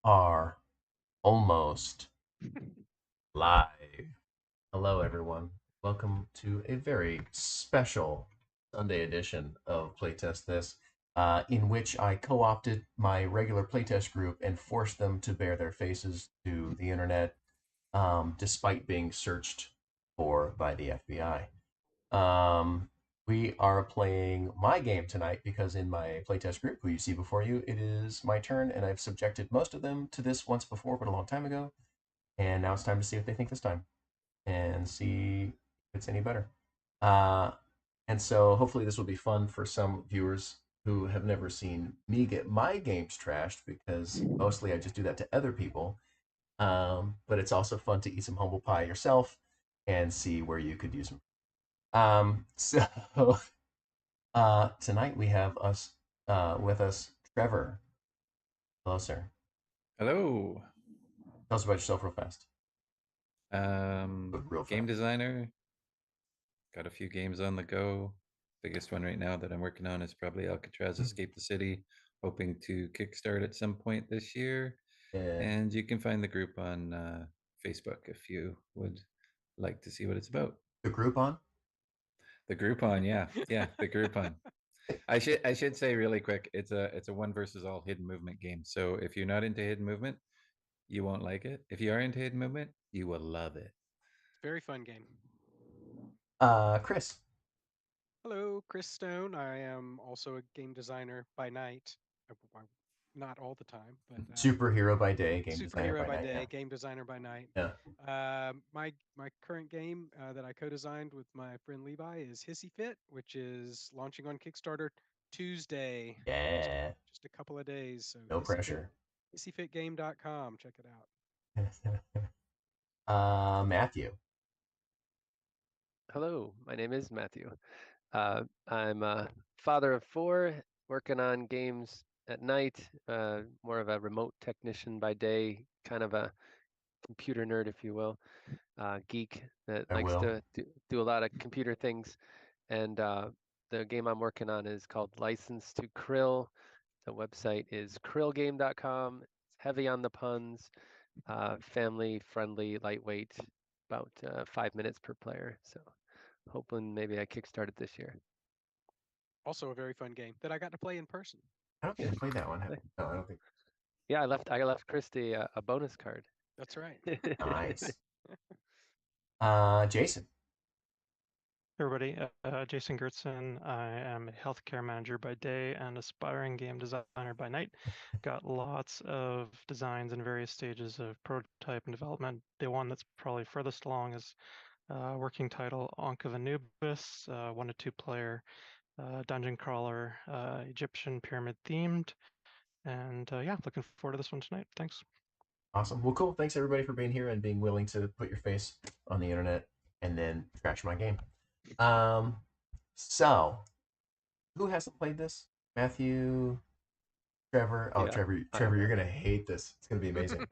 are almost live. Hello, everyone. Welcome to a very special Sunday edition of Playtest This, in which I co opted my regular playtest group and forced them to bare their faces to the internet, despite being searched for by the FBI. Um, we are playing my game tonight because in my playtest group, who you see before you, it is my turn, and I've subjected most of them to this once before, but a long time ago. And now it's time to see what they think this time and see if it's any better. Uh, and so hopefully this will be fun for some viewers who have never seen me get my games trashed because mostly I just do that to other people. But it's also fun to eat some humble pie yourself and see where you could use them. So tonight we have us with us Trevor. Hello, sir. Hello. Tell us about yourself real fast. Real Game fast. designer. Got a few games on the go. Biggest one right now that I'm working on is probably Alcatraz Escape the City, hoping to kickstart at some point this year. Yeah. And you can find the group on Facebook if you would like to see what it's about. The Groupon? The Groupon, yeah, the Groupon. I should say really quick, it's a one versus all hidden movement game. So if you're not into hidden movement, you won't like it. If you are into hidden movement, you will love it. Very fun game. Chris. Hello, Chris Stone. I am also a game designer by night. Not all the time, but Superhero by day, game designer superhero by by night. day, Yeah. game designer by night. Yeah. My current game that I co-designed with my friend Levi is Hissy Fit, which is launching on Kickstarter Tuesday. Yeah. Just a couple of days. So No pressure. hissyfitgame.com. Check it out. Matthew. Hello, my name is Matthew. I'm a father of four, working on games at night, more of a remote technician by day, kind of a computer nerd, if you will, geek that I likes will. to do a lot of computer things. And the game I'm working on is called License to Krill. The website is krillgame.com. It's heavy on the puns, family friendly, lightweight, about 5 minutes per player. So hoping maybe I kickstart it this year. Also a very fun game that I got to play in person. I don't think I played that one. No, I don't think. Yeah, I left Christy a bonus card. That's right. Nice. Jason. Hey everybody, Jason Gertson. I am a healthcare manager by day and aspiring game designer by night. Got lots of designs in various stages of prototype and development. The one that's probably furthest along is working title Ankh of Anubis, 1 to 2 player dungeon crawler, Egyptian pyramid themed. And yeah, looking forward to this one tonight. Thanks. Awesome. Well, cool. Thanks everybody for being here and being willing to put your face on the internet and then trash my game. So who hasn't played this? Matthew, Trevor. Oh, Yeah, Trevor, you're gonna hate this. It's gonna be amazing.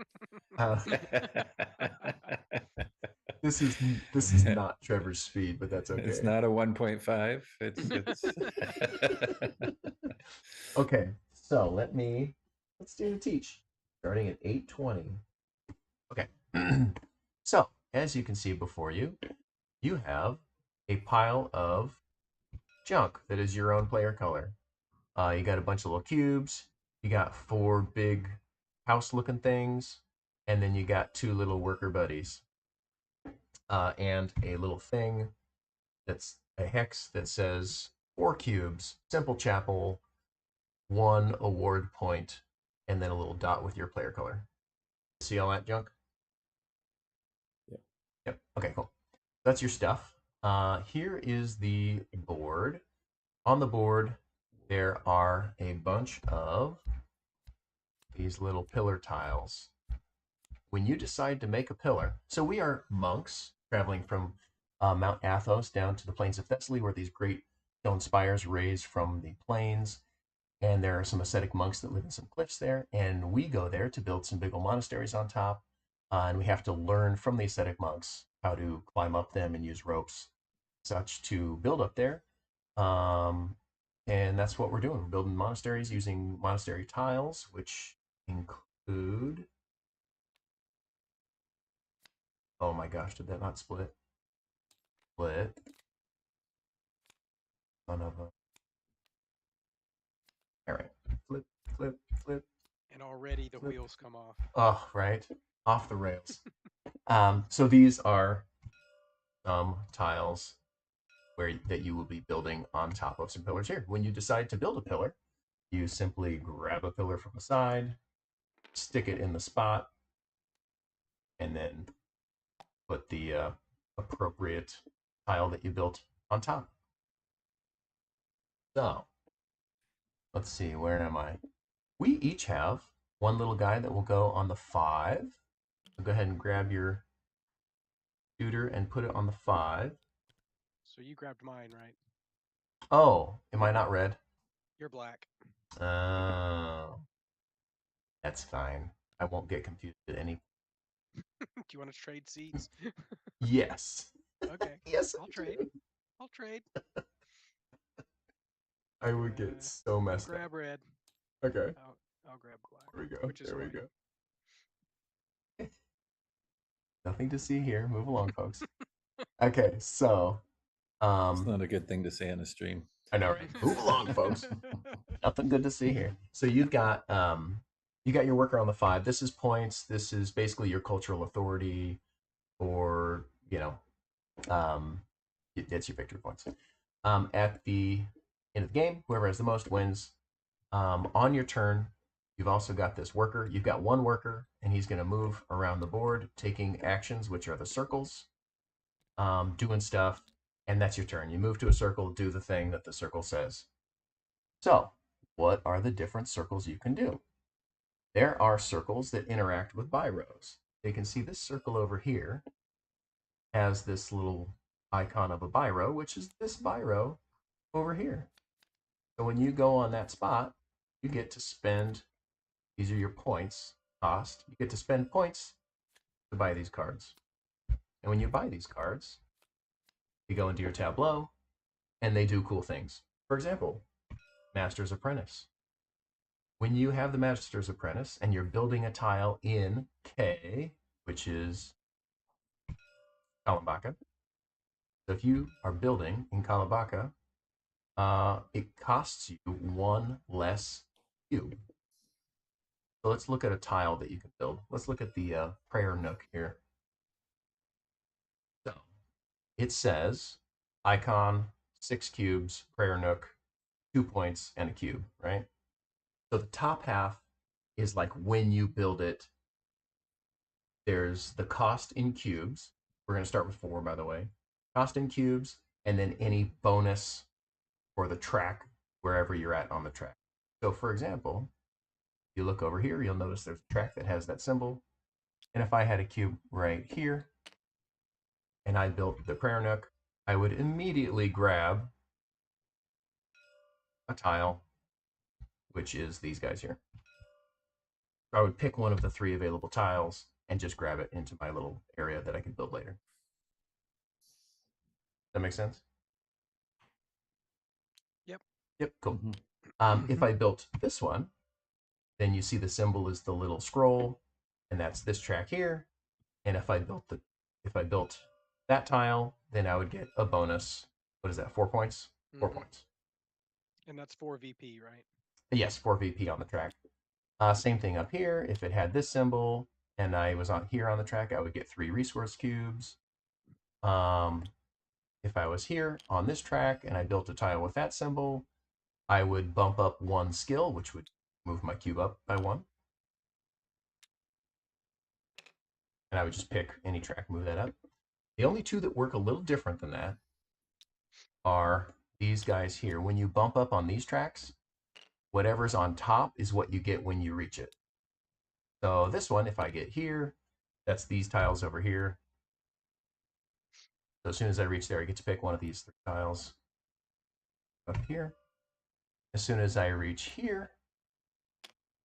This is not Trevor's speed, but that's okay. It's not a 1.5. It's Okay. So let's do the teach starting at 8:20. Okay. So as you can see before you, you have a pile of junk that is your own player color. You got a bunch of little cubes. You got 4 big house-looking things, and then you got 2 little worker buddies, and a little thing that's a hex that says 4 cubes, simple chapel, 1 award point, and then a little dot with your player color. See all that junk? Yep. Yep. Okay, cool. That's your stuff. Here is the board. On the board, there are a bunch of these little pillar tiles. When you decide to make a pillar, so we are monks traveling from Mount Athos down to the plains of Thessaly, where these great stone spires raise from the plains. And there are some ascetic monks that live in some cliffs there. And we go there to build some big old monasteries on top. And we have to learn from the ascetic monks how to climb up them and use ropes, such to build up there. And that's what we're doing. We're building monasteries using monastery tiles, which food. Oh my gosh, did that not split? Split. Son of a. All right. Flip, flip, flip. And already the Flip. wheels come off. Oh, right. Off the rails. So these are some tiles that you will be building on top of some pillars here. When you decide to build a pillar, you simply grab a pillar from the side, stick it in the spot, and then put the appropriate tile that you built on top. So, let's see, where am I? We each have one little guy that will go on the 5. So go ahead and grab your shooter and put it on the 5. So you grabbed mine, right? Oh, am I not red? You're black. Oh, that's fine. I won't get confused at any. Do you want to trade seats? Yes. Okay. Yes, I'll I trade. do. I'll trade. I would get so You messed up. grab red. Okay. I'll grab black. There we go. Which is There we fine. go. Nothing to see here. Move along, folks. Okay, so It's not a good thing to say on a stream. I know, right? Move along, folks. Nothing good to see here. So you got your worker on the 5. This is points. This is basically your cultural authority, or it's your victory points. At the end of the game, whoever has the most wins. On your turn, you've also got this worker. You've got one worker, and he's going to move around the board, taking actions, which are the circles, doing stuff, and that's your turn. You move to a circle, do the thing that the circle says. So, what are the different circles you can do? There are circles that interact with buy rows. You can see this circle over here has this little icon of a buy row, which is this buy row over here. So when you go on that spot, you get to spend, these are your points cost, you get to spend points to buy these cards. And when you buy these cards, you go into your tableau, and they do cool things. For example, Master's Apprentice. When you have the Master's Apprentice and you're building a tile in K, which is Kalambaka, so if you are building in Kalambaka, it costs you 1 less cube. So let's look at a tile that you can build. Let's look at the prayer nook here. So it says icon, 6 cubes, prayer nook, 2 points, and a cube, right? So the top half is like when you build it. There's the cost in cubes. We're going to start with 4, by the way. Cost in cubes, and then any bonus for the track wherever you're at on the track. So for example, if you look over here, you'll notice there's a track that has that symbol. And if I had a cube right here, and I built the prayer nook, I would immediately grab a tile, which is these guys here. I would pick one of the 3 available tiles and just grab it into my little area that I can build later. That make sense? Yep. Yep, cool. Mm-hmm. If I built this one, then you see the symbol is the little scroll, and that's this track here. And if I built that tile, then I would get a bonus. What is that? 4 points? 4 points. And that's 4 VP, right? Yes, 4 VP on the track. Same thing up here. If it had this symbol and I was on here on the track, I would get 3 resource cubes. If I was here on this track and I built a tile with that symbol, I would bump up 1 skill, which would move my cube up by 1. And I would just pick any track, move that up. The only 2 that work a little different than that are these guys here. When you bump up on these tracks, whatever's on top is what you get when you reach it. So this one, if I get here, that's these tiles over here. So as soon as I reach there, I get to pick one of these 3 tiles up here. As soon as I reach here,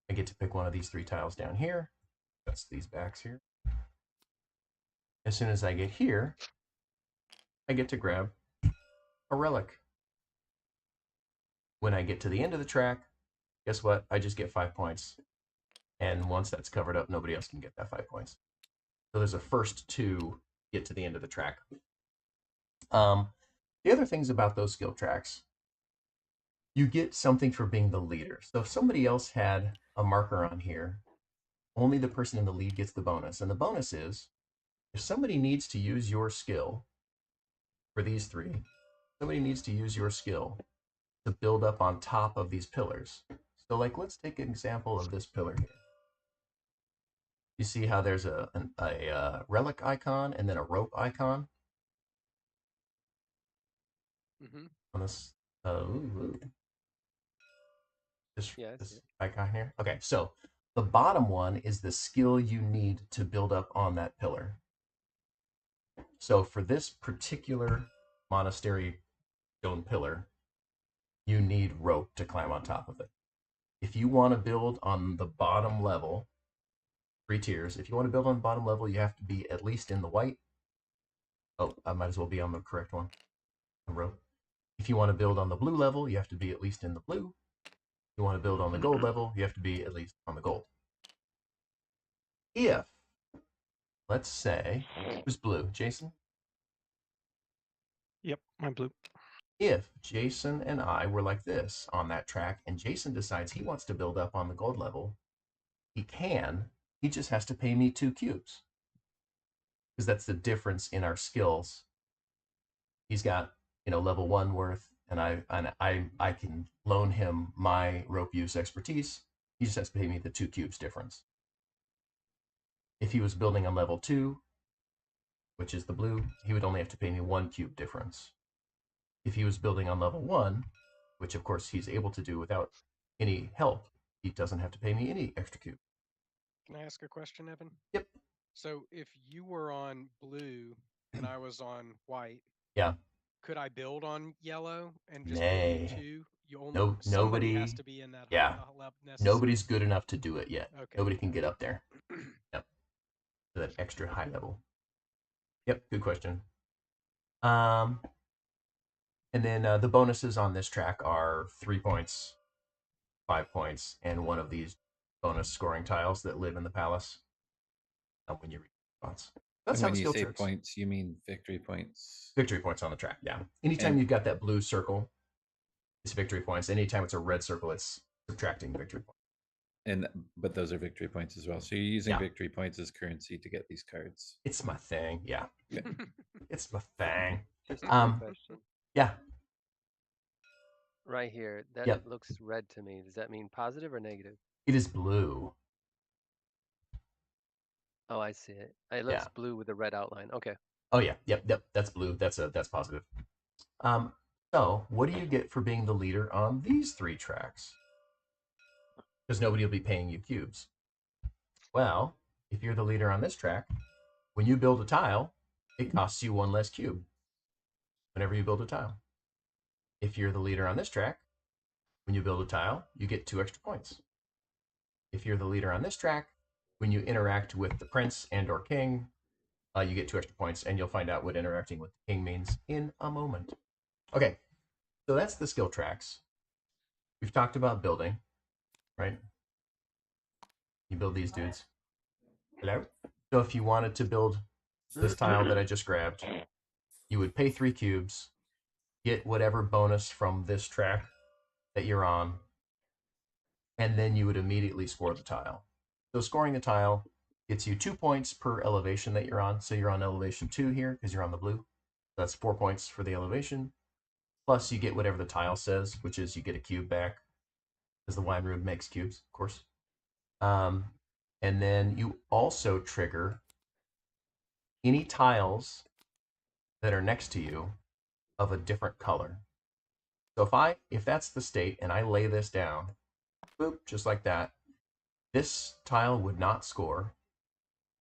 I get to pick one of these 3 tiles down here. That's these backs here. As soon as I get here, I get to grab a relic. When I get to the end of the track, guess what? I just get 5 points. And once that's covered up, nobody else can get that 5 points. So there's a first to get to the end of the track. The other things about those skill tracks, you get something for being the leader. So if somebody else had a marker on here, only the person in the lead gets the bonus. And the bonus is, if somebody needs to use your skill for these three, somebody needs to use your skill to build up on top of these pillars. So like, let's take an example of this pillar here. You see how there's a relic icon and then a rope icon on this Yeah, I see this it. icon here. Okay, so the bottom one is the skill you need to build up on that pillar. So for this particular monastery stone pillar, you need rope to climb on top of it. If you want to build on the bottom level, 3 tiers, if you want to build on the bottom level, you have to be at least in the white. Oh, I might as well be on the correct one, the rope. If you want to build on the blue level, you have to be at least in the blue. If you want to build on the gold level, you have to be at least on the gold. If, let's say, who's blue? Jason? Yep, I'm blue. If Jason and I were like this on that track, and Jason decides he wants to build up on the gold level, he can. He just has to pay me 2 cubes. Because that's the difference in our skills. He's got, level 1 worth, and I can loan him my rope use expertise. He just has to pay me the 2 cubes difference. If he was building on level 2, which is the blue, he would only have to pay me 1 cube difference. If he was building on level 1, which of course he's able to do without any help, he doesn't have to pay me any extra cube. Can I ask a question, Evan? Yep. So if you were on blue and I was on white, Yeah. could I build on yellow and just pay you Nay. 2? You only No, somebody has nobody. to be in that Yeah. level necessary. Nobody's good enough to do it yet. Okay. Nobody can get up there. Yep. To that extra high level. Yep. Good question. And then the bonuses on this track are 3 points, 5 points, and one of these bonus scoring tiles that live in the palace when you reach spots. That's And how when the you skill say tricks. points, you mean victory points. Victory points on the track, yeah. Anytime And- you've got that blue circle, it's victory points. Anytime it's a red circle, it's subtracting victory points. But those are victory points as well. So you're using Yeah. victory points as currency to get these cards. It's my thing, yeah. Okay. It's my thing. Just a quick question. Yeah. Right here, that Yep. looks red to me. Does that mean positive or negative? It is blue. Oh, I see it. It looks blue with a red outline. Okay. Oh yeah, yep. That's blue. That's positive. So what do you get for being the leader on these 3 tracks? Because nobody will be paying you cubes. Well, if you're the leader on this track, when you build a tile, it costs you 1 less cube whenever you build a tile. If you're the leader on this track, when you build a tile, you get 2 extra points. If you're the leader on this track, when you interact with the prince and or king, you get 2 extra points, and you'll find out what interacting with the king means in a moment. Okay, so that's the skill tracks. We've talked about building, right? You build these dudes. Hello? So if you wanted to build this tile that I just grabbed, you would pay 3 cubes, get whatever bonus from this track that you're on, and then you would immediately score the tile. So scoring the tile gets you 2 points per elevation that you're on. So you're on elevation 2 here because you're on the blue. That's 4 points for the elevation. Plus you get whatever the tile says, which is you get a cube back because the wine room makes cubes, of course. And then you also trigger any tiles that are next to you of a different color. So if that's the state and I lay this down, boop, just like that, this tile would not score,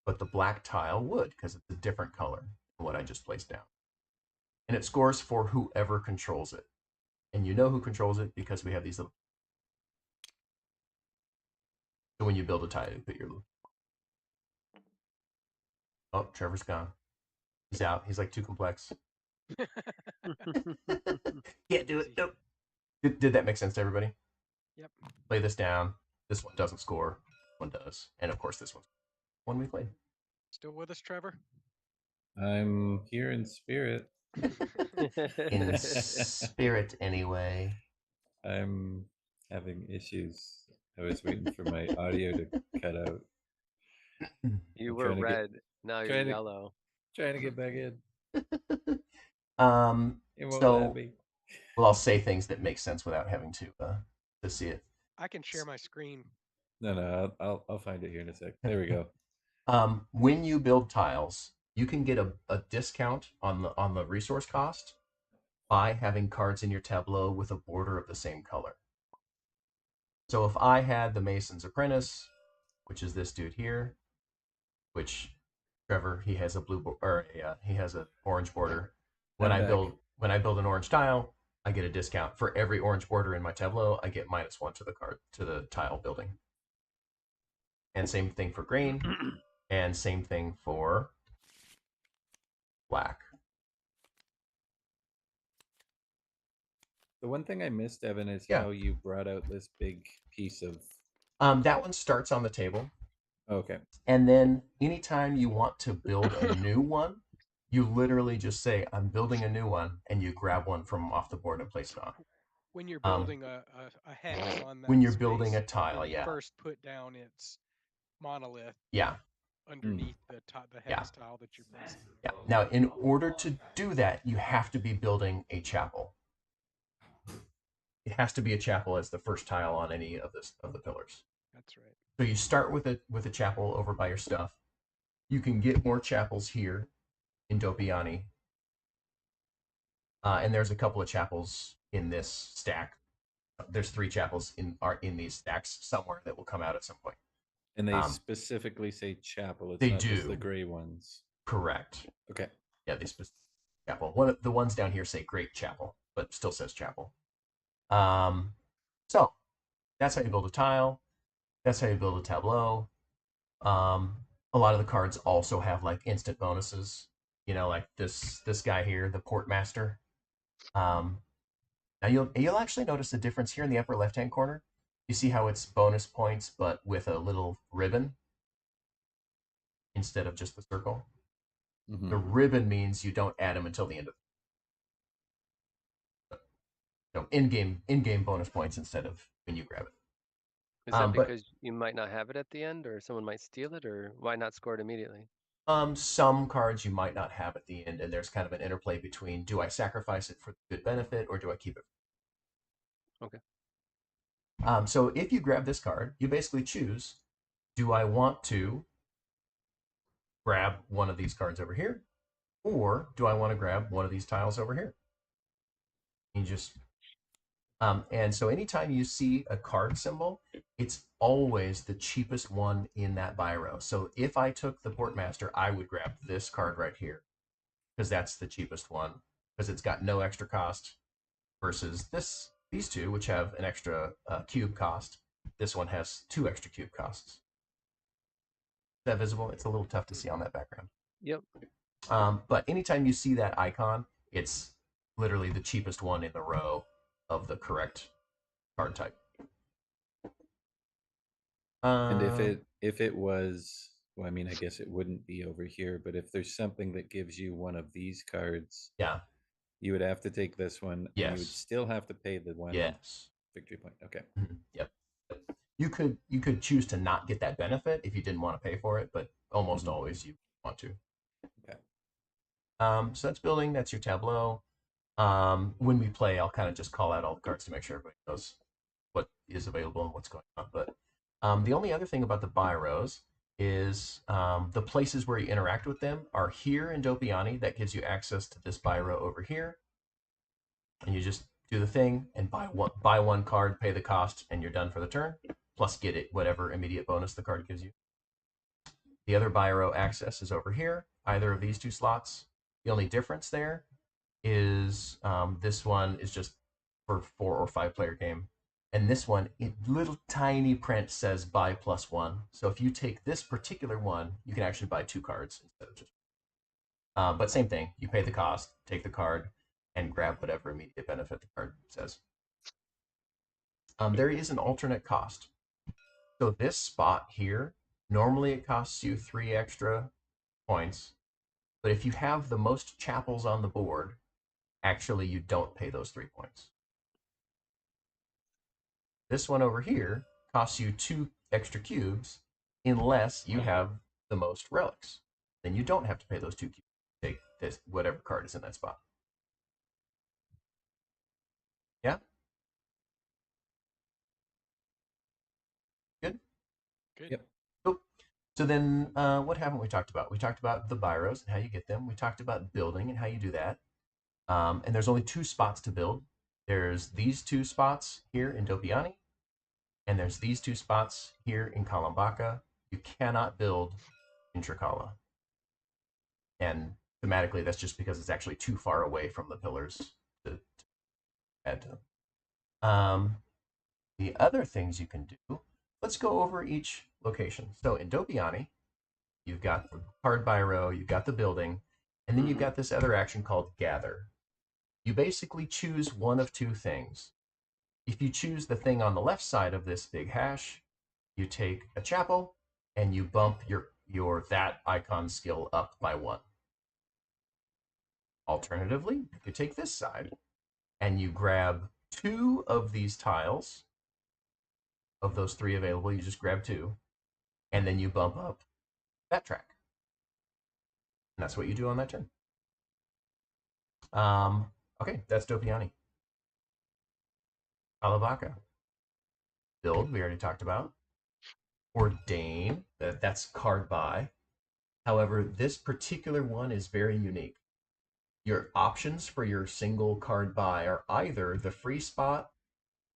but the black tile would because it's a different color than what I just placed down. And it scores for whoever controls it. And you know who controls it because we have these little. So when you build a tile, you put your little. Oh, Trevor's gone. He's out. He's like too complex. Can't do it. Nope. Did that make sense to everybody? Yep. Lay this down. This one doesn't score. one does, and of course this one's one we played. Still with us, Trevor? I'm here in spirit. In spirit, anyway. I'm having issues. I was waiting for my audio to cut out. You I'm were trying to get- red. Now you're trying to- yellow. Trying to get back in. It won't So let me. well, I'll say things that make sense without having to see it. I can share my screen. No, I'll find it here in a sec. There we go. When you build tiles, you can get a discount on the resource cost by having cards in your tableau with a border of the same color. So if I had the Mason's Apprentice, which is this dude here, which Trevor, he has a blue or he has an orange border. When I build an orange tile, I get a discount for every orange border in my tableau. I get -1 to the tile building. And same thing for green, and same thing for black. The one thing I missed, Evan, is Yeah. how you brought out this big piece of. That one starts on the table. Okay. And then anytime you want to build a new one, you literally just say, I'm building a new one, and you grab one from off the board and place it on. When you're building a hex on that When you're building a space, tile, then you yeah. first put down its monolith Yeah. underneath the hex tile that you're placing. Yeah. Now, in order to do that, you have to be building a chapel. It has to be a chapel as the first tile on any of the pillars. That's right. So you start with a chapel over by your stuff. You can get more chapels here in Dopiani. And there's a couple of chapels in this stack. There's 3 chapels in these stacks somewhere that will come out at some point. And they specifically say chapel. It's they not just do. the gray ones. Correct. Okay. Yeah, they specifically chapel. The ones down here say Great Chapel, but still says chapel. So that's how you build a tile. That's how you build a tableau. A lot of the cards also have like instant bonuses. You know, like this guy here, the Portmaster. Now you'll actually notice a difference here in the upper left-hand corner. You see how it's bonus points, but with a little ribbon instead of just the circle. Mm-hmm. The ribbon means you don't add them until the end of. So in-game bonus points instead of when you grab it. Is that because you might not have it at the end, or someone might steal it, or why not score it immediately? Some cards you might not have at the end, and there's kind of an interplay between, do I sacrifice it for good benefit or do I keep it? Okay. So if you grab this card, you basically choose, do I want to grab one of these cards over here, or do I want to grab one of these tiles over here? You just and so anytime you see a card symbol, it's always the cheapest one in that buy row. So if I took the Portmaster, I would grab this card right here because that's the cheapest one because it's got no extra cost versus these two, which have an extra cube cost. This one has 2 extra cube costs. Is that visible? It's a little tough to see on that background. Yep. But anytime you see that icon, it's literally the cheapest one in the row of the correct card type. And if it was, well, I mean, I guess it wouldn't be over here, but if there's something that gives you one of these cards, yeah, you would have to take this one, and yes, you would still have to pay the one victory point. Okay. Mm-hmm. Yep. You could choose to not get that benefit if you didn't want to pay for it, but almost always you want to. Okay. So that's building. That's your tableau. When we play, I'll kind of just call out all the cards to make sure everybody knows what is available and what's going on. But the only other thing about the buy rows is the places where you interact with them are here in Dopiani. That gives you access to this buy row over here. And you just do the thing and buy one card, pay the cost, and you're done for the turn. Plus get it whatever immediate bonus the card gives you. The other buy row access is over here, either of these 2 slots. The only difference there is this one is just for 4 or 5 player game. And this one, in little tiny print, says buy +1. So if you take this particular one, you can actually buy 2 cards instead of just. But same thing, you pay the cost, take the card, and grab whatever immediate benefit the card says. There is an alternate cost. So this spot here, normally it costs you 3 extra points, but if you have the most chapels on the board, actually you don't pay those 3 points. This one over here costs you 2 extra cubes unless you have the most relics. Then you don't have to pay those 2 cubes. Take this, whatever card is in that spot. Yeah? Good? Good. Yep. Cool. So then what haven't we talked about? We talked about the biros and how you get them. We talked about building and how you do that. And there's only 2 spots to build. There's these 2 spots here in Dopiani, and there's these 2 spots here in Kalambaka. You cannot build in Trikala. And thematically, that's just because it's actually too far away from the pillars to add to them. The other things you can do, let's go over each location. So in Dopiani, you've got the card biro, you've got the building, and then you've got this other action called gather. You basically choose one of 2 things. If you choose the thing on the left side of this big hash, you take a chapel and you bump your that icon skill up by 1. Alternatively, you could take this side and you grab 2 of these tiles. Of those 3 available, you just grab 2, and then you bump up that track. And that's what you do on that turn. Okay, that's Dopiani. Kalabaka. Build, we already talked about. Ordain, that's card buy. However, this particular one is very unique. Your options for your single card buy are either the free spot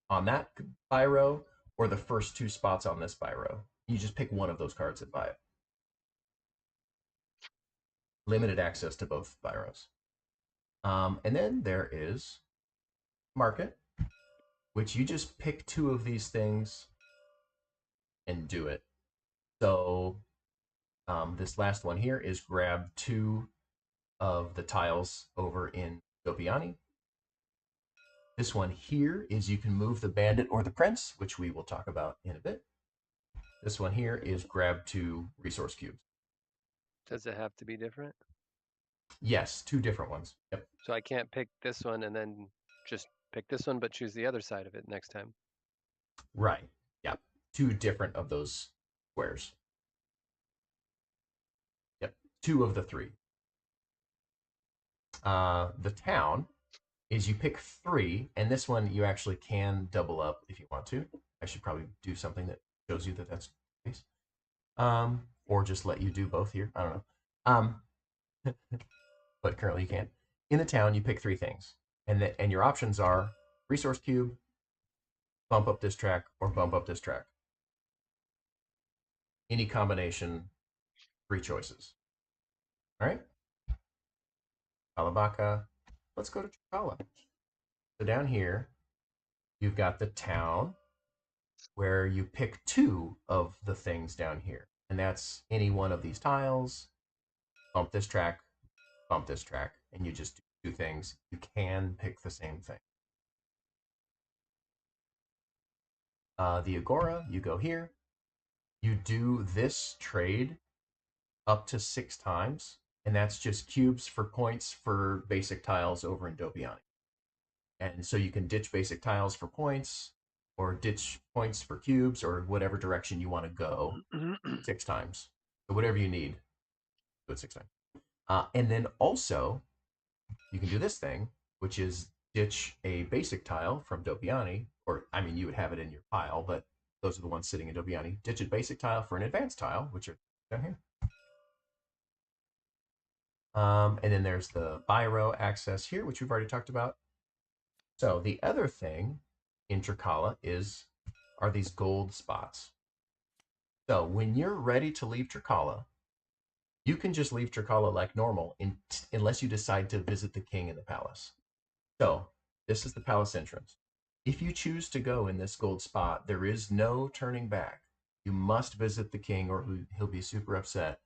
on that biro or the first 2 spots on this biro. You just pick one of those cards and buy it. Limited access to both biros. And then there is market, which you just pick 2 of these things and do it. So this last one here is grab 2 of the tiles over in Dopiani. This one here is you can move the bandit or the prince, which we will talk about in a bit. This one here is grab 2 resource cubes. Does it have to be different? Yes, 2 different ones. Yep. So I can't pick this one and then just pick this one, but choose the other side of it next time. Right. Yep. 2 different of those squares. Yep. 2 of the 3. The town is you pick 3, and this one you actually can double up if you want to. I should probably do something that shows you that that's the case. Or just let you do both here. I don't know. But currently you can't. In the town, you pick 3 things, and your options are resource cube, bump up this track, or bump up this track. Any combination, 3 choices. All right. Kalabaka. Let's go to Trikala. So down here, you've got the town where you pick 2 of the things down here. And that's any one of these tiles, bump this track, and you just do 2 things. You can pick the same thing. The Agora, you go here. You do this trade up to 6 times, and that's just cubes for points for basic tiles over in Dopiani. And so you can ditch basic tiles for points, or ditch points for cubes, or whatever direction you want to go 6 times. So whatever you need, do it 6 times. And then also, you can do this thing, which is ditch a basic tile from Dopiani, or I mean, you would have it in your pile, but those are the ones sitting in Dopiani. Ditch a basic tile for an advanced tile, which are down here. And then there's the biro access here, which we've already talked about. So the other thing in Trikala are these gold spots. So when you're ready to leave Trikala, you can just leave Trikala like normal unless you decide to visit the king in the palace. So this is the palace entrance. If you choose to go in this gold spot, there is no turning back. You must visit the king or he'll be super upset.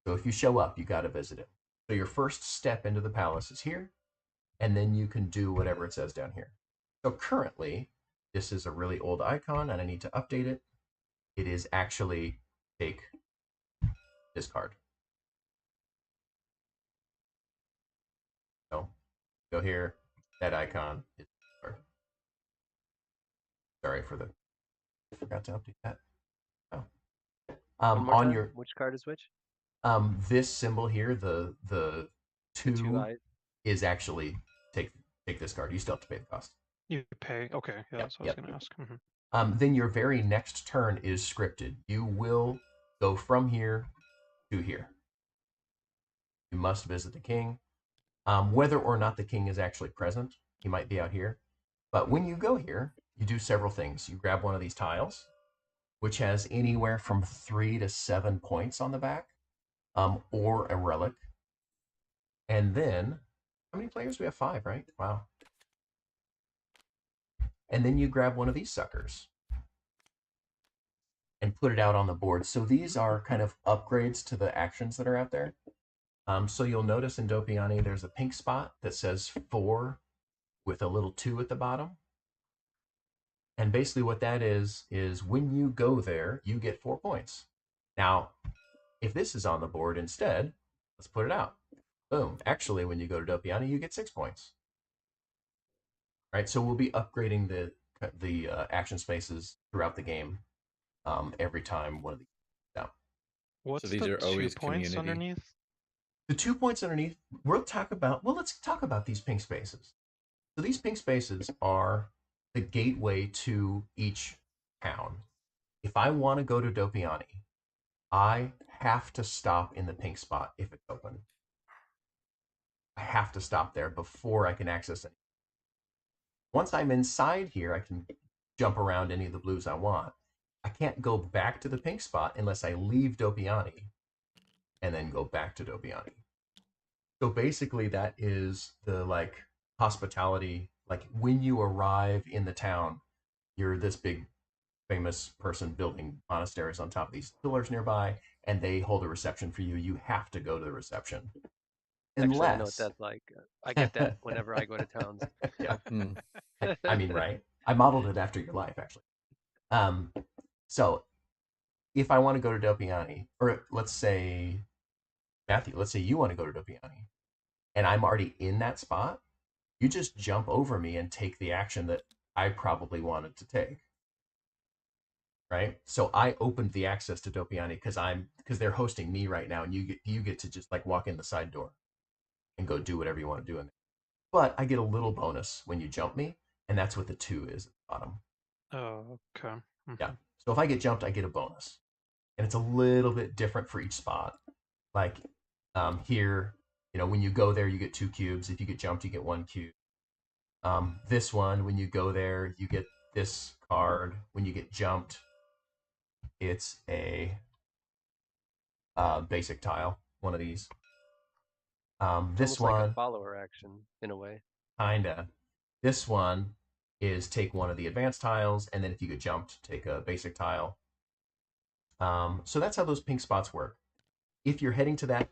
So if you show up, you got to visit him. So your first step into the palace is here, and then you can do whatever it says down here. So currently, this is a really old icon, and I need to update it. it is actually take this card. So go here, that icon is card. Sorry for the, I forgot to update that. Oh. One more On time, your which card is which? this symbol here, the The two, two eyes. is actually take this card. You still have to pay the cost. You pay. Okay, yeah, Yep, that's what I yep. was going to ask. Then your very next turn is scripted. You will go from here to here. You must visit the king. Whether or not the king is actually present, he might be out here. But when you go here, you do several things. You grab one of these tiles, which has anywhere from 3 to 7 points on the back, or a relic. And then, how many players? We have 5, right? Wow. And then you grab one of these suckers and put it out on the board. So these are kind of upgrades to the actions that are out there. So you'll notice in Dopiani, there's a pink spot that says 4 with a little 2 at the bottom. And basically what that is when you go there, you get 4 points. Now, if this is on the board instead, let's put it out. Boom. Actually, when you go to Dopiani, you get 6 points. Right? So we'll be upgrading the action spaces throughout the game every time one of these comes out. What's these the are 2 always points community. underneath? The 2 points underneath, let's talk about these pink spaces. So these pink spaces are the gateway to each town. If I want to go to Dopiani, I have to stop in the pink spot if it's open. I have to stop there before I can access it. Once I'm inside here, I can jump around any of the blues I want. I can't go back to the pink spot unless I leave Dopiani and then go back to Dopiani. So basically that is the hospitality, when you arrive in the town, you're this big famous person building monasteries on top of these pillars nearby, and they hold a reception for you. You have to go to the reception. Actually, I know what Unless that's like. I get that whenever I go to towns. yeah. Hmm. I mean, right. I modeled it after your life, actually. So if I want to go to Dopiani, or let's say, Matthew, let's say you want to go to Dopiani, and I'm already in that spot, you just jump over me and take the action that I probably wanted to take. Right? So I opened the access to Dopiani because they're hosting me right now, and you get to just walk in the side door and go do whatever you want to do in there. But I get a little bonus when you jump me, and that's what the 2 is at the bottom. Oh, okay. Yeah. So if I get jumped, I get a bonus. And it's a little bit different for each spot. Like here, when you go there, you get 2 cubes. If you get jumped, you get 1 cube. This one, when you go there, you get this card. When you get jumped, it's a basic tile, one of these. This Almost like one, a follower action in a way. kinda. This one is take one of the advanced tiles, and then if you get jumped, take a basic tile. So that's how those pink spots work. If you're heading to that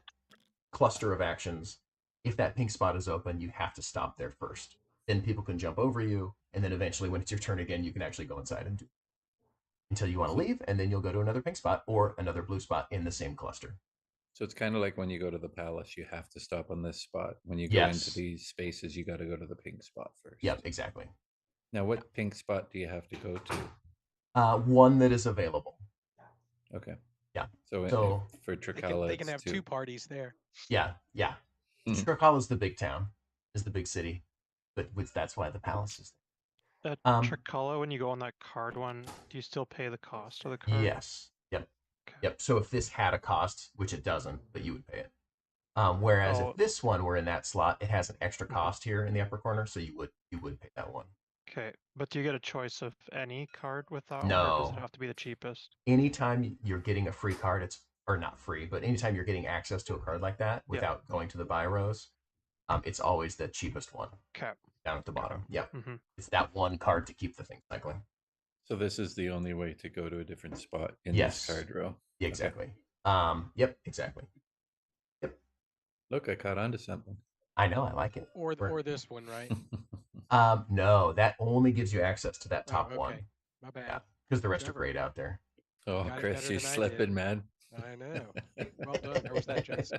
cluster of actions, if that pink spot is open, you have to stop there first. Then people can jump over you, and then eventually, when it's your turn again, you can actually go inside and do it until you want to leave, and then you'll go to another pink spot or another blue spot in the same cluster. So it's kind of like when you go to the palace, you have to stop on this spot. When you go Yes. into these spaces, you got to go to the pink spot first. Yep, exactly. Now, what pink spot do you have to go to? One that is available. Okay. Yeah. So for Tricala, They can it's have 2. 2 parties there. Yeah. Tricala is the big town, is the big city, but that's why the palace is At there. Tricala, when you go on that card one, do you still pay the cost of the card? Yes. Yep. Okay. Yep. So if this had a cost, which it doesn't, but you would pay it. Whereas if this one were in that slot, it has an extra cost here in the upper corner, so you would pay that one. Okay, but do you get a choice of any card with that one, or does it No. have to be the cheapest? Anytime you're getting a free card, or not free, but anytime you're getting access to a card like that without going to the buy rows, it's always the cheapest one. Okay. Down at the bottom. Yep. Mm-hmm. It's that one card to keep the thing cycling. So this is the only way to go to a different spot in Yes. this card row. Exactly. Okay. Yep, exactly. Look, I caught on to something. I know, I like it. Or this one, right? No, that only gives you access to that top okay. one. My bad. Yeah, because the rest Trevor. are grayed out there. Oh, got it Chris, better you're than I slipping, did. man. I know. Well done. Where was that, Jace?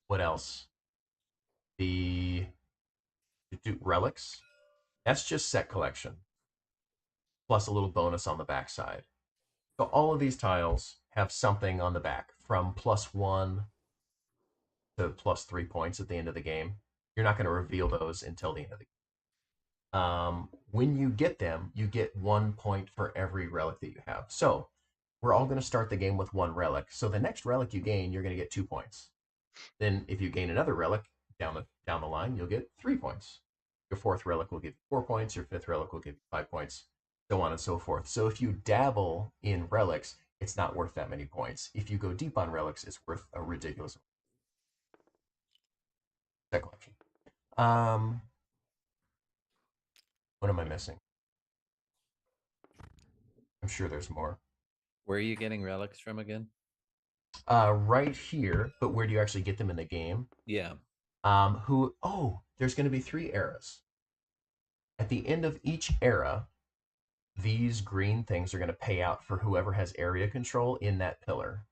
What else? The relics. That's just set collection, plus a little bonus on the back side. So all of these tiles have something on the back, from +1 to +3 points at the end of the game. You're not going to reveal those until the end of the game. When you get them, you get 1 point for every relic that you have. So we're all going to start the game with 1 relic. So the next relic you gain, you're going to get 2 points. Then if you gain another relic down the line, you'll get 3 points. Your 4th relic will give you 4 points. Your 5th relic will give you 5 points, so on and so forth. So if you dabble in relics, it's not worth that many points. If you go deep on relics, it's worth a ridiculous set collection. What am I missing? I'm sure there's more. Where are you getting relics from again? Right here, but where do you actually get them in the game? Yeah. There's going to be 3 eras. At the end of each era, these green things are going to pay out for whoever has area control in that pillar.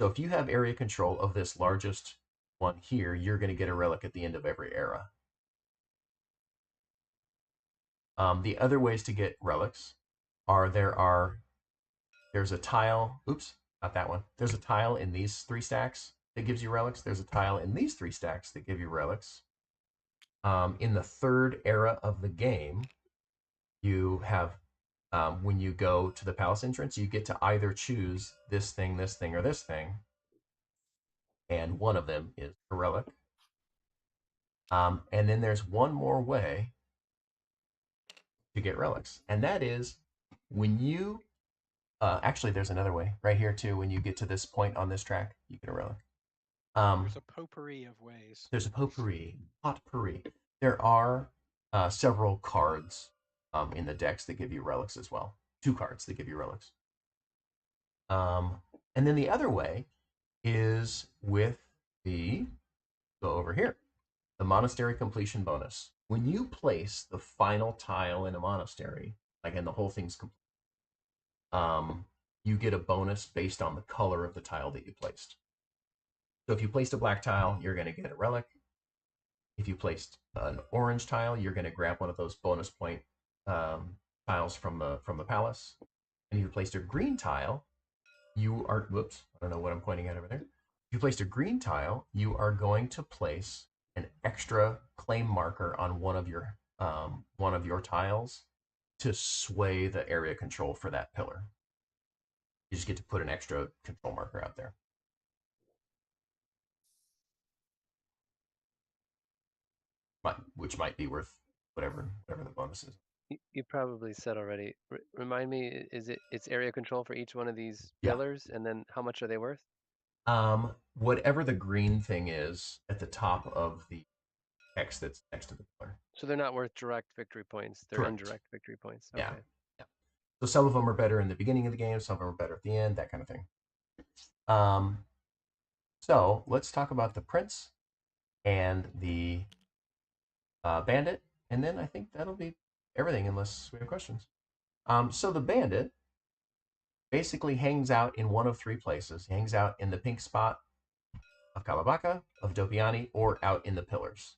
So if you have area control of this largest one here, you're going to get a relic at the end of every era. The other ways to get relics are there's a tile, oops, not that one. There's a tile in these 3 stacks that gives you relics. There's a tile in these 3 stacks that give you relics. In the 3rd era of the game, you have, when you go to the palace entrance, you get to either choose this thing, or this thing. And one of them is a relic. And then there's one more way to get relics, and that is when you actually there's another way right here too. When you get to this point on this track, you get a relic. There's a potpourri of ways. There's a potpourri. There are several cards in the decks that give you relics as well. 2 cards that give you relics. And then the other way is with go over here, the monastery completion bonus. When you place the final tile in a monastery, like, and the whole thing's complete, you get a bonus based on the color of the tile that you placed. So if you placed a black tile, you're going to get a relic. If you placed an orange tile, you're going to grab one of those bonus point tiles from the palace. And if you placed a green tile, you are, whoops, I don't know what I'm pointing at over there. If you placed a green tile, you are going to place an extra claim marker on one of your tiles to sway the area control for that pillar. You just get to put an extra control marker out there. Which might be worth whatever the bonus is. You probably said already. Remind me, it's area control for each one of these Yeah. pillars, and then how much are they worth? Whatever the green thing is at the top of the text that's next to the pillar. So they're not worth direct victory points. They're Correct. indirect victory points. Yeah. Okay. Yeah. So some of them are better in the beginning of the game, some of them are better at the end, that kind of thing. So let's talk about the prince and the bandit, and then I think that'll be everything unless we have questions. So the bandit basically hangs out in one of 3 places. He hangs out in the pink spot of Kalabaka, of Dopiani, or out in the pillars.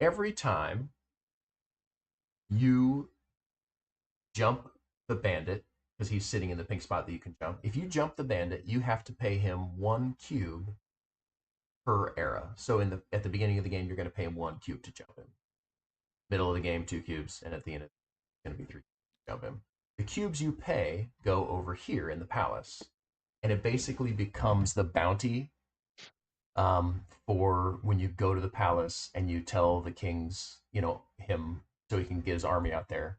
Every time you jump the bandit, because he's sitting in the pink spot that you can jump, if you jump the bandit, you have to pay him 1 cube per era. So at the beginning of the game, you're going to pay him 1 cube to jump him. Middle of the game, 2 cubes, and at the end, it's going to be 3 cubes to jump him. The cubes you pay go over here in the palace, and it basically becomes the bounty for when you go to the palace and you tell the kings, him, so he can get his army out there.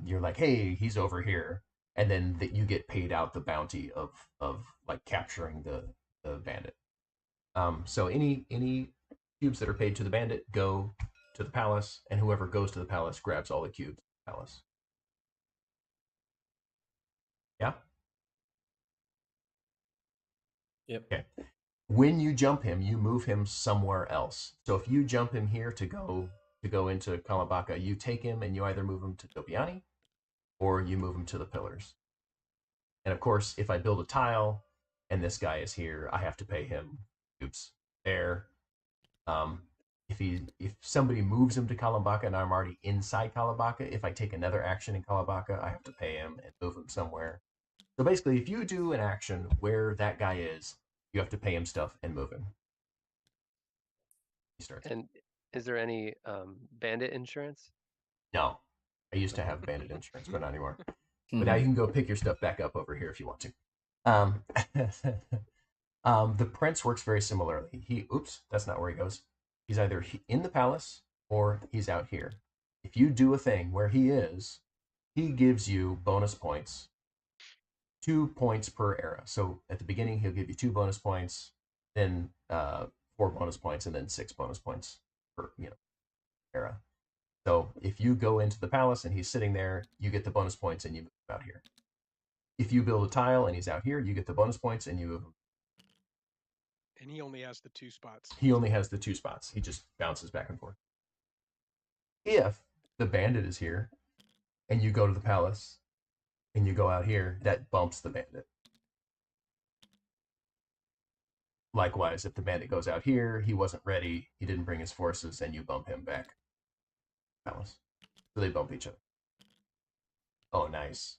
You're like, hey, he's over here, and then you get paid out the bounty of like capturing the bandit. So any cubes that are paid to the bandit go to the palace, and whoever goes to the palace grabs all the cubes in the palace. Yeah? Yep. Okay. When you jump him, you move him somewhere else. So if you jump him here to go to go into Kalambaka, you take him and you either move him to Dobiani or you move him to the pillars. And of course, if I build a tile and this guy is here, I have to pay him cubes there. If somebody moves him to Kalambaka and I'm already inside Kalambaka, if I take another action in Kalambaka, I have to pay him and move him somewhere. So basically, if you do an action where that guy is, you have to pay him stuff and move him. He starts. And is there any bandit insurance? No, I used to have bandit insurance, but not anymore. Mm-hmm. But now you can go pick your stuff back up over here if you want to. The prince works very similarly. Oops, that's not where he goes. He's either in the palace or he's out here. If you do a thing where he is, he gives you bonus points, 2 points per era. So at the beginning, he'll give you 2 bonus points, then 4 bonus points, and then 6 bonus points per era. So if you go into the palace and he's sitting there, you get the bonus points and you move him out here. If you build a tile and he's out here, you get the bonus points and you move him. And he only has the 2 spots. He only has the 2 spots. He just bounces back and forth. If the bandit is here and you go to the palace and you go out here, that bumps the bandit. Likewise, if the bandit goes out here, he wasn't ready, he didn't bring his forces, and you bump him back. Palace. So they bump each other. Oh, nice.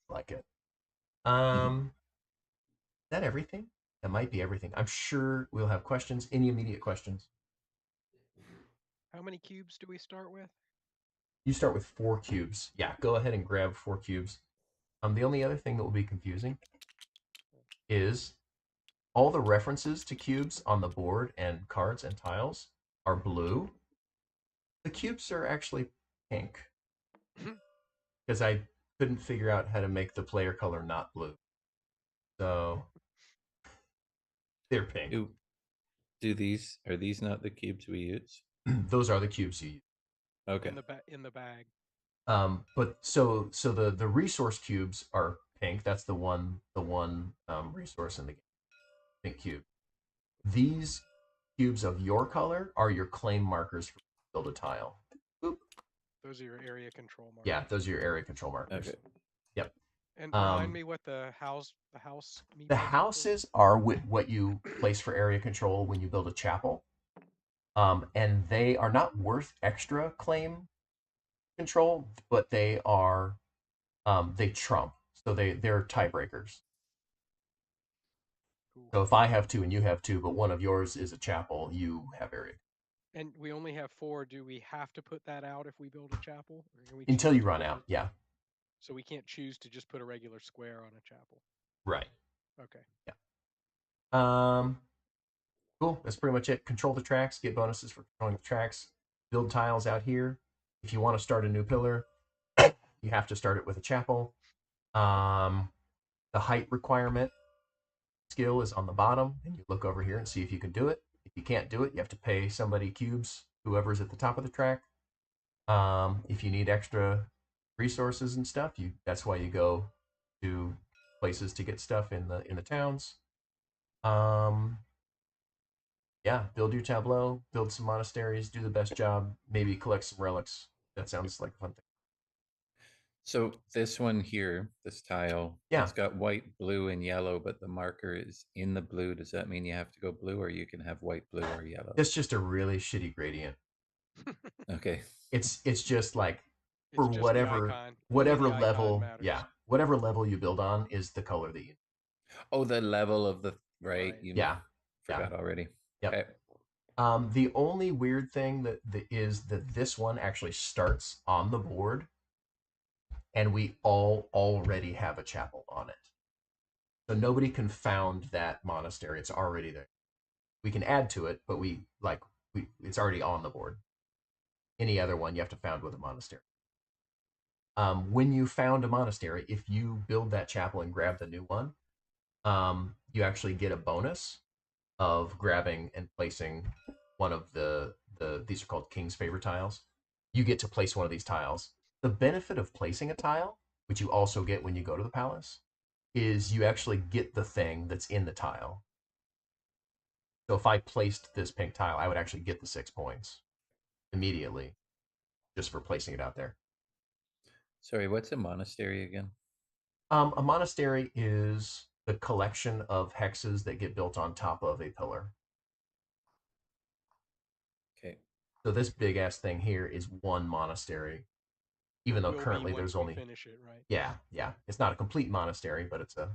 Like it. Is that everything? That might be everything. I'm sure we'll have questions. Any immediate questions? How many cubes do we start with? You start with 4 cubes. Yeah, go ahead and grab 4 cubes. The only other thing that will be confusing is all the references to cubes on the board and cards and tiles are blue. The cubes are actually pink. Because I couldn't figure out how to make the player color not blue. So they're pink. Are these not the cubes we use? Those are the cubes you use. Okay. In the bag. But so the resource cubes are pink. That's the one resource in the game. Pink cube. These cubes of your color are your claim markers for build a tile. Boop. Those are your area control markers. Yeah, those are your area control markers. Okay. Yep. And remind me what the house means. The houses are what you place for area control when you build a chapel. And they are not worth extra claim control, but they are they trump. So they're tiebreakers. Cool. So if I have 2 and you have 2, but one of yours is a chapel, you have area. And we only have 4. Do we have to put that out if we build a chapel? Or can we Until choose you to run put out, it- yeah. So we can't choose to just put a regular square on a chapel. Right. Okay. Cool. That's pretty much it. Control the tracks, get bonuses for controlling the tracks. Build tiles out here. If you want to start a new pillar, you have to start it with a chapel. The height requirement skill is on the bottom, and you look over here and see if you can do it. If you can't do it, you have to pay somebody cubes, whoever's at the top of the track. If you need extra resources and stuff, that's why you go to places to get stuff in the towns. Yeah, build your tableau, build some monasteries, do the best job, maybe collect some relics. That sounds like a fun thing. So this one here, this tile, Yeah. it's got white, blue, and yellow, but the marker is in the blue. Does that mean you have to go blue, or you can have white, blue, or yellow? It's just a really shitty gradient. Okay. It's just like It's for just the whatever icon. Only whatever the icon level, matters. yeah, whatever level you build on is the color that you. Oh, the level of the right. Right. You Yeah. forgot already. Yep. Okay. The only weird thing is that this one actually starts on the board, and we all already have a chapel on it. So nobody can found that monastery. It's already there. We can add to it, but it's already on the board. Any other one, you have to found with a monastery. When you found a monastery, if you build that chapel and grab the new one, you actually get a bonus of grabbing and placing one of these are called King's Favor tiles. You get to place one of these tiles. The benefit of placing a tile, which you also get when you go to the palace, is you actually get the thing that's in the tile. So if I placed this pink tile, I would actually get the 6 points immediately just for placing it out there. Sorry, what's a monastery again? A monastery is the collection of hexes that get built on top of a pillar. Okay. So this big ass thing here is one monastery, even though Will be currently once there's we only finish it, right? yeah. It's not a complete monastery, but it's a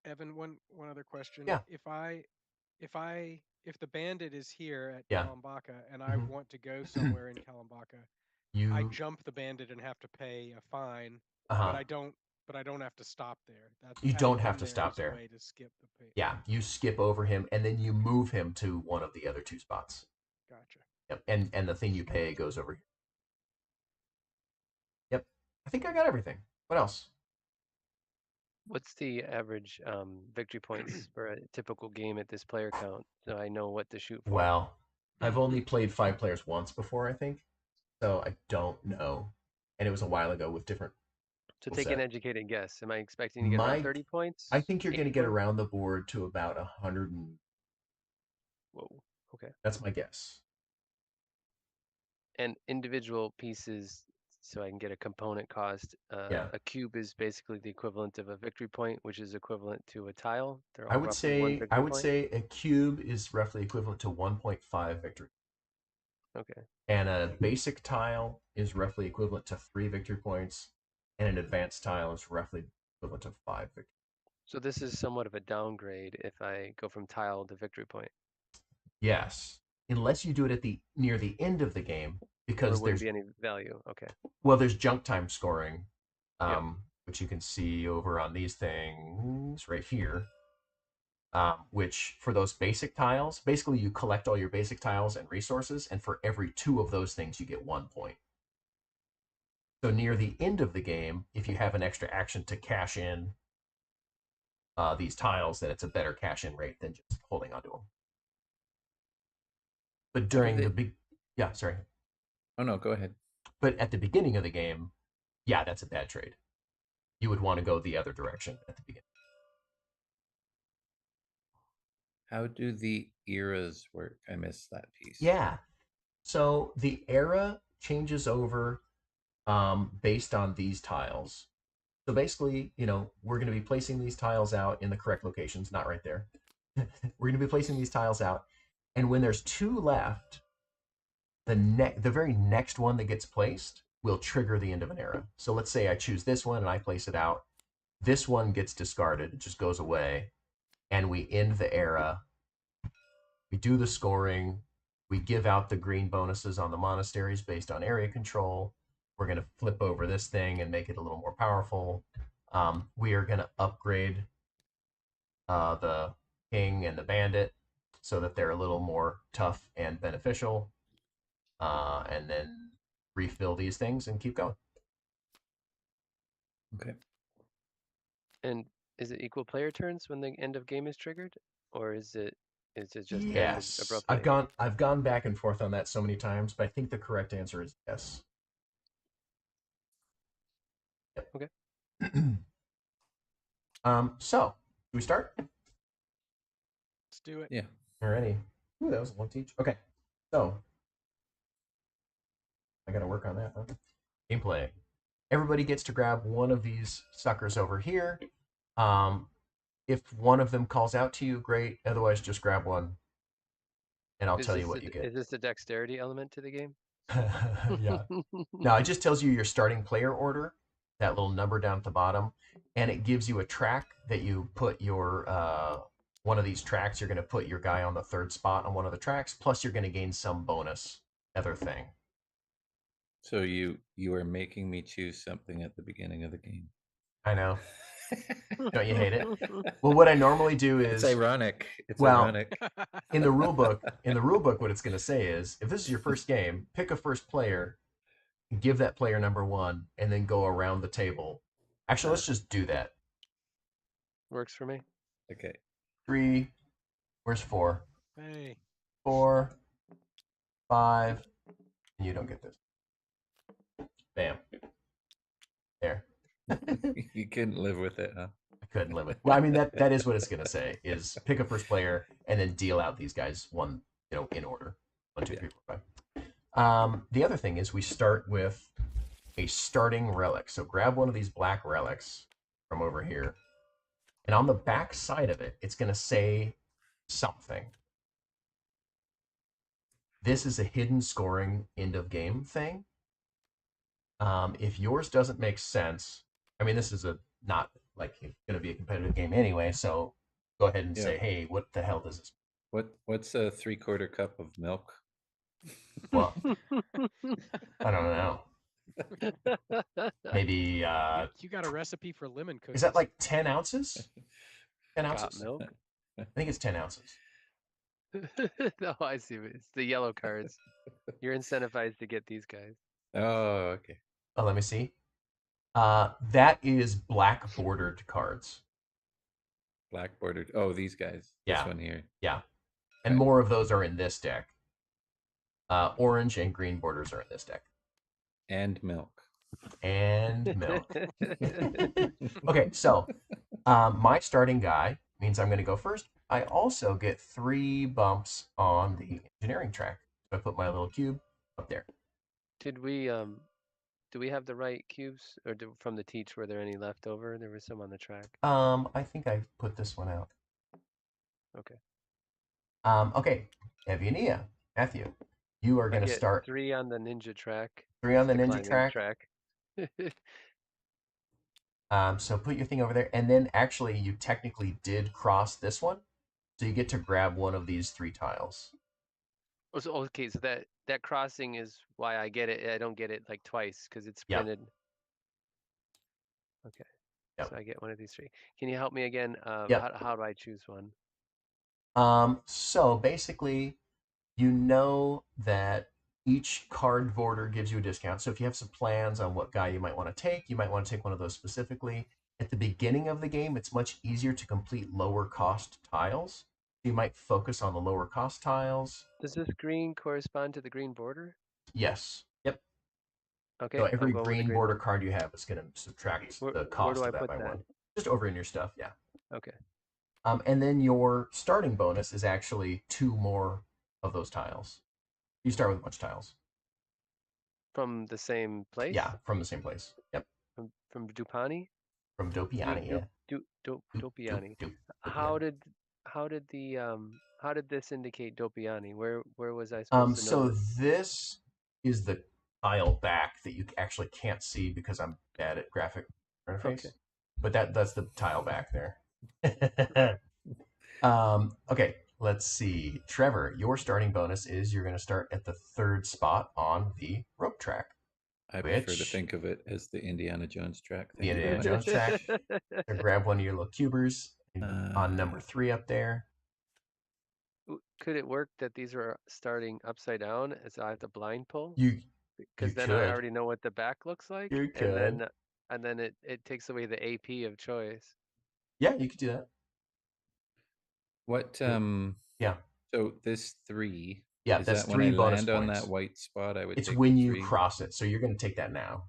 Evan, one other question. Yeah. If the bandit is here at Yeah. Kalambaka and I Mhm. want to go somewhere in Kalambaka, I you jump the bandit and have to pay a fine, uh-huh. but I don't have to stop there. That's You having don't have him to there stop is there. a way to skip the pay. Yeah, you skip over him and then you move him to one of the other 2 spots. Gotcha. Yep. And the thing you pay goes over here. Yep. I think I got everything. What else? What's the average victory points for a typical game at this player count, so I know what to shoot for? Well, I've only played 5 players once before, I think. So I don't know. And it was a while ago with different So rule take an set. educated guess. Am I expecting to get around 30 points? I think you're going 80 to get points? around the board to about 100 and Whoa. Okay. that's my guess. And individual pieces, so I can get a component cost. Yeah. A cube is basically the equivalent of a victory point, which is equivalent to a tile. They're I all would roughly one say victory point. a cube is roughly equivalent to 1.5 victory. Okay. And a basic tile is roughly equivalent to 3 victory points, and an advanced tile is roughly equivalent to 5 victory. So this is somewhat of a downgrade if I go from tile to victory point. Yes, unless you do it at the near the end of the game, There because wouldn't there's be any value. Okay. there's junk time scoring, Yep. which you can see over on these things right here. Which for those basic tiles, basically you collect all your basic tiles and resources, and for every 2 of those things, you get 1 point. So near the end of the game, if you have an extra action to cash in these tiles, then it's a better cash in rate than just holding onto them. But How do during they... the big, yeah, sorry. Oh no, go ahead. But at the beginning of the game, yeah, that's a bad trade. You would want to go the other direction at the beginning. How do the eras work? I missed that piece. Yeah. So the era changes over based on these tiles. So basically, we're going to be placing these tiles out in the correct locations, not right there. We're going to be placing these tiles out. And when there's 2 left, the very next one that gets placed will trigger the end of an era. So let's say I choose this one and I place it out. This one gets discarded, it just goes away, and we end the era. We do the scoring. We give out the green bonuses on the monasteries based on area control. We're going to flip over this thing and make it a little more powerful. We are going to upgrade the king and the bandit so that they're a little more tough and beneficial. And then refill these things and keep going. Okay. And is it equal player turns when the end of game is triggered, or is it just ended Yes, abruptly? I've gone back and forth on that so many times, but I think the correct answer is yes. Yep. Okay. So do we start? Let's do it. Yeah. Alrighty. Ooh, that was one teach. Okay. So I gotta work on that, huh? Gameplay. Everybody gets to grab one of these suckers over here. If one of them calls out to you, great. Otherwise, just grab one, and I'll tell you what you get. Is this the dexterity element to the game? Yeah. No, it just tells you your starting player order, that little number down at the bottom, and it gives you a track that you put your one of these tracks. You're going to put your guy on the 3rd spot on one of the tracks. Plus, you're going to gain some bonus other thing. So you are making me choose something at the beginning of the game. I know. Don't you hate it? Well, what I normally do is It's ironic. It's well, ironic. in the rule book, what it's going to say is, if this is your first game, pick a first player, give that player number 1, and then go around the table. Actually, let's just do that. Works for me. Okay. 3. Where's 4? Hey. 4, 5, and you don't get this. Bam. There. You couldn't live with it, huh? I couldn't live with. Well, I mean that is what it's gonna say is pick a first player and then deal out these guys one, in order. 1, 2, 3, 4, 5. The other thing is we start with a starting relic. So grab one of these black relics from over here, and on the back side of it, it's gonna say something. This is a hidden scoring end of game thing. If yours doesn't make sense, I mean, this is not like going to be a competitive game anyway. So go ahead and say, hey, what the hell does this? What's a 3/4 cup of milk? Well, I don't know. Maybe You got a recipe for lemon cookies. is that like 10 ounces? 10 Got ounces? milk? I think it's 10 ounces. No, I see. It's the yellow cards. You're incentivized to get these guys. Oh, okay. Oh, let me see. That is black bordered cards. Black bordered. Oh, these guys. Yeah. This one here. Yeah. And Okay. more of those are in this deck. Orange and green borders are in this deck. And milk. And milk. Okay, so my starting guy means I'm going to go first. I also get 3 bumps on the engineering track. So I put my little cube up there. Did we do we have the right cubes, or from the teach, were there any left over? There was some on the track. I think I put this one out. Okay. Okay, Eviania, Matthew, you are I going to get start 3 on the ninja track. 3 on the the ninja climbing track. So put your thing over there, and then actually you technically did cross this one, so you get to grab one of these 3 tiles. Oh, so, okay, so that crossing is why I get it. I don't get it like twice because it's Yep. printed. Okay. Yep. So I get one of these 3. Can you help me again? Yep. How do I choose one? So basically, you know that each card border gives you a discount. So if you have some plans on what guy you might want to take, you might want to take one of those specifically. At the beginning of the game, it's much easier to complete lower cost tiles. You might focus on the lower cost tiles. Does this green correspond to the green border? Yes. Yep. Okay, So I'm every going with the green green border one. card you have is going to subtract Where the do cost I of that put by that? 1. Just over in your stuff, yeah. Okay. And then your starting bonus is actually 2 more of those tiles. You start with a bunch of tiles. From the same place? Yeah, from the same place. Yep. From Dupani? From Dopiani, yeah. Dopiani. How did this indicate Dopiani? Where was I supposed to know? So this is the tile back that you actually can't see because I'm bad at graphic interface. Okay. But that's the tile back there. Okay, let's see. Trevor, your starting bonus is you're going to start at the 3rd spot on the rope track. I prefer to think of it as the Indiana Jones track. The Indiana Jones track. So grab one of your little cubers on number 3 up there. Could it work that these are starting upside down, as I have to blind pull? Because then could. I already know what the back looks like. You could. And then it takes away the AP of choice. Yeah, you could do that. What yeah. So this 3. Yeah, is that's that 3 when I bonus land points. on that white spot, I would it's take when the you 3. cross it. So you're going to take that now.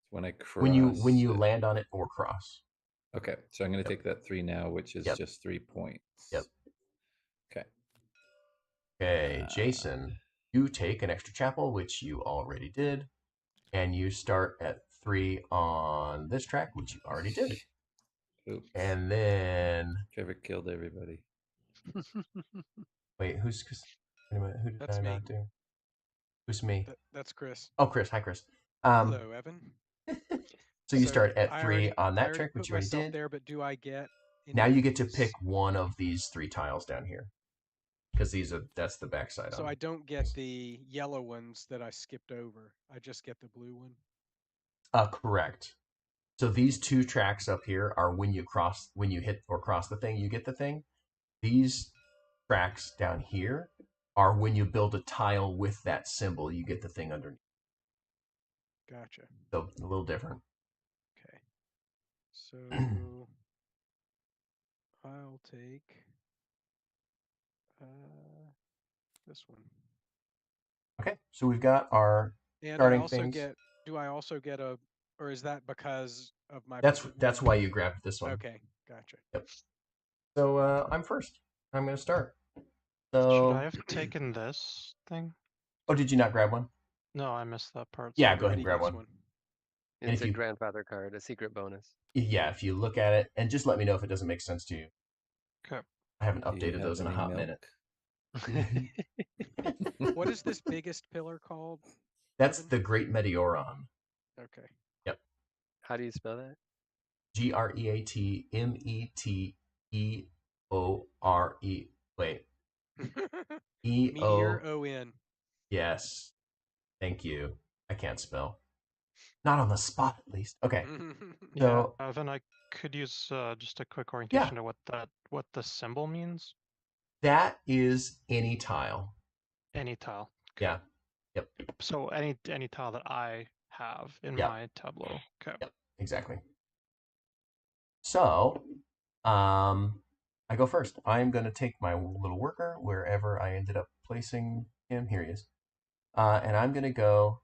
When I cross when you land on it or cross. Okay, so I'm going to take that 3 now, which is just 3 points. Yep. Okay. Okay, Jason, you take an extra chapel, which you already did, and you start at 3 on this track, which you already did. Oops. And then Trevor killed everybody. Wait, who did That's I me. not do? Who's me? That's Chris. Oh, Chris. Hi, Chris. Hello, Evan. So you start at 3 on that track, put which you already myself did. there, but do I get Now any you of get to these? pick one of these 3 tiles down here, because that's the backside. So I don't get the yellow ones that I skipped over. I just get the blue one. Correct. So these 2 tracks up here are when you hit or cross the thing, you get the thing. These tracks down here are when you build a tile with that symbol, you get the thing underneath. Gotcha. So a little different. Okay. So I'll take this one. Okay, so we've got our And starting I also things. do I also get or is that because of my? That's why you grabbed this one. Okay, Gotcha. So I'm first. I'm going to start. Should So, I have taken this thing? oh, did you not grab one? No, I missed that part. Yeah, sorry. go ahead and grab Everybody gets one. And It's if a you, grandfather card, a secret bonus. yeah, if you look at it, and just let me know if it doesn't make sense to you. Okay. I haven't Do you updated those have in a any hot milk? minute. What is this biggest pillar called? That's Evan? the Great Meteoron. Okay. Yep. How do you spell that? Greatmeteore. Wait. Meteor EO. O-N. Yes. Thank you. I can't spell. Not on the spot, at least. Okay. Yeah, So, Evan, I could use just a quick yeah, orientation to what the symbol means. that is any tile. Any tile. Okay. Yeah. Yep. So any tile that I have in Yep. my tableau. Okay. Yep. Exactly. So, I go first. I'm going to take my little worker wherever I ended up placing him. Here he is. And I'm going to go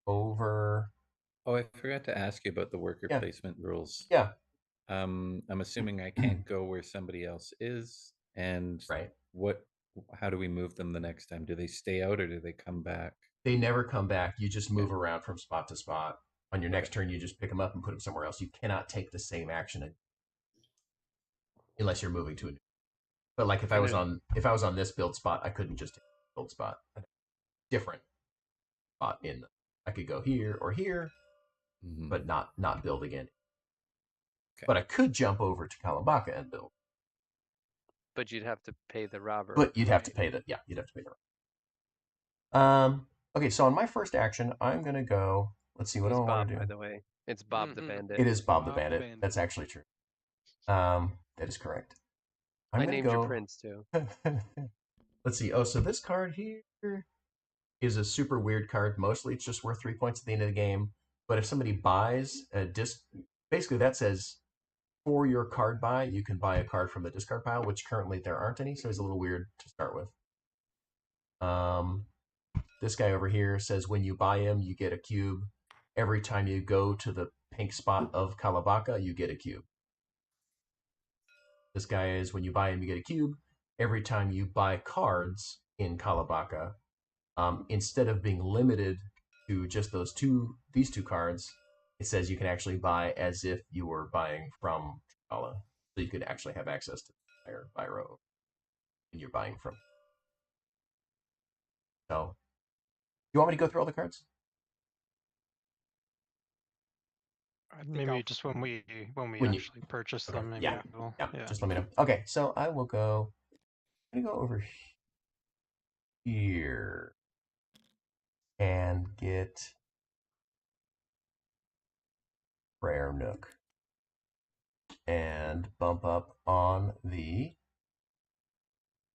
over. Oh, I forgot to ask you about the worker Yeah. placement rules. Yeah. I'm assuming I can't go where somebody else is, and Right. how do we move them the next time? Do they stay out or do they come back? They never come back. You just move Okay. around from spot to spot. On your next turn, you just pick them up and put them somewhere else. You cannot take the same action unless you're moving to a new. But like if I was on this build spot, I couldn't just take the build spot. Different spot in. I could go here or here, Mhm. but not build again. Okay. But I could jump over to Kalabaka and build. But you'd have to pay the robber. But you'd have to Right. pay the you'd have to pay the. Okay, so on my first action, I'm gonna go. Let's see what He's do I want Bob, to do. by the way. It's Bob the Mhm. Bandit. It is Bob the Bob the Bandit. Bandit. That's actually true. That is correct. I'm I gonna named your go. prince too. Let's see. Oh, so this card here is a super weird card. Mostly, it's just worth 3 points at the end of the game. But if somebody buys a disc, basically that says for your card buy, you can buy a card from the discard pile, which currently there aren't any, so it's a little weird to start with. This guy over here says when you buy him, you get a cube. Every time you go to the pink spot of Kalabaka, you get a cube. This guy is when you buy him, you get a cube. Every time you buy cards in Kalabaka, instead of being limited to just these two cards, it says you can actually buy as if you were buying from Trikala. So you could actually have access to the entire buy row when you're buying from. So, you want me to go through all the cards? I think Maybe I'll- just when we When you- actually purchase Okay, them, maybe yeah, we'll, yeah. Just let me know. Okay, so I will go. I'm gonna go over here and get Prayer Nook and bump up on the.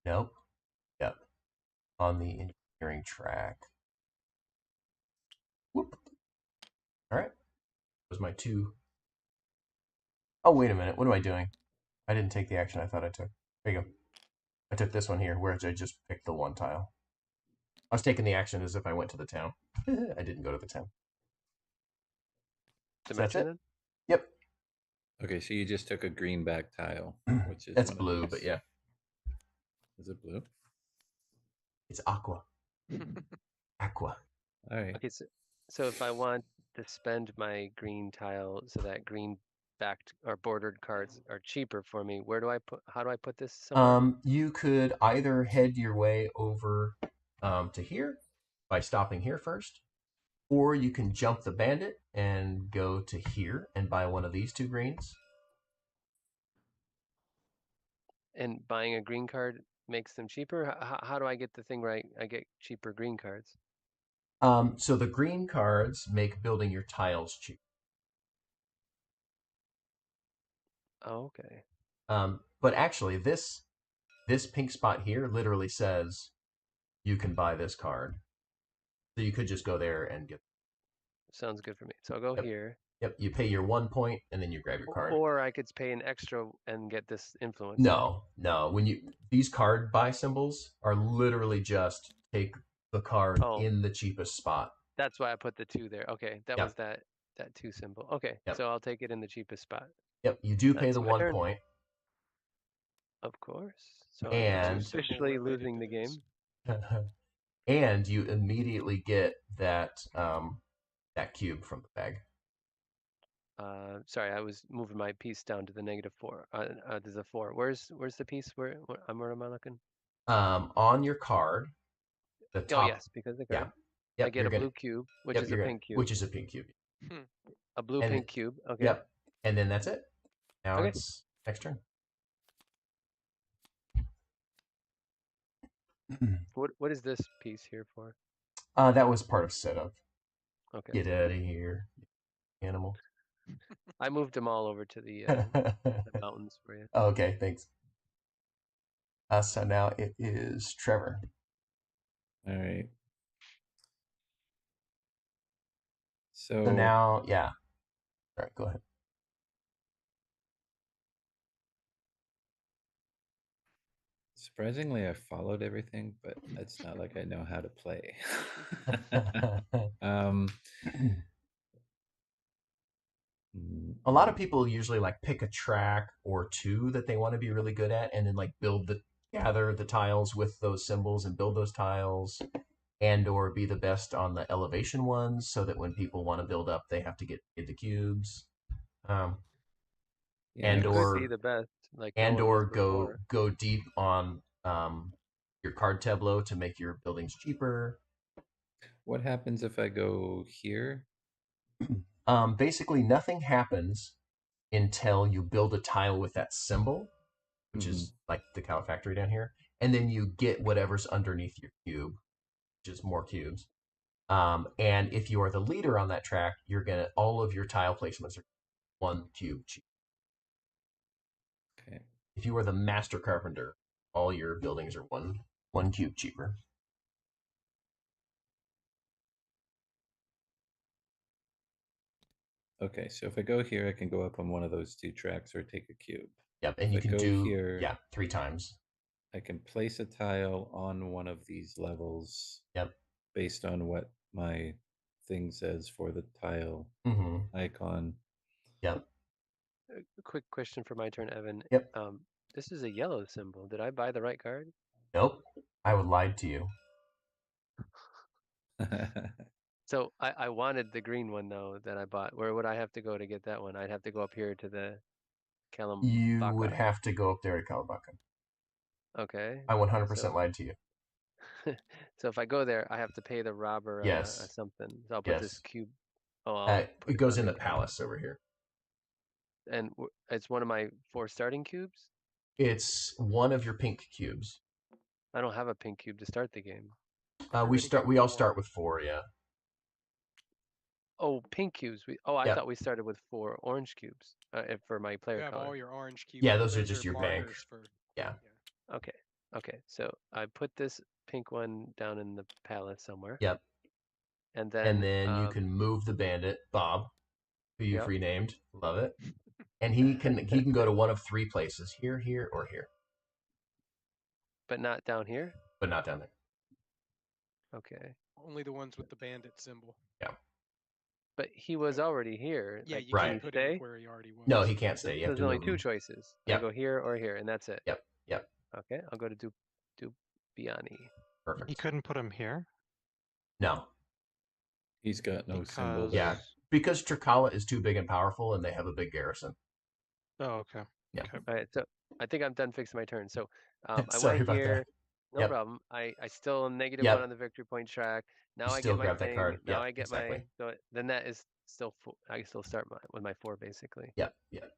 Nope. Yep. On the engineering track. Whoop. All right. Was my two. Oh, wait a minute. What am I doing? I didn't take the action I thought I took. There you go. I took this one here, where I just picked the one tile. I was taking the action as if I went to the town. I didn't go to the town. So that's Dimension it. it? Yep. Okay, so you just took a greenback tile, which is That's one of blue, these. but yeah, Is it blue? it's aqua. Aqua. All right. Okay, so if I want to spend my green tile so that green backed or bordered cards are cheaper for me, how do I put this somewhere? You could either head your way over to here by stopping here first, or you can jump the bandit and go to here and buy one of these two greens. And buying a green card makes them cheaper? How do I get the thing right? I get cheaper green cards. So the green cards make building your tiles cheap. Oh, okay. But actually, this pink spot here literally says you can buy this card. So you could just go there and get. Sounds good for me. So I'll go Yep. here. Yep, you pay your 1 point and then you grab your card. Or I could pay an extra and get this influence. No. These card buy symbols are literally just take the card Oh. in the cheapest spot. That's why I put the 2 there. Okay, that Yeah. was that that 2 symbol. Okay, Yep. so I'll take it in the cheapest spot. Yep, you do pay That's the my 1 turn. point. Of course. So And- I'm Two symbol officially related losing the to this. game. And you immediately get that that cube from the bag. Sorry, I was moving my piece down to the -4. There's a 4. Where's the piece? Where am I looking? On your card, the top. Oh yes, because the Yeah. card. Yep, I get you're a gonna, blue cube, which yep, is a you're pink cube. Which is a pink cube. A blue And pink cube. Okay. Yep. And then that's it. Now Okay. it's next turn. What is this piece here for? That was part of setup. Okay. Get out of here, animal. I moved them all over to the mountains for you. Okay, thanks. So now it is Trevor. All right. So So now, yeah. All right, go ahead. surprisingly, I followed everything, but it's not like I know how to play. A lot of people usually like pick a track or two that they want to be really good at, and then like gather the tiles with those symbols and build those tiles, and or be the best on the elevation ones, so that when people want to build up, they have to get the cubes. Yeah, And It or could be the best, like and no one was or before. go deep on your card tableau to make your buildings cheaper. what happens if I go here? Basically, nothing happens until you build a tile with that symbol, which is like the cow factory down here, and then you get whatever's underneath your cube, which is more cubes. And if you are the leader on that track, all of your tile placements are 1 cube cheap. Okay. If you are the master carpenter, all your buildings are one cube cheaper. Okay, so if I go here, I can go up on one of those 2 tracks or take a cube. Yep, and If you I can go do here, 3 times. I can place a tile on one of these levels. Yep. Based on what my thing says for the tile icon. Yep. A quick question for my turn, Evan. Yep. This is a yellow symbol. Did I buy the right card? Nope. I would lie to you. So I wanted the green one though that I bought. Where would I have to go to get that one? I'd have to go up here to the Kalambaka. You would have to go up there to Kawabaka. Okay. I 100% lied to you. So if I go there, I have to pay the robber Yes. something. So I'll put this Yes. cube. Oh, I'll put It goes on in the card. palace over here. And it's one of my 4 starting cubes? It's one of your pink cubes. I don't have a pink cube to start the game. We all start with 4, yeah. Oh, pink cubes. I Yep. thought we started with 4 orange cubes for my player You have color. all your orange cubes. Yeah, those are just your bank. markers for. Yeah. Okay. Okay. So I put this pink one down in the palace somewhere. Yep. And then you can move the bandit, Bob, who you've Yep. renamed. Love it. And he can go to one of 3 places, here, here, or here. But not down here? But not down there. Okay. Only the ones with the bandit symbol. Yeah. But he was already here. Yeah, like, you Right. can't put him where he already was. No, he can't stay. You have There's to only move 2 him. choices. Yep. I go here or here, and that's it. Yep. Yep. Okay. I'll go to Dubiani. Perfect. You couldn't put him here? No. He's got no symbols. Yeah. Because Trikala is too big and powerful, and they have a big garrison. Oh, okay. Yeah. Okay. All right. So I think I'm done fixing my turn. So I Sorry went about here. that. No Yep. problem. I still am -1 Yep. on the victory point track. Now You I still get my grab that thing. card. Now Yep, I get exactly. my. So then that is still. I can still start with my 4 basically. Yep. Yeah.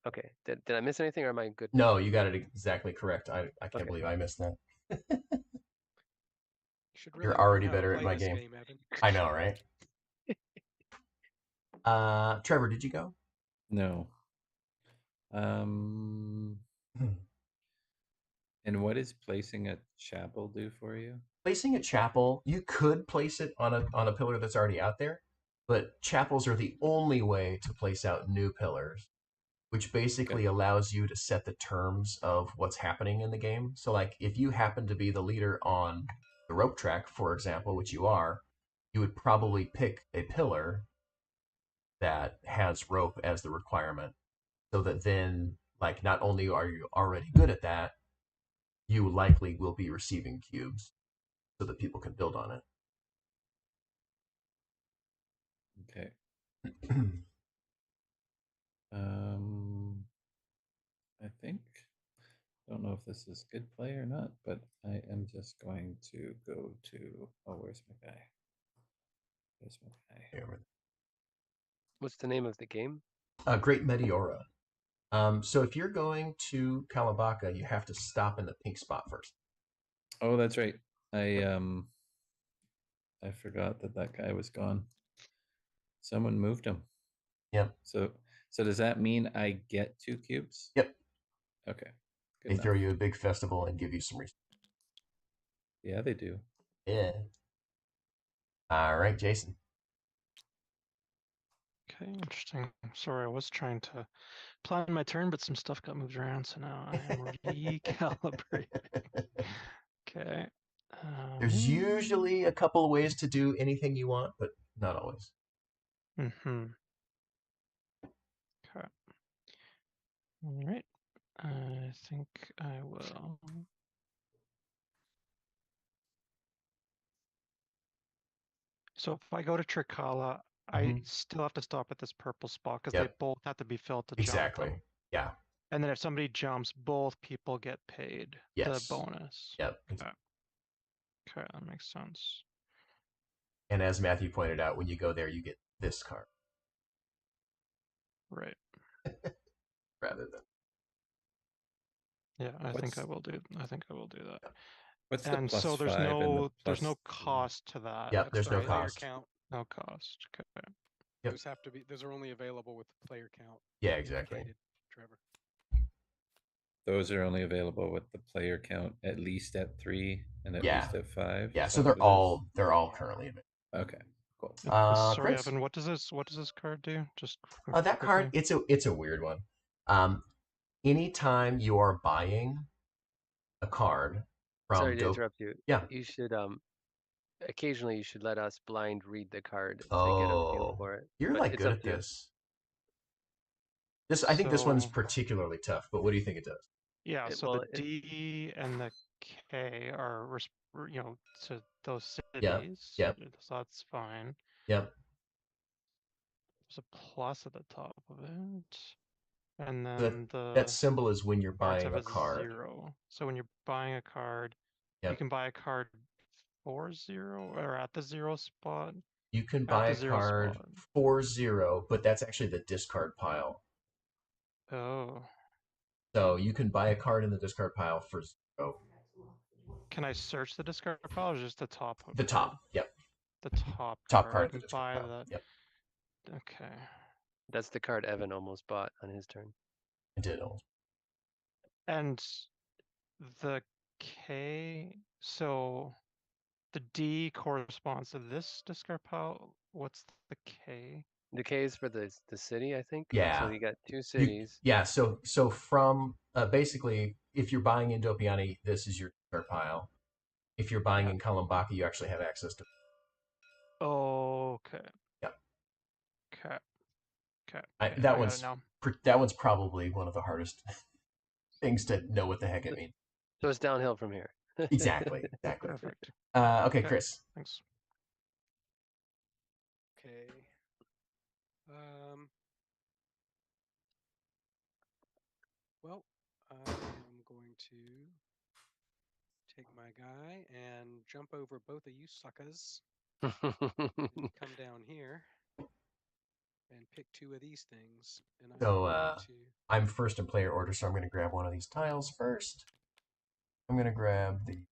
Okay. Did I miss anything, or am I good? No, you got it exactly correct. I can't Okay. believe I missed that. You should You're really already learn how to better at play my this game. Evan. I know, right? Trevor, did you go? No. And what does placing a chapel do for you? Placing a chapel, you could place it on a pillar that's already out there, but chapels are the only way to place out new pillars, which basically allows you to set the terms of what's happening in the game. So like if you happen to be the leader on the rope track, for example, which you are, you would probably pick a pillar that has rope as the requirement, so that then, like, not only are you already good at that, you likely will be receiving cubes so that people can build on Okay. it. I think, don't know if this is good play or not, but I am just going to go to, oh, where's my guy? Where's my guy? What's the name of the game? Great Meteora. So if you're going to Kalabaka, you have to stop in the pink spot first. Oh, that's right. I forgot that guy was gone. Someone moved him. Yep. So does that mean I get 2 cubes? Yep. Okay. Good They enough. throw you a big festival and give you some resources. Yeah, they do. Yeah. All right, Jason. Okay, interesting. Sorry, I was trying to plan my turn, but some stuff got moved around, so now I am recalibrating. Okay. There's usually a couple of ways to do anything you want, but not always. Mm-hmm. Okay. All right. I think I will. So if I go to Trikala, I still have to stop at this purple spot because they both have to be filled to jump. Exactly. Them. Yeah. And then if somebody jumps, both people get paid the Yes. bonus. Yep. Okay. Okay, that makes sense. And as Matthew pointed out, when you go there, you get this card Right. rather than. Yeah, I think I will do. I think I will do that. What's the And plus so there's 5 and the no plus there's no cost to that. Yep. That's There's the no player cost. count. No cost. Okay. Yep. Those have to be. Those are only available with the player count. Yeah, exactly. Indicated, Trevor. Those are only available with the player count at least at 3 and at least at 5. Yeah, Is so that what it is? they're all currently available. Okay, cool. Sorry, Chris. Evan. What does this card do? Just that card, it's a weird one. Anytime you are buying a card from Sorry to interrupt you. Yeah. You should occasionally you should let us blind read the card to get a feel for it. You're But like it's good up at to you. this. I think this one's particularly tough, but what do you think it does? Yeah, so the D and the K are to those cities. Yep. So that's fine. Yep. There's a plus at the top of it. And then that symbol is when you're buying a card. 0. So when you're buying a card, you can buy a card for 0 or at the 0 spot. You can buy a card for 0, but that's actually the discard pile. Oh. So you can buy a card in the discard pile for 0. Can I search the discard pile or just the top? The top, yep. The top card of the discard pile. Yep. Okay. That's the card Evan almost bought on his turn. I did almost. And the K, so the D corresponds to this discard pile. What's the K? The K is for the city, I think. Yeah. So you got 2 cities. So from basically, if you're buying in Dopiani, this is your discard pile. If you're buying in Kalambaka, you actually have access to. Okay. Yep. Okay. That one's probably one of the hardest things to know what the heck it means. So it's downhill from here. Exactly. Perfect. Okay, Chris. Thanks. Okay. Well, I am going to take my guy and jump over both of you suckers. Come down here and pick 2 of these things. And I'm first in player order, so I'm going to grab one of these tiles first. I'm going to grab the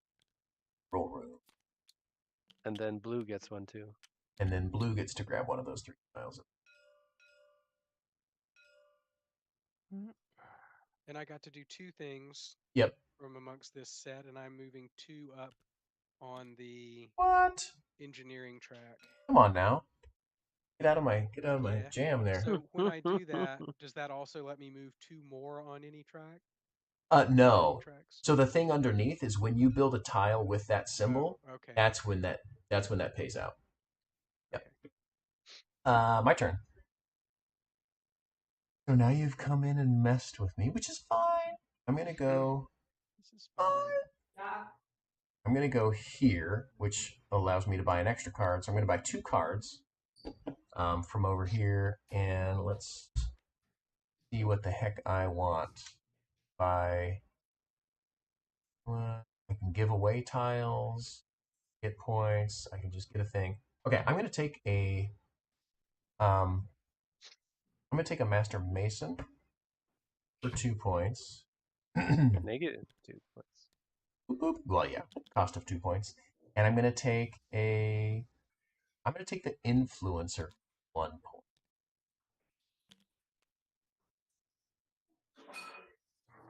roll room. And then blue gets one too. And then blue gets to grab one of those 3 tiles. And I got to do 2 things. Yep. From amongst this set, and I'm moving 2 up on the engineering track. Come on now. Get out of my jam there. So when I do that, does that also let me move 2 more on any track? No. So the thing underneath is when you build a tile with that symbol, that's when that pays out. Yep. My turn. So now you've come in and messed with me, which is fine. I'm gonna go. This is fine. I'm gonna go here, which allows me to buy an extra card. So I'm gonna buy 2 cards from over here, and let's see what the heck I want. I can give away tiles, get points. I can just get a thing. Okay, I'm gonna take a Master Mason for 2 points. -2 points. Boop, boop. Well, yeah, cost of 2 points. And I'm gonna take the Influencer 1 point.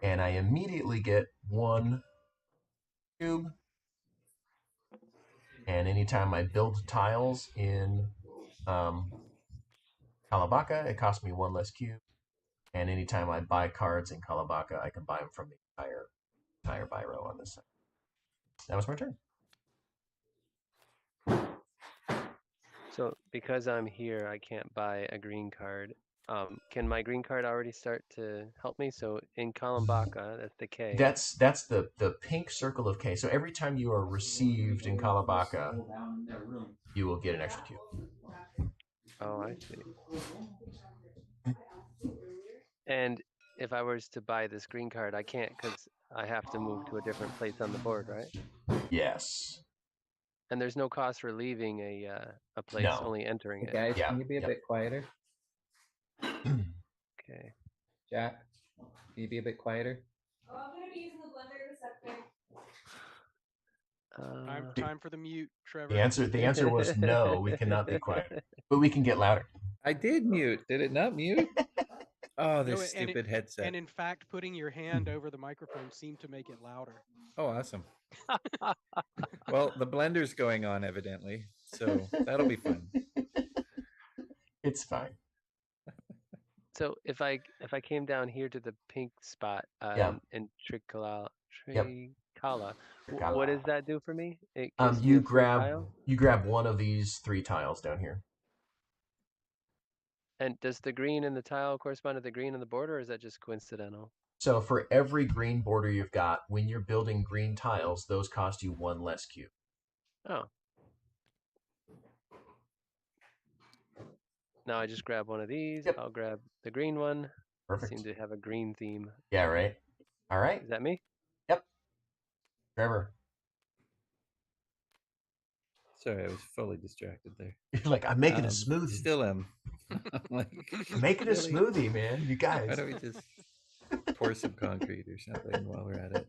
And I immediately get 1 cube. And anytime I build tiles in Kalabaka, it costs me 1 less cube. And anytime I buy cards in Kalabaka, I can buy them from the entire buy row on this side. That was my turn. So because I'm here, I can't buy a green card. Can my green card already start to help me? So in Kalambaka, that's the K. That's the pink circle of K. So every time you are received in Kalabaka, you will get an extra cube. Oh, I see. And if I was to buy this green card, I can't because I have to move to a different place on the board, right? Yes. And there's no cost for leaving a place, No. only entering Hey it. guys, Yeah, can you be a yeah. bit quieter? Okay. Jack, can you be a bit quieter? Time for the mute, Trevor. The answer was no, we cannot be quiet. But we can get louder. I did mute. Did it not mute? Oh, No, this and stupid headset. And in fact, putting your hand over the microphone seemed to make it louder. Oh, awesome. Well, the blender's going on evidently, so that'll be fun. It's fine. So if I came down here to the pink spot Yeah. in Trikala, Yep. what does that do for me? It gives me You a free grab tile? one of these 3 tiles down here. And does the green in the tile correspond to the green in the border, or is that just coincidental? So for every green border you've got, when you're building green tiles, those cost you 1 less cube. Oh. Now I just grab one of these. Yep. I'll grab the green one. Perfect. Seem to have a green theme. Yeah, right? All right. Is that me? Yep. Trevor. Sorry, I was fully distracted there. You're like, I'm making a smoothie. Still am. I'm like, Making a really? smoothie, man. You guys. Why don't we just pour some concrete or something while we're at it?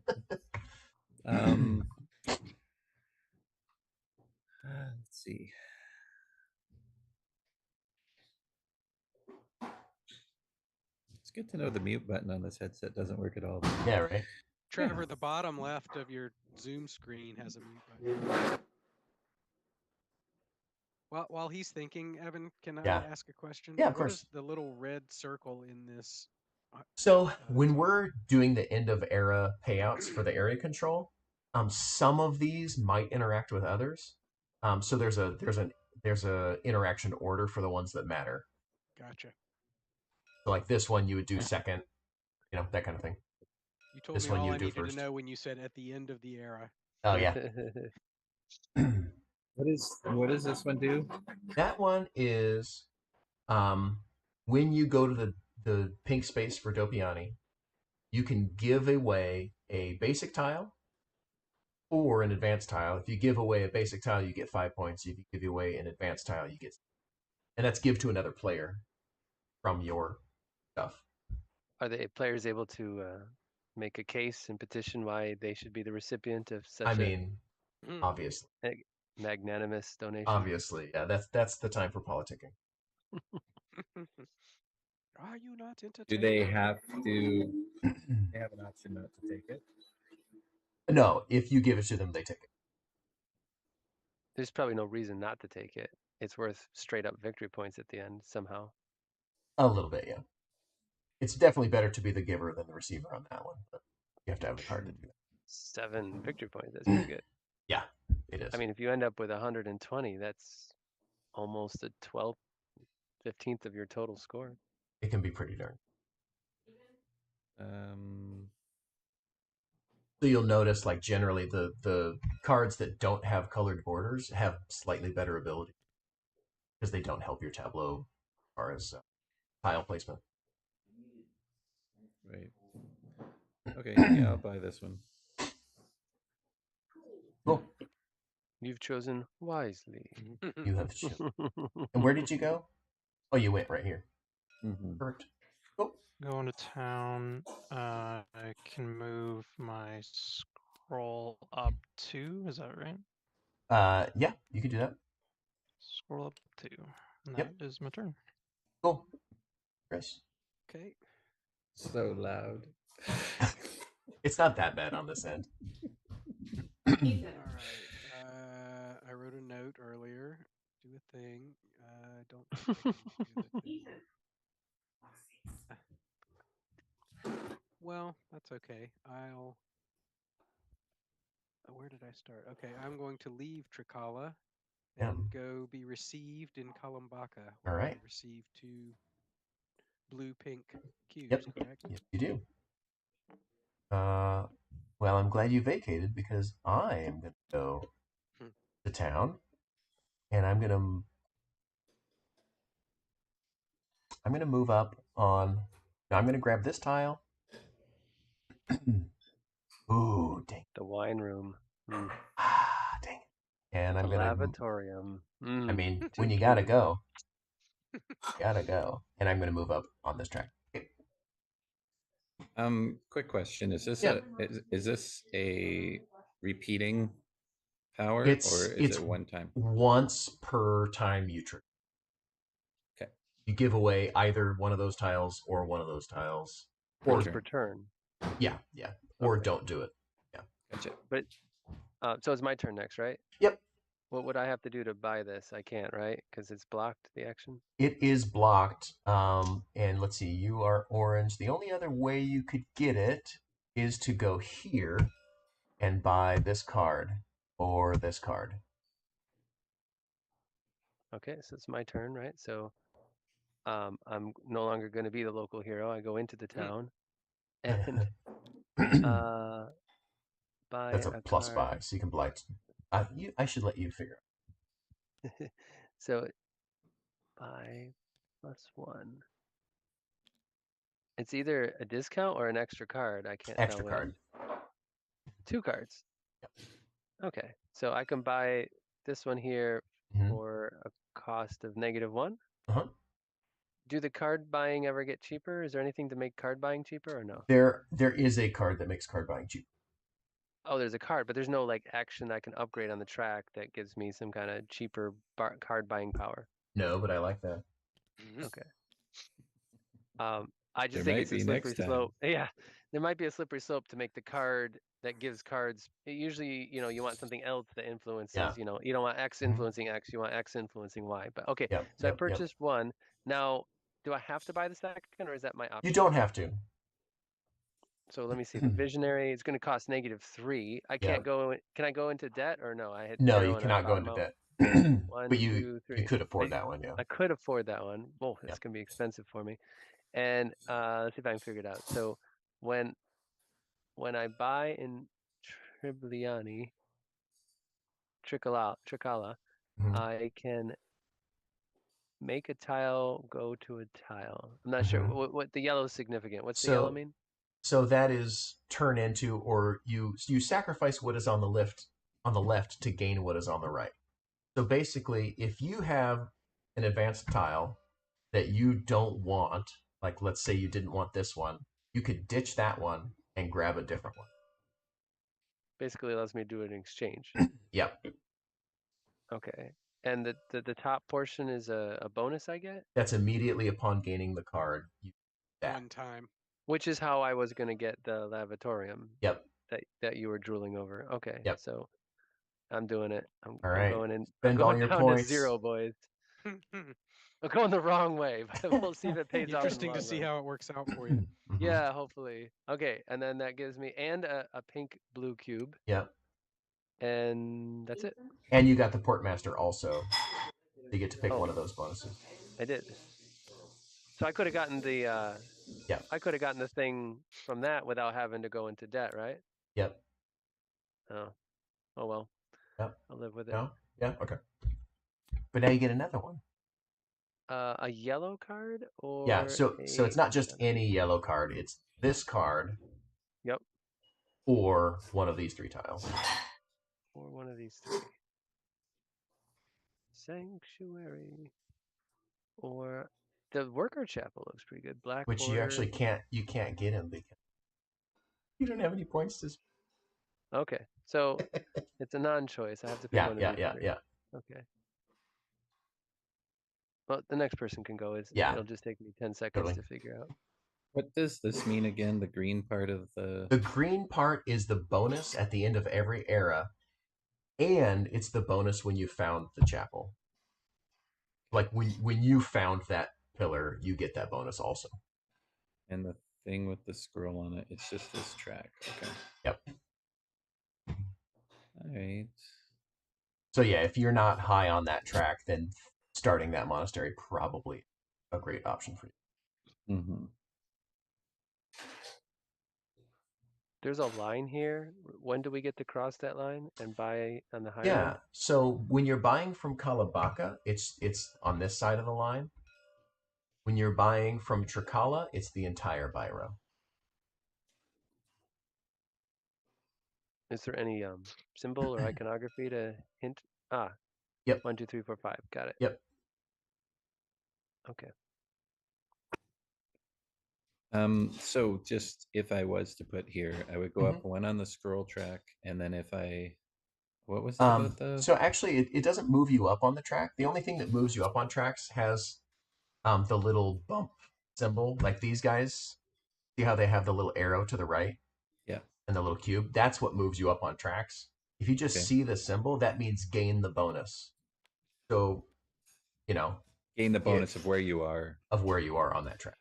Let's see. It's good to know the mute button on this headset doesn't work at all. Yeah, right. Trevor, the bottom left of your Zoom screen has a mute button. While he's thinking, Evan, can I ask a question? Yeah, of What course. is the little red circle in this? So when we're doing the end of era payouts for the area control, some of these might interact with others. So there's a interaction order for the ones that matter. Gotcha. So like this one, you would do second, that kind of thing. You told This me one all you I do needed first. to know when you said at the end of the era. Oh yeah. What does this one do? That one is when you go to the pink space for Dopiani, you can give away a basic tile or an advanced tile. If you give away a basic tile, you get 5 points. If you give away an advanced tile, you get, and that's give to another player from your stuff. Are the players able to make a case and petition why they should be the recipient of such Obviously. a magnanimous donation? Obviously, yeah. That's the time for politicking. Are you not entertained? Do they have to? They have an option not to take it. No, if you give it to them, they take it. There's probably no reason not to take it. It's worth straight up victory points at the end somehow. A little bit, yeah. It's definitely better to be the giver than the receiver on that one, but you have to have the card to do that. 7 victory points. That's pretty good. Yeah, it is. I mean, if you end up with 120, that's almost a 12th, 15th of your total score. It can be pretty darn. So you'll notice, like, generally the cards that don't have colored borders have slightly better ability because they don't help your tableau as far as tile placement. Right. Okay, yeah, I'll buy this one. Cool. You've chosen wisely. You have. And where did you go? Oh, you went right here. Mm-hmm. Perfect. Cool. Going to town. I can move my scroll up 2. Is that right? Yeah, you can do that. Scroll up 2. And Yep. that is my turn. Cool. Chris. Okay. So loud. It's not that bad on this end. All right. I wrote a note earlier. Do a thing. Don't think I can do the thing. Well, that's okay. Where did I start? Okay, I'm going to leave Trikala Yeah. and go be received in Kalimbaka, All where I right. receive 2 blue-pink cubes, Yep. correct? Yes, you do. Well, I'm glad you vacated because I am going to go to town, and I'm going to move up on. Now I'm going to grab this tile. Ooh, dang. The wine room. Mm. Ah, dang it. And I'm The going to. lavatorium. I Mm. mean, 2 when you gotta cubes. go, gotta go. And I'm going to move up on this track. Okay. Quick question: Is this Yeah. is this a repeating power, It's or is it's it one time? once per time you trip. Okay. You give away either one of those tiles or one of those tiles, or Once per turn. yeah, or Okay. don't do it. Yeah. Gotcha. But so it's my turn next, right? Yep. What would I have to do to buy this? I can't, right? Because it's blocked, the action. It is blocked. And let's see, you are orange. The only other way you could get it is to go here and buy this card or this card. Okay, so it's my turn, right? So I'm no longer going to be the local hero. I go into the town and buy That's a a plus card. 5, so you can blight. I should let you figure it. So buy +1. It's either a discount or an extra card. I can't Extra tell card. which. 2 cards. Okay, so I can buy this one here Mhm. for a cost of -1. Uh-huh. Do the card buying ever get cheaper? Is there anything to make card buying cheaper or no? There is a card that makes card buying cheap. Oh, there's a card, but there's no like action I can upgrade on the track that gives me some kind of cheaper card buying power. No, but I like that. Okay. I just There think might it's a be slippery next time. slope. Yeah, there might be a slippery slope to make the card that gives cards. Usually, you want something else that influences. Yeah. You don't want X influencing X. You want X influencing Y. But okay, Yep. so I Yep. purchased one. Now, do I have to buy the second, or is that my option? You don't have to. So let me see. The visionary is going to cost -3. I can't Yep. go. Can I go into debt or no? I hit No, 0 you and I cannot go bought into them out. debt. 1, But you 2, 3. could afford that one, yeah. I could afford that one. Oh, it's Yep. gonna be expensive for me. And let's see if I can figure it out. So when I buy in Tricala, Mhm. I can make a tile go to a tile. I'm not sure Mhm. what the yellow is significant. What's the yellow mean? So that is turn into, or you sacrifice what is on the left to gain what is on the right. So basically, if you have an advanced tile that you don't want, like let's say you didn't want this one, you could ditch that one and grab a different one. Basically allows me to do it in exchange. Yep. Okay. And the top portion is a bonus I get? That's immediately upon gaining the card. One time. Which is how I was gonna get the lavatorium. Yep. That you were drooling over. Okay. Yep. So I'm doing it. All I'm right. going in. I'm Spend all going your down points. to 0, boys. I'm going the wrong way, but we'll see if it pays off in the Interesting to long see run. how it works out for you. Mhm. Yeah, hopefully. Okay, and then that gives me a pink blue cube, Yep. and that's it. And you got the Portmaster also. You get to pick Oh, one of those bonuses. I did. So I could have gotten the Yeah. I could have gotten the thing from that without having to go into debt, right? Yep. Oh. Oh well. Yep. I'll live with it. No? Yeah, okay. But now you get another one. A yellow card or Yeah, so it's not just a- any yellow card, it's this card Yep. or one of these 3 tiles. Or one of these 3. Sanctuary. Or the worker chapel looks pretty good. Black Which you border. actually can't get him because you don't have any points to Okay. So it's a non-choice. I have to pick Yeah, one of yeah, these yeah, 3. yeah. Okay. Well, the next person can go. Yeah. It'll just take me 10 seconds Totally. to figure out. What does this mean again? The green part of the... The green part is the bonus at the end of every era, and it's the bonus when you found the chapel. Like when you found that pillar, you get that bonus also. And the thing with the scroll on it, it's just this track. Okay. Yep. All right. So yeah, if you're not high on that track, then starting that monastery probably a great option for you. Mm-hmm. There's a line here. When do we get to cross that line and buy on the higher Yeah. end? So when you're buying from Kalabaka, it's on this side of the line. When you're buying from Trikala, it's the entire buy row. Is there any symbol or iconography to hint? Ah. Yep. 1, 2, 3, 4, 5. Got it. Yep. Okay. So just if I was to put here, I would go up one on the scroll track, and then if I... What was it about the... So actually, it doesn't move you up on the track. The only thing that moves you up on tracks has the little bump symbol, like these guys. See how they have the little arrow to the right? Yeah. And the little cube? That's what moves you up on tracks. If you just Okay. see the symbol, that means gain the bonus. So, Gain the bonus of where you are. Of where you are on that track.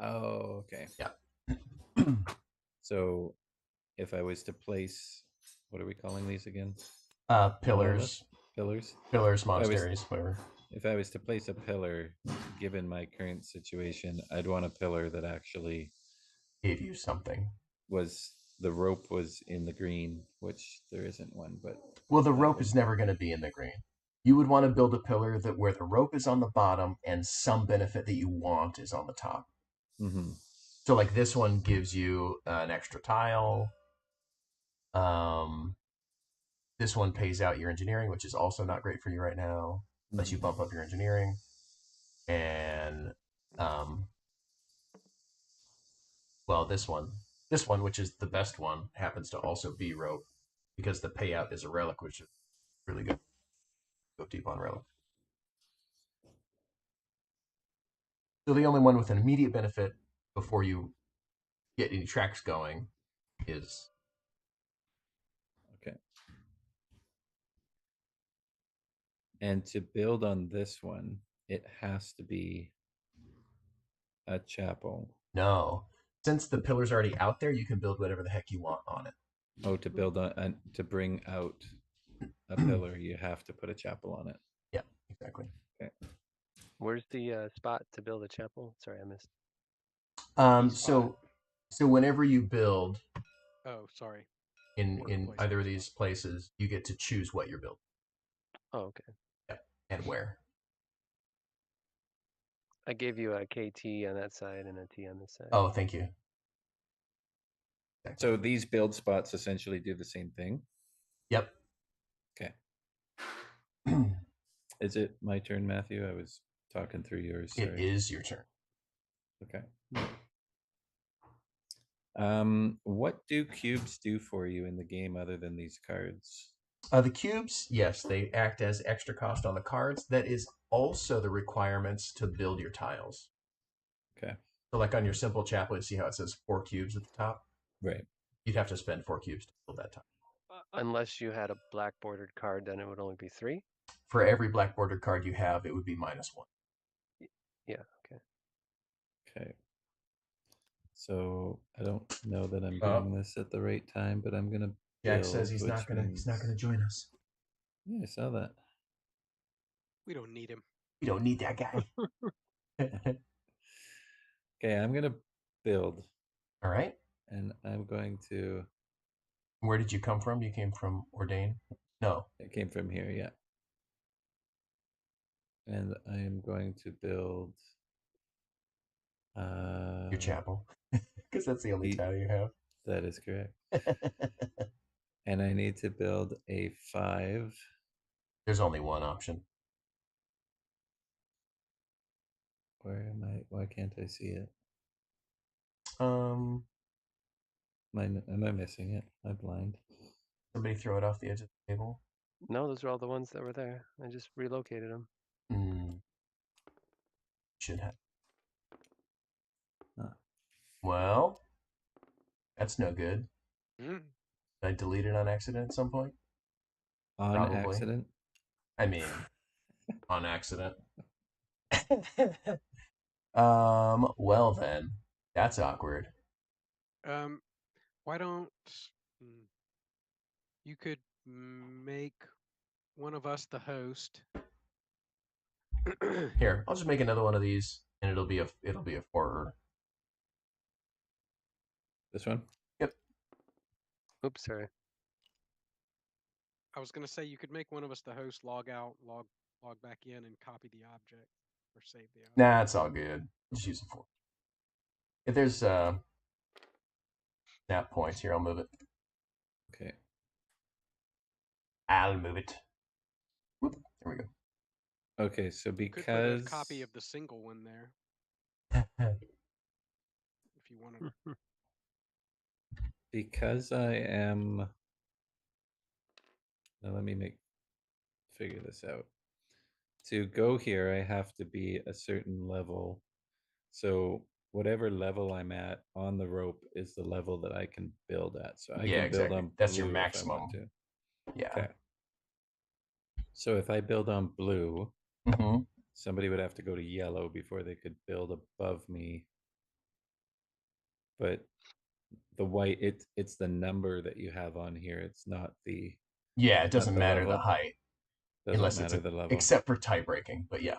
Oh, okay. Yeah. So if I was to place... What are we calling these again? Pillars. Pillars? Pillars, monasteries, whatever. If I was to place a pillar, given my current situation, I'd want a pillar that actually Gave you something. The rope was in the green, which there isn't one, but... Well, the rope is never going to be in the green. You would want to build a pillar that where the rope is on the bottom and some benefit that you want is on the top. Mm-hmm. So like this one gives you an extra tile. This one pays out your engineering, which is also not great for you right now. Unless you bump up your engineering. And well, this one, which is the best one, happens to also be rope because the payout is a relic, which is really good. Go deep on relic. So the only one with an immediate benefit before you get any tracks going is... Okay. And to build on this one, it has to be a chapel. No. Since the pillar's already out there, you can build whatever the heck you want on it. Oh, to build on to bring out a pillar, you have to put a chapel on it. Yeah, exactly. Okay. Where's the spot to build a chapel? Sorry, I missed. So whenever you build Oh, sorry. in either of these places, you get to choose what you're building. Oh, okay. Yeah, and where. I gave you a KT on that side and a T on this side. Oh, thank you. So these build spots essentially do the same thing? Yep. Okay. Is it my turn, Matthew? I was talking through yours. Sorry. It is your turn. Okay. What do cubes do for you in the game other than these cards? The cubes, yes, they act as extra cost on the cards. That is also the requirements to build your tiles. Okay. So like on your simple chapel, you see how it says 4 cubes at the top? Right. You'd have to spend 4 cubes to build that tile. Unless you had a black bordered card, then it would only be 3? For every black bordered card you have, it would be -1. Yeah, okay. Okay. So I don't know that I'm doing this at the right time, but I'm gonna. Jack says he's not gonna join us. Yeah, I saw that. We don't need him. We don't need that guy. Okay, I'm gonna build, All right. and I'm going to. Where did you come from? You came from Ordain? No. It came from here, yeah. And I am going to build. Your chapel. Because that's the only the- tile you have. That is correct. And I need to build a 5. There's only one option. Where am I? Why can't I see it? Um, Am I missing it? I'm blind. somebody throw it off the edge of the table. No, those are all the ones that were there. I just relocated them. Should have. Huh. Well, that's no good. Mm. Did I delete it on accident at some point? On Probably. accident? I mean, on accident. Well then, that's awkward. Why don't hmm, you could make one of us the host? Here, I'll just make another one of these, and it'll be a forward. This one? Yep. Oops, sorry. I was gonna say you could make one of us the host, log out, log back in, and copy the object or save the object. Nah, it's all good. Just use it for. If there's snap points here, I'll move it. Okay. I'll move it. Whoop, there we go. Okay, so You could put a because copy of the single one there if you wanted. because I am now let me figure this out. To go here, I have to be a certain level. So whatever level I'm at on the rope is the level that I can build at. So I Yeah, can build exactly. on That's your blue if I want maximum. to. Yeah. Okay. So if I build on blue, Mm-hmm. somebody would have to go to yellow before they could build above me. But the white, it's the number that you have on here. It's not the Yeah, it doesn't the matter the level. height Doesn't unless it's matter the level. except for tie breaking. But yeah.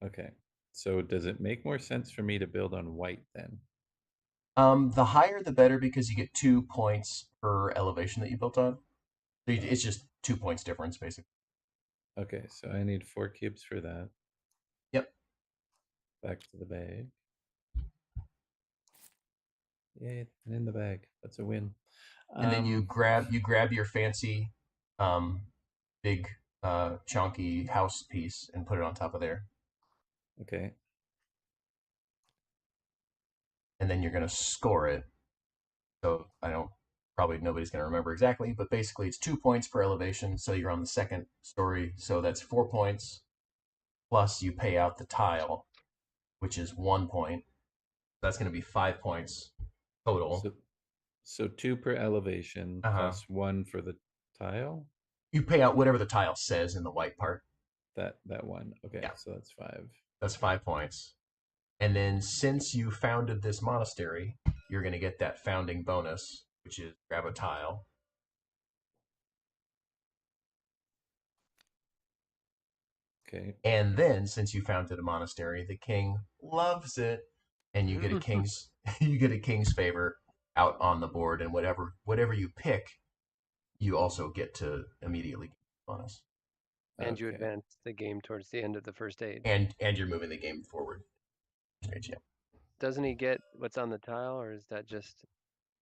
Okay. So does it make more sense for me to build on white then? The higher the better because you get 2 points per elevation that you built on. So it's just 2 points difference basically. Okay, so I need 4 cubes for that. Yep. Back to the bag. Yay, and in the bag. That's a win. And then you grab your fancy big chunky house piece and put it on top of there. Okay. And then you're going to score it. So probably nobody's going to remember exactly, but basically it's 2 points per elevation. So you're on the second story. So that's 4 points. Plus you pay out the tile, which is 1 point. That's going to be 5 points total. So 2 per elevation plus 1 for the tile. You pay out whatever the tile says in the white part. That one. Okay, Yeah. so that's 5. That's 5 points. And then since you founded this monastery, you're going to get that founding bonus, which is grab a tile. Okay. And then since you founded a monastery, the king loves it, and you get a king's favor out on the board, and whatever you pick, you also get to immediately get the bonus. And you advance the game towards the end of the first stage. And you're moving the game forward. Stage, yeah. Doesn't he get what's on the tile, or is that just?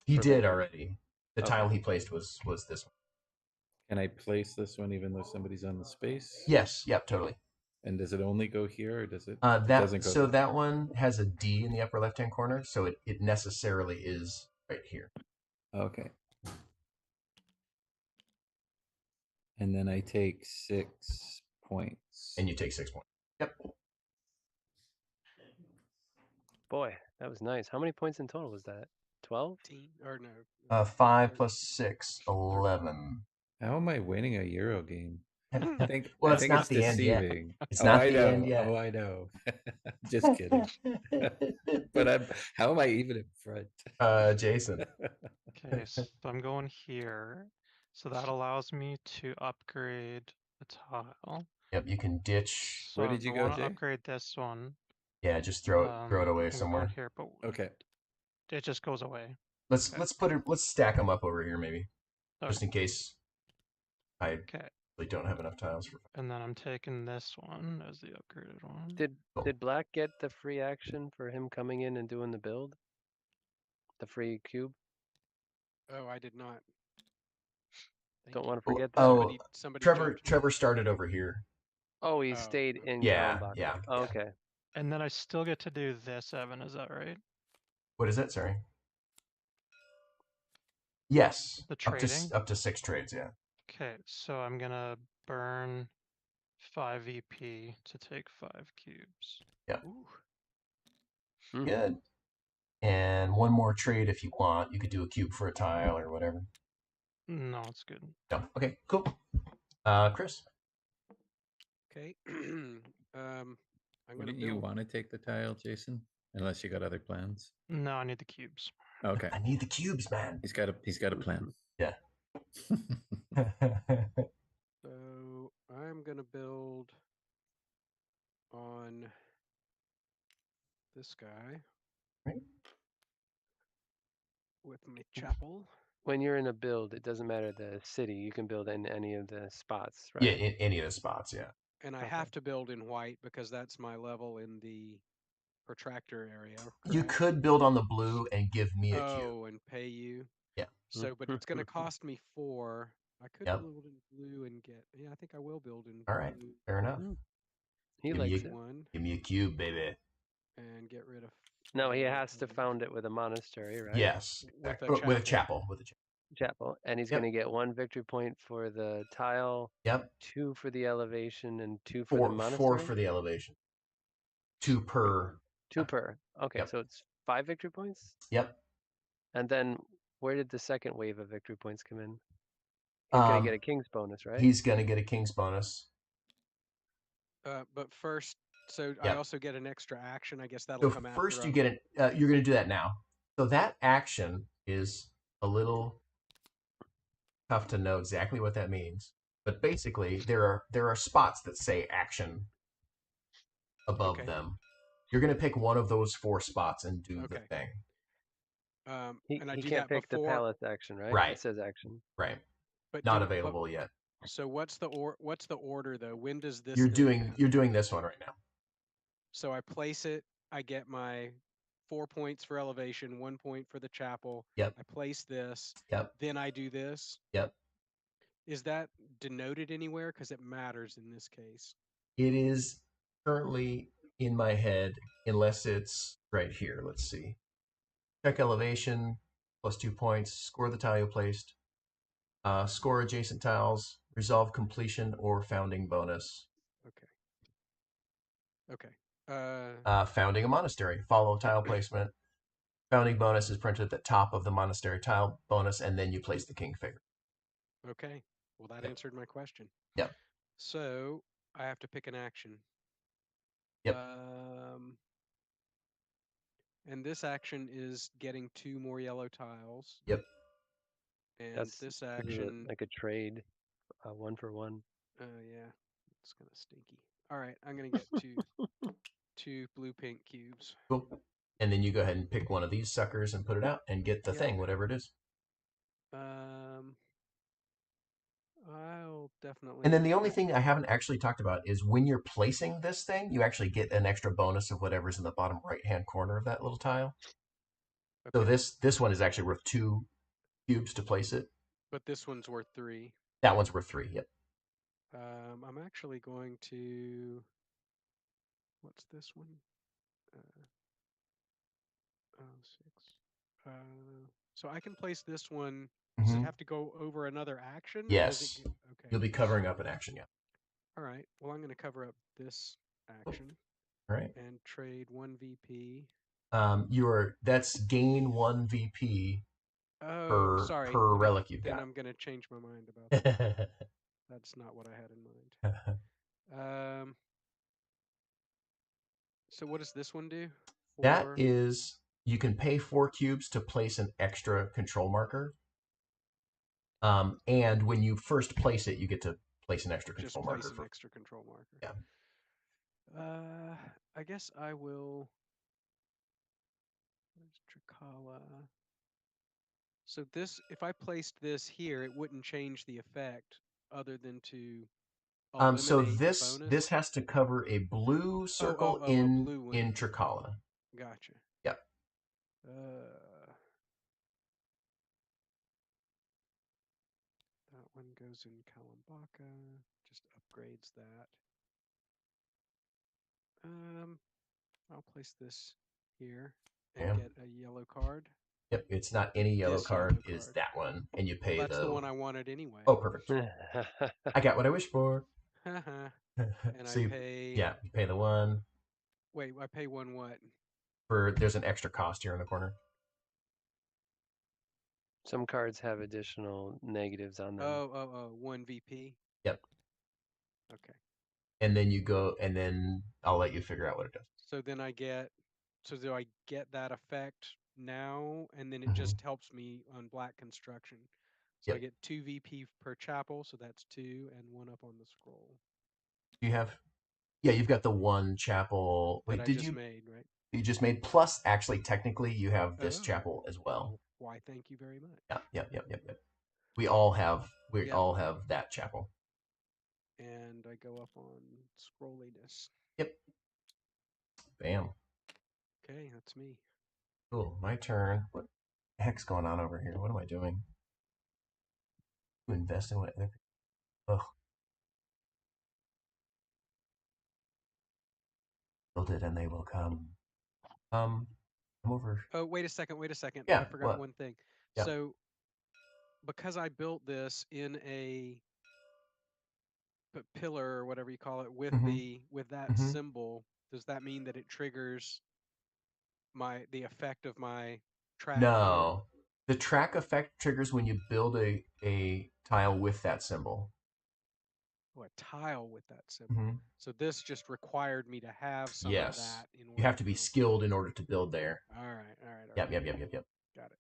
He did already. The Okay. tile he placed was this one. Can I place this one even though somebody's on the space? Yes. Yep. Totally. And does it only go here, or does it? It doesn't go. So that one has a D in the upper left-hand corner, so it necessarily is right here. Okay. And then I take 6 points. And you take 6 points. Yep. Boy, that was nice. How many points in total was that? 12? Or no? 5 plus 6, 11. How am I winning a Euro game? I think Well, it's not the end yet. deceiving. It's not the know. end yet. Oh, I know. Just kidding. But how am I even in front? Jason. Okay, so I'm going here. So that allows me to upgrade a tile. Yep, you can ditch. So Where did you I go, want to Jay? upgrade this one. Yeah, just throw it away I can go somewhere. here, but Okay. it just goes away. Let's Okay. let's stack them up over here maybe, just Okay. in case I Okay. really don't have enough tiles for. And then I'm taking this one as the upgraded one. Did Black get the free action for him coming in and doing the build? The free cube? Oh, I did not. Thank Don't you. want to forget that. Oh, Somebody Trevor jumped me. Trevor started over here. Oh, he Oh, stayed in Yeah, Kallenbach. yeah. Oh, okay. And then I still get to do this, Evan, is that right? What is that? Sorry. Yes, The trading? up to 6 trades. Yeah. Okay, so I'm gonna burn 5 EP to take 5 cubes. Ooh. Mhm. Good. And one more trade if you want. You could do a cube for a tile or whatever. No, it's good. No. Okay. Cool. Chris. Okay. I'm gonna Wouldn't you build. want to take the tile, Jason? Unless you got other plans. No, I need the cubes. Okay. I need the cubes, man. He's got a plan. Yeah. So I'm gonna build on this guy Right. with my chapel. When you're in a build, it doesn't matter the city. You can build in any of the spots, right? Yeah, in any of the spots. Yeah. And I Okay. have to build in white because that's my level in the protractor area. You correct? could build on the blue and give me a cube. Oh, and pay you. Yeah. So, but it's going to cost me 4. I could Yep. build in blue and get. Yeah, I think I will build in All right. blue. Fair enough. He Give me likes a- it. One Give me a cube, baby. and get rid of. No, he 4 has to and found it with a monastery, right? Yes. With exactly. a With a chapel. chapel. With a chapel. Chapel. And he's Yep. going to get 1 victory point for the tile, Yep. 2 for the elevation, and 2 for the Four monastery? for the elevation. 2 per. 2 per. Okay, Yep. so it's 5 victory points? Yep. And then where did the second wave of victory points come in? He's going to get a king's bonus, right? He's gonna get a king's bonus. But first, so I Yep. also get an extra action. I guess that'll So come after. first you get it. You're gonna do that now. So that action is a little tough to know exactly what that means. But basically, there are spots that say action above Okay. them. You're gonna pick one of those 4 spots and do the Okay. thing. And I He do can't that pick the before. palace action, right? Right. It says action. Right. But Not do- available yet. So what's the order though? When does this? You're thing doing happen? this one right now. So I place it. I get my 4 points for elevation, 1 point for the chapel. Yep. I place this. Yep. Then I do this. Yep. Is that denoted anywhere? Because it matters in this case. It is currently in my head, unless it's right here. Let's see. Check elevation, plus 2 points. Score the tile you placed. Score adjacent tiles. Resolve completion or founding bonus. Okay. Founding a monastery. Follow tile placement. Founding bonus is printed at the top of the monastery tile bonus, and then you place the king figure. Okay. Well, that Yep. answered my question. Yep. So I have to pick an action. Yep. And this action is getting 2 more yellow tiles. Yep. And This this is action. like a trade, 1 for 1. Oh yeah, it's kind of stinky. All right, I'm gonna get two blue pink cubes. Cool. And then you go ahead and pick one of these suckers and put it out and get the Yep. thing, whatever it is. I'll definitely. And then the only thing I haven't actually talked about is when you're placing this thing, you actually get an extra bonus of whatever's in the bottom right-hand corner of that little tile. Okay. So this one is actually worth 2 cubes to place it. But this one's worth 3. That one's worth 3. Yep. I'm actually going to. What's this one? 6. So I can place this one. Does it have to go over another action? Or does Yes. it okay. You'll be covering up an action, yeah. All right. Well, I'm going to cover up this action All right. and trade 1 VP. That's gain 1 VP Oh, sorry. per relic you've Then got. I'm going to change my mind about that. That's not what I had in mind. So what does this one do? That is, you can pay 4 cubes to place an extra control marker. And when you first place it, you get to place an extra control marker. Just place an extra control marker. Yeah. I guess I will. Where's Tricala? So this, if I placed this here, it wouldn't change the effect other than to So eliminate the this bonus. has to cover a blue circle a in blue one. in Tricala. Gotcha. Yep. That one goes in Kalambaka. Just upgrades that. I'll place this here and get a yellow card. Yep, it's not any yellow This card, yellow is card. that one. And you pay Well, that's the one I wanted anyway. Oh, perfect. I got what I wished for. And So I you, pay. yeah, you pay the one. Wait, I pay one what? There's an extra cost here in the corner. Some cards have additional negatives on them. Oh, 1 VP? Yep. Okay. And then you go, and then I'll let you figure out what it does. So then do I get that effect now? And then it just helps me on black construction. So I get 2 VP per chapel, so that's 2, and 1 up on the scroll. You have, yeah, you've got the one chapel. Wait, that I just made, right? You just made, plus actually technically you have this chapel as well. Why, thank you very much. Yep. We all have that chapel. And I go up on scrolliness. Yep. Bam. Okay, that's me. Cool. My turn. What the heck's going on over here? What am I doing? To invest in what other people. Ugh. Build it and they will come. I'm over. Oh, wait a second. Yeah, I forgot what? one thing. Yeah. So because I built this in a pillar or whatever you call it with that symbol, does that mean that it triggers the effect of my track? No. The track effect triggers when you build a tile with that symbol. Oh, a tile with that symbol. So this just required me to have some of that in order. You have to be skilled in order to build there. All right. Yep. Got it.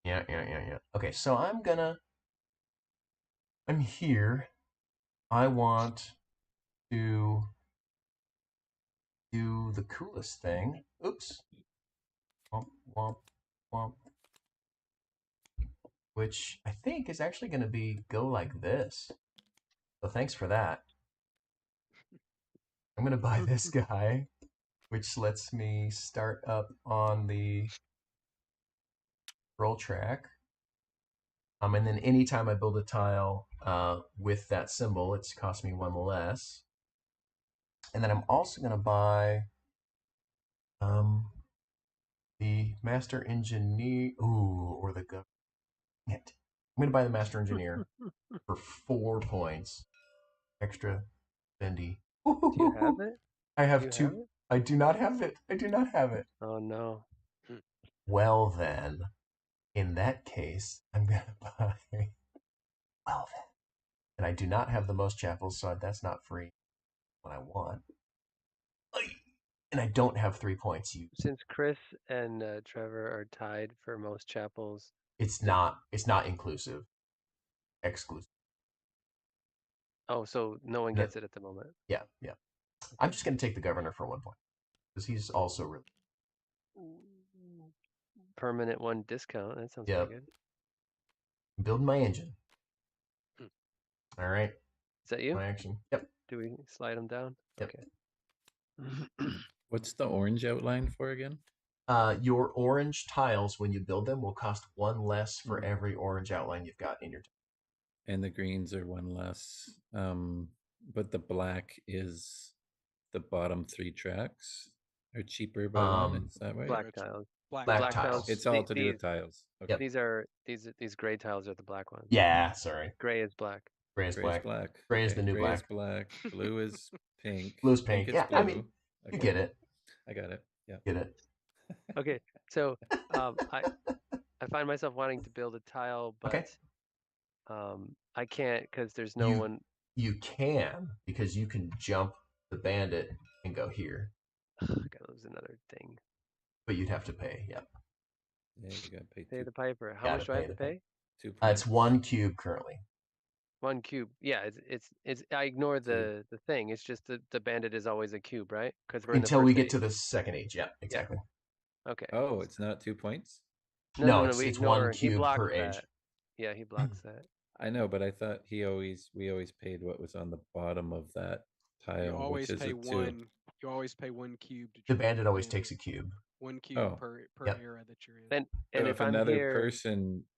Yeah. Okay, so I'm here. I want to do the coolest thing. Oops. Womp, womp, womp. Which I think is actually going to go like this. So thanks for that. I'm going to buy this guy, which lets me start up on the roll track. And then anytime I build a tile with that symbol, it's cost me 1 less. And then I'm also going to buy the Master Engineer. Ooh, or the Governor. I'm going to buy the Master Engineer for 4 points. Extra bendy. Do you have it? I have 2. I do not have it. Oh, no. Well, then, in that case, I'm going to buy. Well, then. And I do not have the most chapels, so that's not free. What I want. And I don't have 3 points used. Since Chris and Trevor are tied for most chapels, It's not inclusive. Exclusive. Oh, so no one gets it at the moment. Yeah. I'm just going to take the Governor for 1 point because he's also really permanent 1 discount. That sounds pretty good. I'm building my engine. All right. Is that you? My action. Yep. Do we slide them down? Yep. Okay. What's the orange outline for again? Your orange tiles, when you build them, will cost 1 less for every orange outline you've got in your tile. And the greens are 1 less. But the black is the bottom 3 tracks are cheaper by 1. Is that right? Black tiles. Black tiles. It's all to do with tiles. Okay. Yep. These gray tiles are the black ones. Yeah, sorry. Gray is black. Gray is black. Gray is the new Gray black. Is black. Blue is pink. Blue's pink. Is Yeah, blue. I mean, you get it. I got it. Yeah. Get it. Okay, so I find myself wanting to build a tile, but I can't because there's no one. You can because you can jump the bandit and go here. That was another thing. But you'd have to pay. Yep. Yeah, you got to pay the piper. How much do I have to pay? 2 points. It's 1 cube currently. 1 cube. Yeah, it's. I ignore Cube. the thing. It's just the bandit is always a cube, right? Because we're in the Until we first get age. to the second age. Yeah, exactly. Okay. Oh, it's not 2 points? No, No, no, no. We it's one ignore. He cube blocks per age. that. Yeah, he blocks that. I know, but I thought we always paid what was on the bottom of that tile, You which always is pay a 2. one. You always pay 1 cube to The join bandit always bandit. takes a cube. 1 cube Oh. per Yep. era that you're in. And So if I'm here,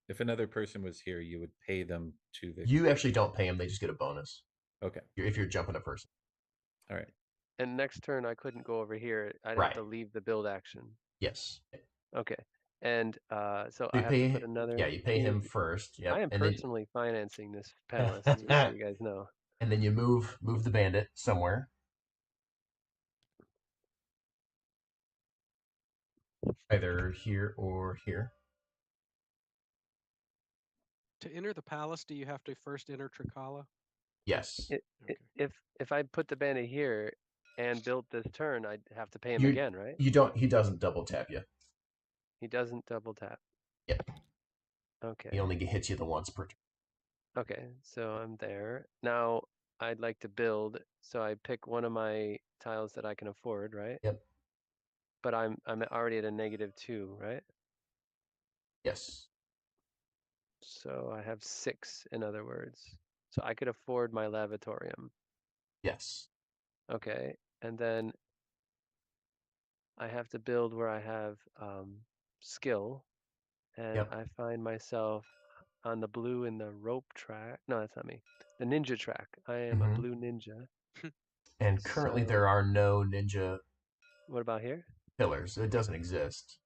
if another person was here, you would pay them to the. You actually don't pay them; they just get a bonus Okay. if you're jumping a person. All right. and next turn I couldn't go over here. I'd Right. have to leave the build action. Yes. Okay. And so So I you have pay. to put another. Yeah, you pay him cube. first. Yep. I am and personally financing this palace, just so you guys know. And then you move the bandit somewhere. Either here or here. To enter the palace, do you have to first enter Trikala? Yes. Okay. If I put the bandit here and built this turn, I'd have to pay him You- again, right? You don't. He doesn't double tap you. He doesn't double tap. Yeah. Okay. He only hits you the once per turn. Okay, so I'm there. Now I'd like to build, so I pick one of my tiles that I can afford, right? Yep. But I'm already at a -2, right? Yes. So I have 6, in other words. So I could afford my lavatorium. Yes. Okay, and then I have to build where I have skill, and Yep. I find myself on the blue in the rope track. No, that's not me. The ninja track. I am a Mhm. blue ninja. And currently So- there are no ninja What about here? pillars. It doesn't exist.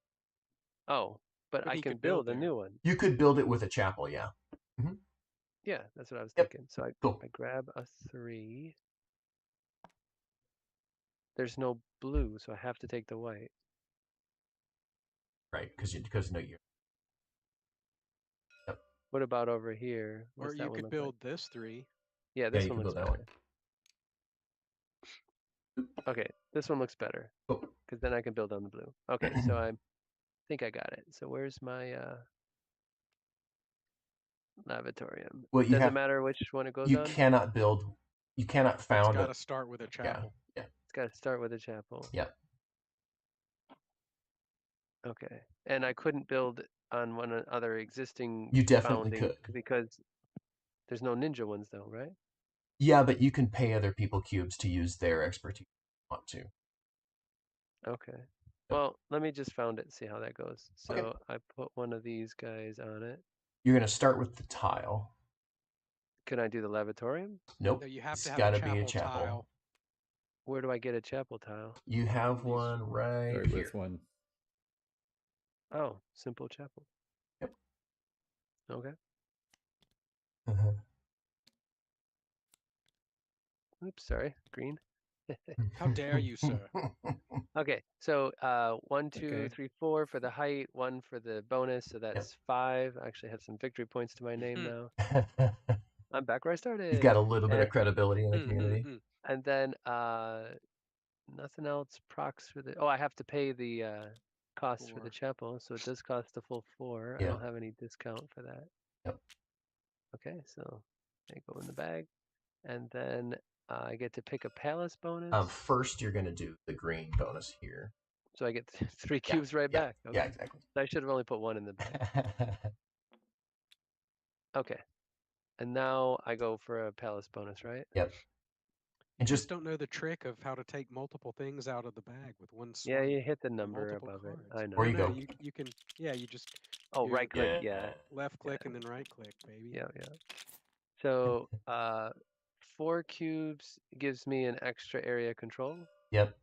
Oh, but But I he can could build build a there. new one. You could build it with a chapel. Yeah. Yeah, that's what I was Yep. thinking. So Cool. I grab a 3. There's no blue, so I have to take the white. Right. Because no you. What about over here? Or What's that you one could look build like? this 3. Yeah, this you one can looks build that better. Okay, this one looks better Cool. because then I can build on the blue. Okay, so I think I got it. So where's my lavatorium? Well, you Does have. it matter which one it goes You on? cannot build. You cannot It's found got a. to start with a Yeah. chapel. Yeah. It's got to start with a chapel. Yep. Okay, and I couldn't build on one other existing You definitely founding could. because there's no ninja ones though, right? Yeah, but you can pay other people cubes to use their expertise if you want to. Okay. Well, let me just found it and see how that goes. So Okay. I put one of these guys on it. You're going to start with the tile. Can I do the lavatorium? Nope. No, you have It's to have gotta a be a chapel chapel. tile. Where do I get a chapel tile? You have These- one right Start here. with 1. Oh, simple chapel. Yep. Okay. Oops, sorry. Green. How dare you, sir? Okay, so 1, 2, Okay. 3, 4 for the height, 1 for the bonus, so that's 5. I actually have some victory points to my name now. I'm back where I started. You've got a little bit of credibility in the Mm, mm, community. mm. And then nothing else procs for the. Oh, I have to pay the cost for the 4. chapel, so it does cost a full 4. I Yeah. don't have any discount for that. Yep. Okay, so they go in the bag, and then I get to pick a palace bonus. First, you're going to do the green bonus here. So I get 3 cubes right yeah, back. Okay. Yeah, exactly. I should have only put 1 in the bag. Okay. And now I go for a palace bonus, right? Yep. You And just don't know the trick of how to take multiple things out of the bag with one swipe. Yeah, you hit the number multiple above cards. it. I know. Or you No, go. You can. Yeah, you just. Oh, you right click. Yeah. Left click and then right click, baby. Yeah. So 4 cubes gives me an extra area control. Yep.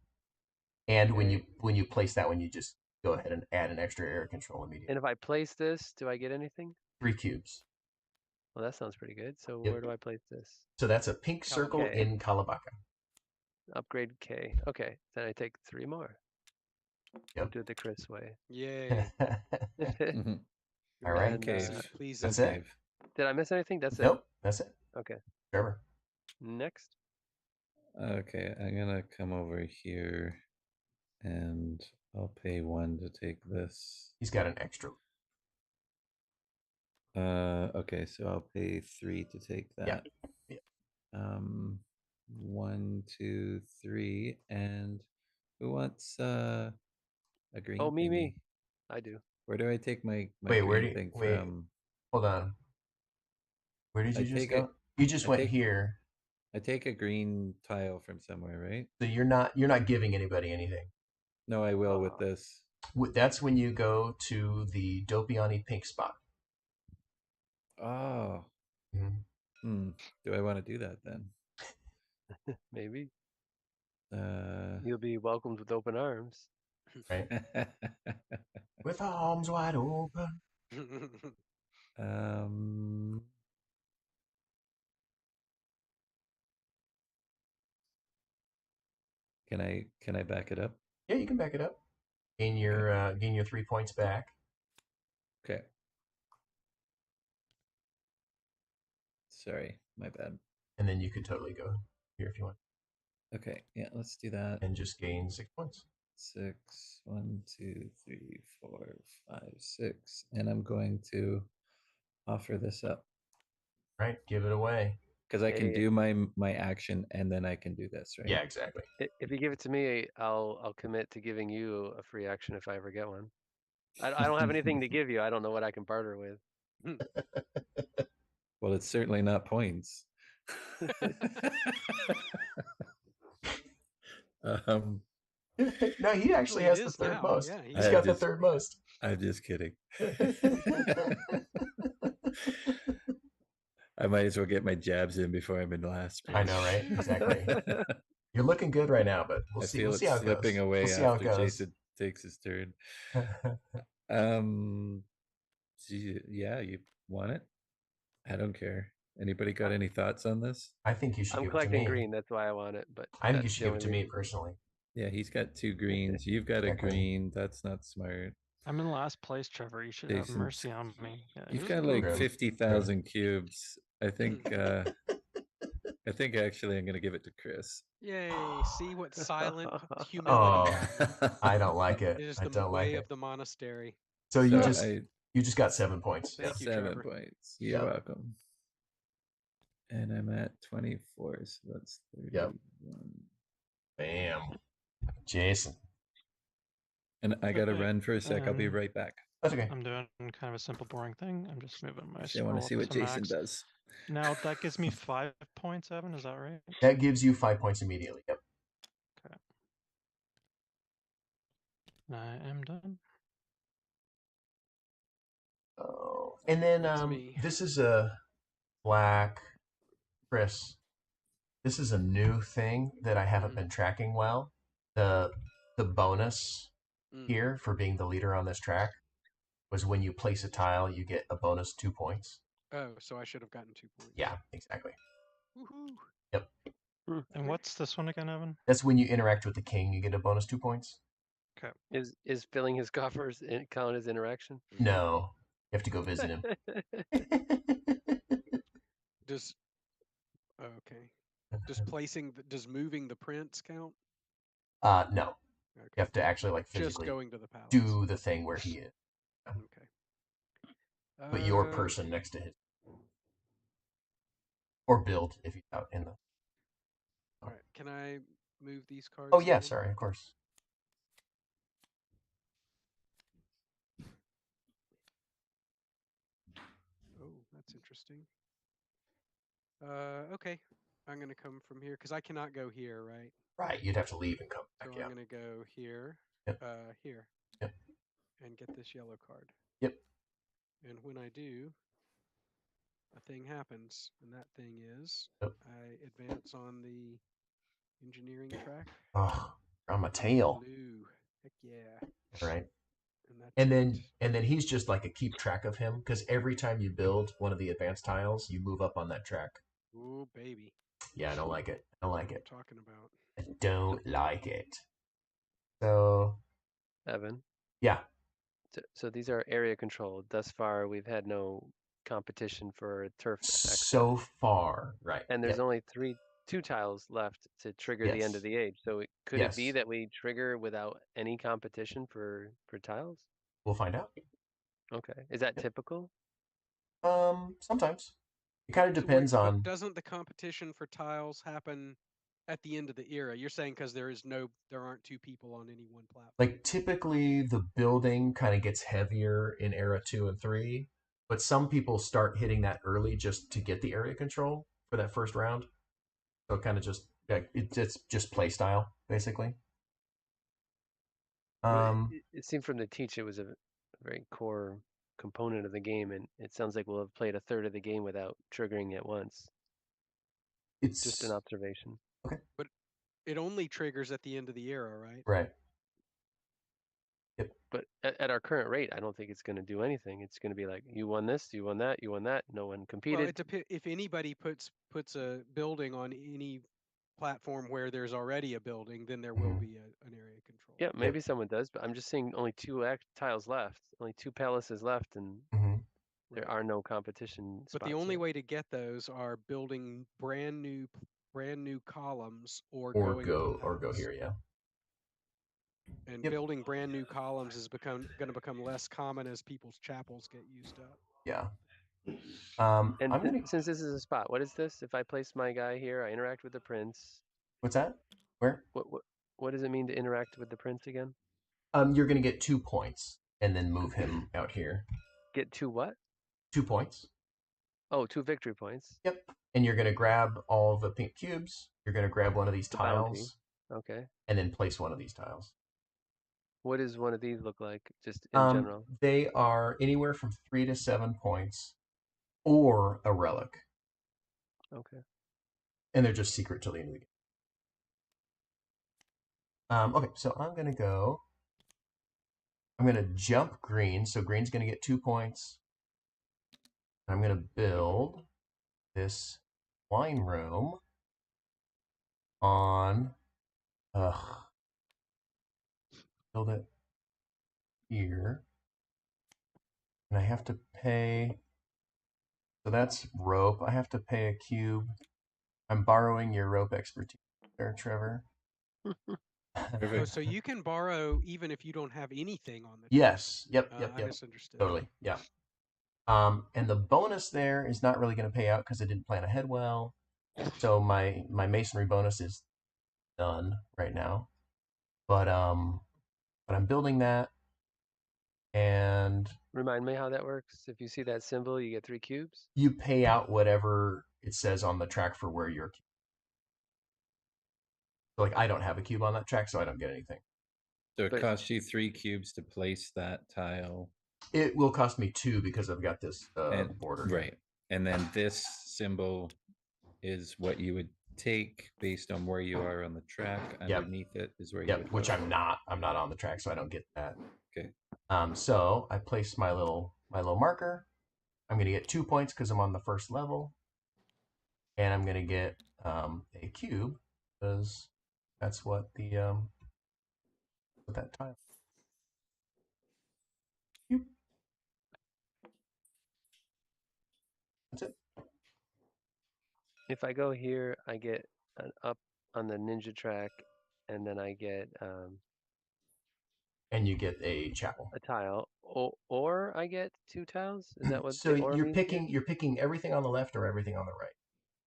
And Okay. when you place that one, you just go ahead and add an extra area control immediately. And if I place this, do I get anything? 3 cubes. Well, that sounds pretty good. So Yep. where do I place this? So that's a pink circle Okay. in Kalabaka. Upgrade K. Okay. Then I take 3 more. Yep. Do it the Chris way. Yay. Mhm. All right. And, Cave. Please. That's it. Cave. did I miss anything? That's it. Nope, that's it. Okay. Trevor. Next. Okay, I'm gonna come over here and I'll pay 1 to take this. He's got an extra. Okay, so I'll pay 3 to take that. Yeah. 1, 2, 3, and who wants a green Oh, me. thingy? I do. Where do I take my Wait, where do green you thing wait? from? Hold on. Where did I you just take go? it. You just I went take here. I take a green tile from somewhere, right? So you're not giving anybody anything. No, I will with this. That's when you go to the Dopiani pink spot. Oh, Mhm. do I want to do that then? Maybe. Uh, You'll be welcomed with open arms. Right? With arms wide open. um, can I back it up? Yeah, you can back it up. Gain your 3 points back. Okay. Sorry, my bad. And then you could totally go here if you want. Okay, yeah, let's do that. And just gain 6 points. 6, 1, 2, 3, 4, 5, 6, and I'm going to offer this up Right? Give it away. because I can Hey, do my action and then I can do this, right? Yeah, exactly. if you give it to me, I'll commit to giving you a free action if I ever get one. I don't have anything to give you. I don't know what I can barter with. Well, it's certainly not points. um, No, he actually has it the is third now. most. Yeah, He's got the third most. I'm just kidding. I might as well get my jabs in before I'm in last place. I know, right? Exactly. You're looking good right now, but we'll I see. feel We'll it's see how it slipping goes. away We'll see how it after goes. Jason takes his turn. Yeah, you want it? I don't care. Anybody got any thoughts on this? I think you should I'm give it to collecting me. green. That's why I want it. But I think you that's should the give it only to me reason. personally. Yeah, he's got 2 greens. You've got Exactly. a green. That's not smart. I'm in last place, Trevor. You should have Jason, mercy on me. Yeah, you've got like True. 50,000 cubes. I think actually I'm gonna give it to Chris. Yay! See what silent humility Oh, I don't like it. is I the don't like way it. of the monastery. So So you just got 7 points. Thank you, 7 Trevor. points. You're Yep. welcome. And I'm at 24, so that's 31. Bam. Jason. And I gotta Okay, run for a sec. I'll be right back. That's okay. I'm doing kind of a simple, boring thing. I'm just moving my Actually, I want to scroll see up what to Jason max. does. Now that gives me 5 points, Evan. Is that right? That gives you 5 points immediately. Yep. Okay. I am done. Oh, and then That's me. this is a black Chris. This is a new thing that I haven't been tracking well. The bonus here for being the leader on this track was when you place a tile, you get a bonus 2 points. Oh, so I should have gotten 2 points. Yeah, exactly. Woohoo! Yep. And what's this one again, Evan? That's when you interact with the king, you get a bonus 2 points. Okay. Is filling his coffers count as interaction? No, you have to go visit him. Does okay? Does moving the prince count? No. Okay. You have to actually like Just physically going to the palace. do the thing where he is. Okay. Put your person next to his. Or build if he's out in the. All right. Can I move these cards? Oh yeah, again? sorry, of course. Oh, that's interesting. Okay. I'm gonna come from here because I cannot go here, right? Right, you'd have to leave and come back. So I'm gonna go here, Yep. here, Yep. and get this yellow card. Yep. And when I do, a thing happens, and that thing is Yep. I advance on the engineering track. Oh, on my tail. Blue. Heck yeah. Right. And that's And then he's just like a keep track of him because every time you build one of the advanced tiles, you move up on that track. Oh baby. Yeah, I don't like it. I don't like it. What I'm talking about. I don't like it. So Evan. yeah. So these are area controlled. Thus far, we've had no competition for turf access. So far, right. And there's only two tiles left to trigger the end of Yes. the age. So could it be Yes. that we trigger without any competition for tiles? We'll find out. Okay. Is that typical? Sometimes it kind of So wait, depends but on. doesn't the competition for tiles happen at the end of the era? You're saying because there aren't two people on any one platform. Like typically the building kind of gets heavier in era 2 and 3, but some people start hitting that early just to get the area control for that first round. So it kind of just it's just play style basically. Well, Um, it seemed from the teach it was a very core component of the game, and it sounds like we'll have played a third of the game without triggering it once. Just an it's observation. okay, But it only triggers at the end of the era, right? right? Yep. But at our current rate, I don't think it's going to do anything. It's going to be like, you won this, you won that, you won that. No one Well, competed. it depends. If anybody puts a building on any platform where there's already a building, then there will Mhm. be an area control. Yeah, maybe someone does, but I'm just seeing only two tiles left, only two palaces left, and Mm-hmm. there Right. are no competition spots But the only yet. way to get those are building brand new columns or Or going to the go palace. here, yeah. And Yep. building brand new columns is going to become less common as people's chapels get used up. Yeah. And I'm gonna. since this is a spot, what is this? If I place my guy here, I interact with the prince. What's that? Where? What does it mean to interact with the prince again? You're gonna get 2 points and then move him out here. Get two what? 2 points. Oh, 2 victory points. Yep. And you're gonna grab all the pink cubes. You're gonna grab one of these The bounty. tiles Okay. and then place one of these tiles. What does one of these look like, just in general? They are anywhere from 3 to 7 points, or a relic, Okay. and they're just secret till the end of the game. Okay, so I'm gonna go. I'm gonna jump green, so green's gonna get 2 points. I'm gonna build this wine room on. Build it here, and I have to pay. So that's rope. I have to pay a cube. I'm borrowing your rope expertise there, Trevor. Oh, so you can borrow even if you don't have anything on the Yes. Yep. I misunderstood. Totally. Yeah. And the bonus there is not really going to pay out because I didn't plan ahead well. So my masonry bonus is done right now. But I'm building that, and Remind me how that works. If you see that symbol, you get 3 cubes. you pay out whatever it says on the track for where you're. So like I don't have a cube on that track, so I don't get anything. So it But- costs you 3 cubes to place that tile. It will cost me 2 because I've got this And, border. right. And then this symbol is what you would take based on where you are on the track. Underneath it is where you would Yep, which go. I'm not. I'm not on the track, so I don't get that. Okay. So I place my little marker. I'm gonna get 2 points because I'm on the first level, and I'm gonna get a cube because that's what the what that tile. Cube. That's it. If I go here, I get an up on the ninja track, and then I get And you get a chapel. a tile, or I get 2 tiles. Is that what So the or you're means here? picking everything on the left or everything on the right.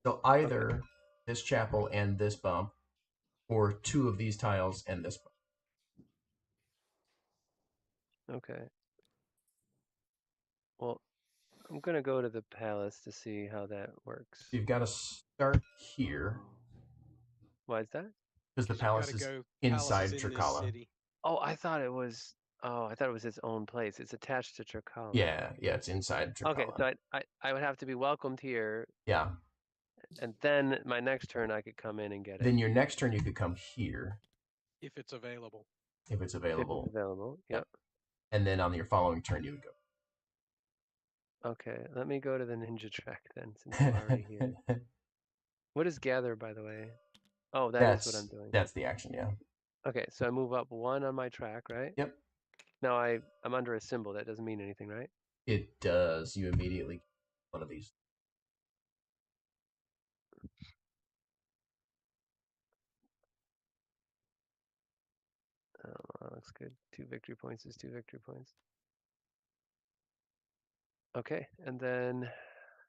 So either this chapel and this bump, or 2 of these tiles and this bump. Okay. Well, I'm gonna go to the palace to see how that works. You've got to start here Why is that? because the 'Cause you gotta palace is go inside palaces in this Trikala. city. Oh, I thought it was. Oh, I thought it was its own place. It's attached to Trikala. Yeah, it's inside Trikala. Okay, so I would have to be welcomed here, Yeah. and then my next turn I could come in and get it. Then your next turn you could come here If it's available. if it's If available. it's available. Yep. And then on your following turn you would go. Okay, let me go to the ninja track then, since I'm already here. What is gather, by the way? Oh, that is what I'm doing. That's the action, yeah. Okay, so I move up 1 on my track, right? Yep. Now I'm under a symbol. That doesn't mean anything, right? It does. You immediately one of these. Oh, that looks good. 2 victory points is 2 victory points. Okay, and then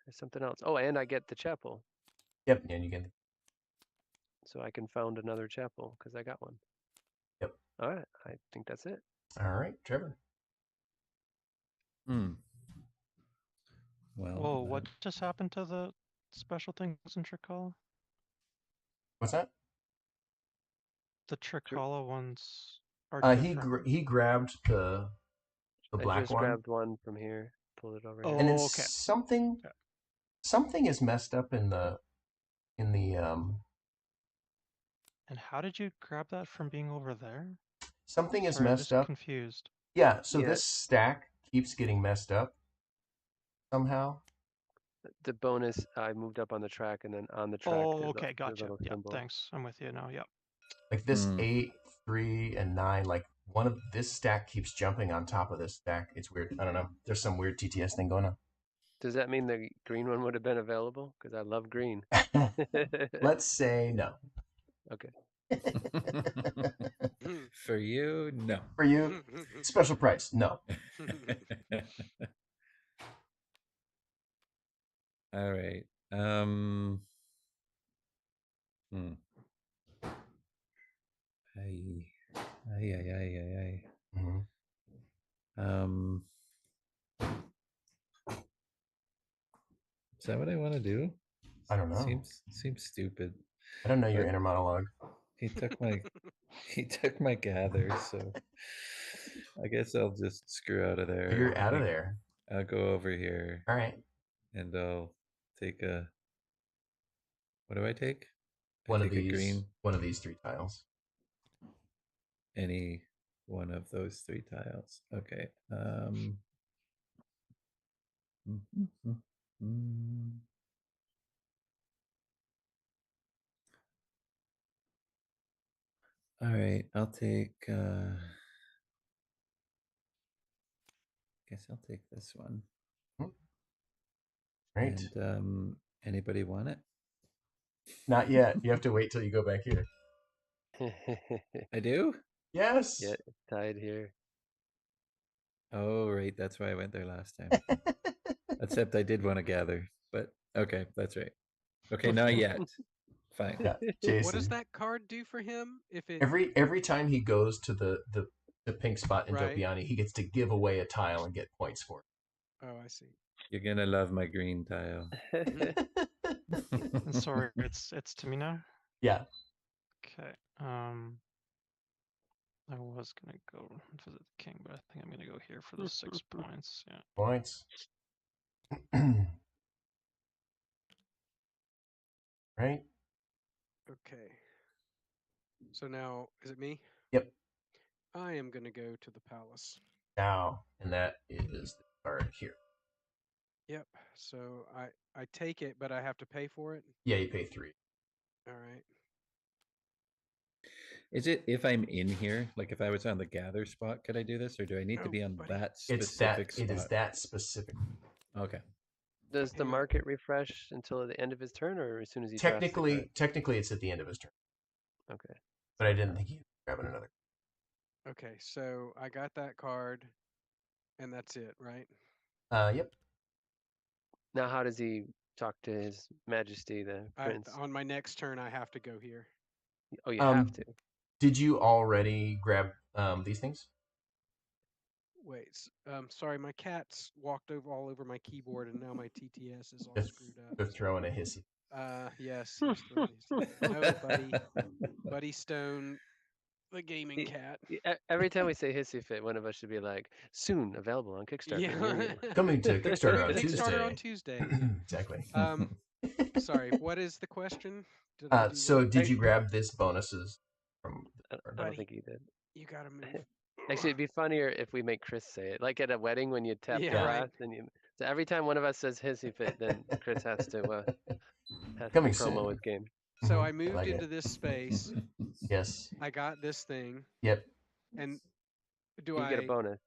there's something else. Oh, and I get the chapel, Yep, and you can. so I can found another chapel because I got one. Yep. All right, I think that's it. All right, Trevor. Hmm. Well, Whoa, what just happened to the special things in Trichala? What's that? The Trichala ones are He different. he grabbed the I black just one, grabbed one from here, pulled it over here. and then Oh, okay. something is messed up in the And how did you grab that from being over there? something is Sorry, I'm messed just up. confused. Yeah, so Yeah. this stack keeps getting messed up somehow. The bonus, I moved up on the track, and then on the track, Oh, there's okay, a gotcha. little Yep, symbol. thanks. I'm with you now. Yep. Like this Hmm. 8, 3, and 9, like one of this stack keeps jumping on top of this stack. It's weird. I don't know. There's some weird TTS thing going Does that mean the green one would have been available? Because I love green. on. Let's say no. Okay. For you, no. For you, special price, no. All right. Hmm. Ay, ay, ay, ay, ay, ay. Mhm. Is that what I want to do? I don't know. Seems stupid. I don't know your But inner monologue. he took my gather, so I guess I'll just screw out of there. You're out of there. I'll go over here All right. and I'll take a. What do I take? I One of take a these. green. One of these 3 tiles. Any one of those 3 tiles. Okay. All right, I'll take. Guess I'll take this one. Right. And anybody want it? Not yet. You have to wait till you go back here. I do. Yes. Yeah, it's tied here. Oh, right. That's why I went there last time. Except I did want to gather, but okay, that's right. Okay, not yet. Fine. Yeah, Jason. What does that card do for him? If it every time he goes to the pink spot in Right. Dopiani, he gets to give away a tile and get points for Oh, I see. You're gonna love my green tile. it. And sorry, it's to me now. Yeah. Okay. I was gonna go visit the king, but I think I'm gonna go here for the 6 points. Yeah. Points. Right. Okay. So now, is it me? Yep. I am going to go to the palace. Now, and that is the card here. Yep. So I take it, but I have to pay for it. Yeah, you pay 3. All right. Is it if I'm in here, like if I was on the gather spot, could I do this, or do I need to No, be on buddy. that It's specific that. spot? It is that specific. Okay. Does the Hang on. market refresh until the end of his turn, or as soon as he draws the card? Technically, it's at the end of his turn. Okay. But I didn't think he was grabbing another. Okay, so I got that card, and that's it, right? Yep. Now, how does he talk to His Majesty the Prince? On my next turn, I have to go here. Oh, you have to. Did you already grab these things? Wait, sorry, my cat's walked all over my keyboard, and now my TTS is all Just screwed up. they're throwing a hissy. Yes, he's throwing his No, Buddy Stone, the gaming cat. Every time we say hissy fit, one of us should be like, soon available on Kickstarter. Yeah. Coming to Kickstarter on Kickstarter Tuesday. on Tuesday. Exactly. Sorry, what is the question? Did I do So what? did you grab this bonuses from? I don't think he did. You gotta move. Actually, it'd be funnier if we make Chris say it, like at a wedding when you tap Yeah, the right. brass, and so every time one of us says hissy fit, then Chris has to Coming promo soon. his game. So Mhm, I moved like into it. this space. Yes. I got this thing, Yep. and You get a bonus.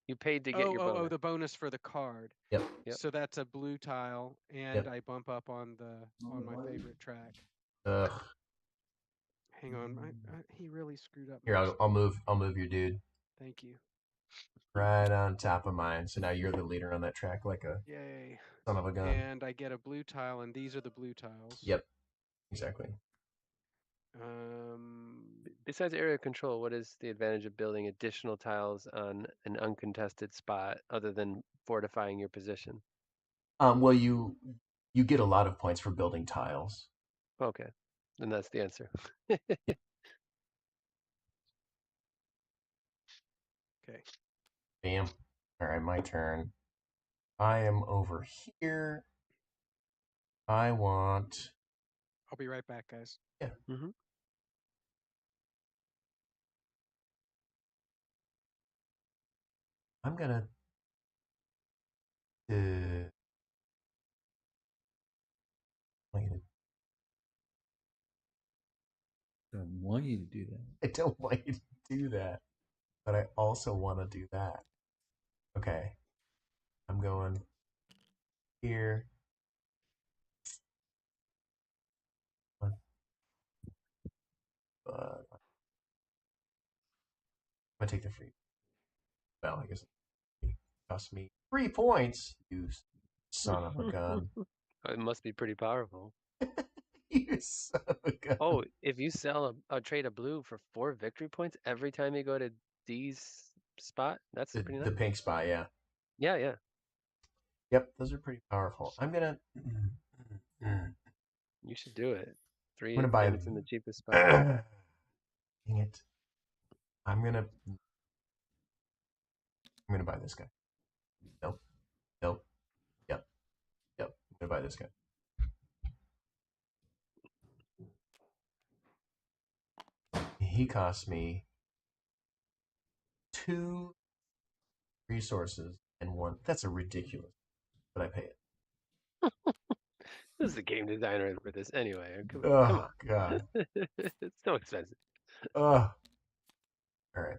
You paid to get your bonus. Oh, the bonus for the card. Yep. So that's a blue tile, and Yep. I bump up on my favorite track. Ugh. Hang on, he really screwed up. Here, my I'll move your dude. Thank you. Right on top of mine. So now you're the leader on that track, like a Yay. son of a gun. And I get a blue tile, and these are the blue tiles. Yep, exactly. Besides area control, what is the advantage of building additional tiles on an uncontested spot other than fortifying your position? Well, you get a lot of points for building tiles. Okay, then that's the answer. Okay. Bam. All right, my turn. I am over here. I want. I'll be right back, guys. Yeah. Mm-hmm. I'm gonna. Don't want you to do that. I don't want you to do that, but I also want to do that. Okay. I'm going here. I'm gonna take the free. Well, I guess it cost me 3 points. You son of a gun. It must be pretty powerful. You son of a gun. Oh, if you sell a trade of blue for 4 victory points every time you go to D's spot, that's pretty The nice. pink spot, yeah. Yeah, yeah. Yep, those are pretty powerful. I'm gonna. You should do it. 3 gonna buy- and it's in the cheapest spot. Dang it. I'm gonna buy this guy. Nope. Nope. Yep. Yep. I'm gonna buy this guy. He costs me 2 resources and 1. That's a ridiculous, but I pay it. Who's the game designer for this anyway? Come Oh on. God. It's so expensive. Ugh. All right.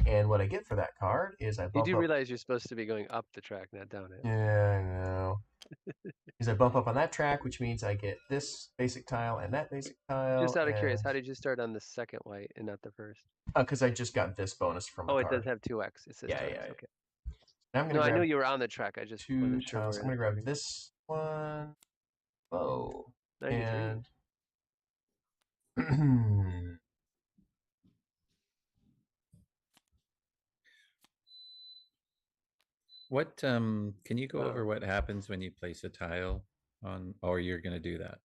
And what I get for that card is I You bump do up. realize you're supposed to be going up the track, not down it. Yeah, I know. Is I bump up on that track, which means I get this basic tile and that basic tile. Just out of curious, how did you start on the second white and not the first? Because I just got this bonus from a Oh, card. it does have 2x. It says Yeah, times. yeah, yeah. Okay. Now I'm gonna No, I grab knew you were on the track. I just 2 wasn't sure tiles. where. I'm gonna grab this one. Oh. 93. And What can you go over Wow. what happens when you place a tile on, or you're going to do that?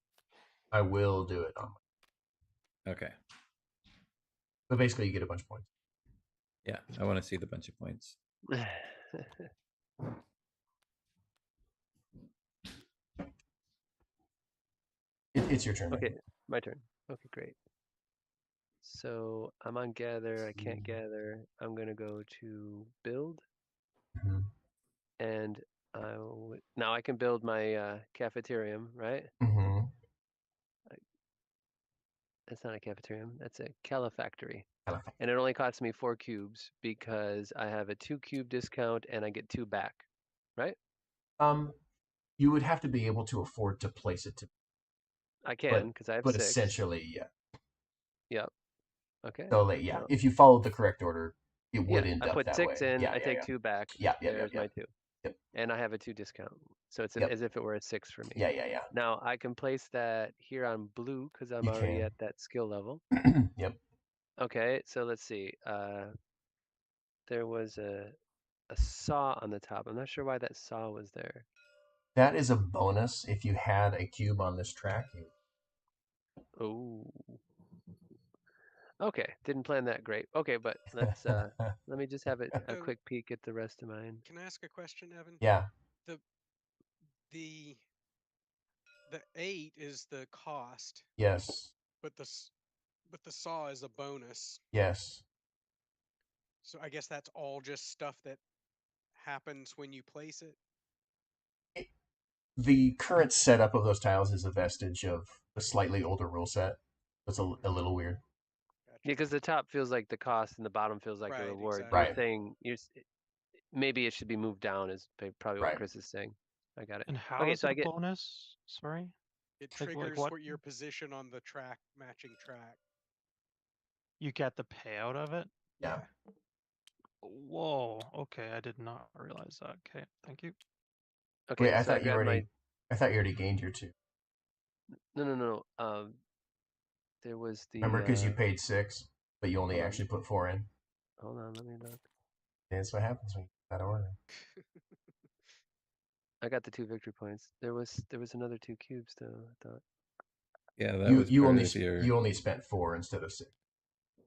I will do it on. Okay. But basically, you get a bunch of points. Yeah, I want to see the bunch of points. It's your turn. Okay, my turn. Okay, great. So I'm on gather. I can't gather. I'm gonna go to build, Mm-hmm. and now I can build my cafeterium, right? Mm-hmm. That's not a cafeterium. That's a calefactory. And it only costs me 4 cubes because I have a 2 cube discount and I get 2 back, right? You would have to be able to afford to place it to. I can because I have But 6. essentially, yeah. Yep. Okay. So, like, yeah, So, if you followed the correct order, it would yeah, end I up put that 6 way. in. Yeah, I yeah, take yeah. 2 back. Yeah, yeah, There's yeah, my 2. Yep. And I have a 2 discount. So it's Yep. as if it were a 6 for me. Yeah, yeah, yeah. Now I can place that here on blue because I'm You already can. at that skill level. Yep. Okay, so let's see. There was a saw on the top. I'm not sure why that saw was there. That is a bonus if you had a cube on this track. Oh. Okay, didn't plan that great. Okay, but let's let me just have a So- quick peek at the rest of mine. Can I ask a question, Evan? Yeah. The 8 is the cost, Yes. but the saw is a bonus. Yes. So I guess that's all just stuff that happens when you place it. The current setup of those tiles is a vestige of a slightly older rule set. It's a little weird. Gotcha. Because the top feels like the cost and the bottom feels like a Right, reward. exactly. You're Right. saying maybe it should be moved down is probably what Right. Chris is saying. I got it. And how Okay, is so it I a get bonus? Sorry. It Like triggers what? what your position on the track, matching track. You get the payout of it? Yeah. Whoa. Okay, I did not realize that. Okay, thank you. Okay, Wait, I so I thought you grabbed my. already gained your 2. No. There was Remember, the. because you paid 6, but you only Hold on. actually put 4 in. Hold on, let me look. That's what happens when you get out of order. I got the 2 victory points. There was another 2 cubes though. I thought. Yeah, that You was you part only of your. you only spent 4 instead of 6.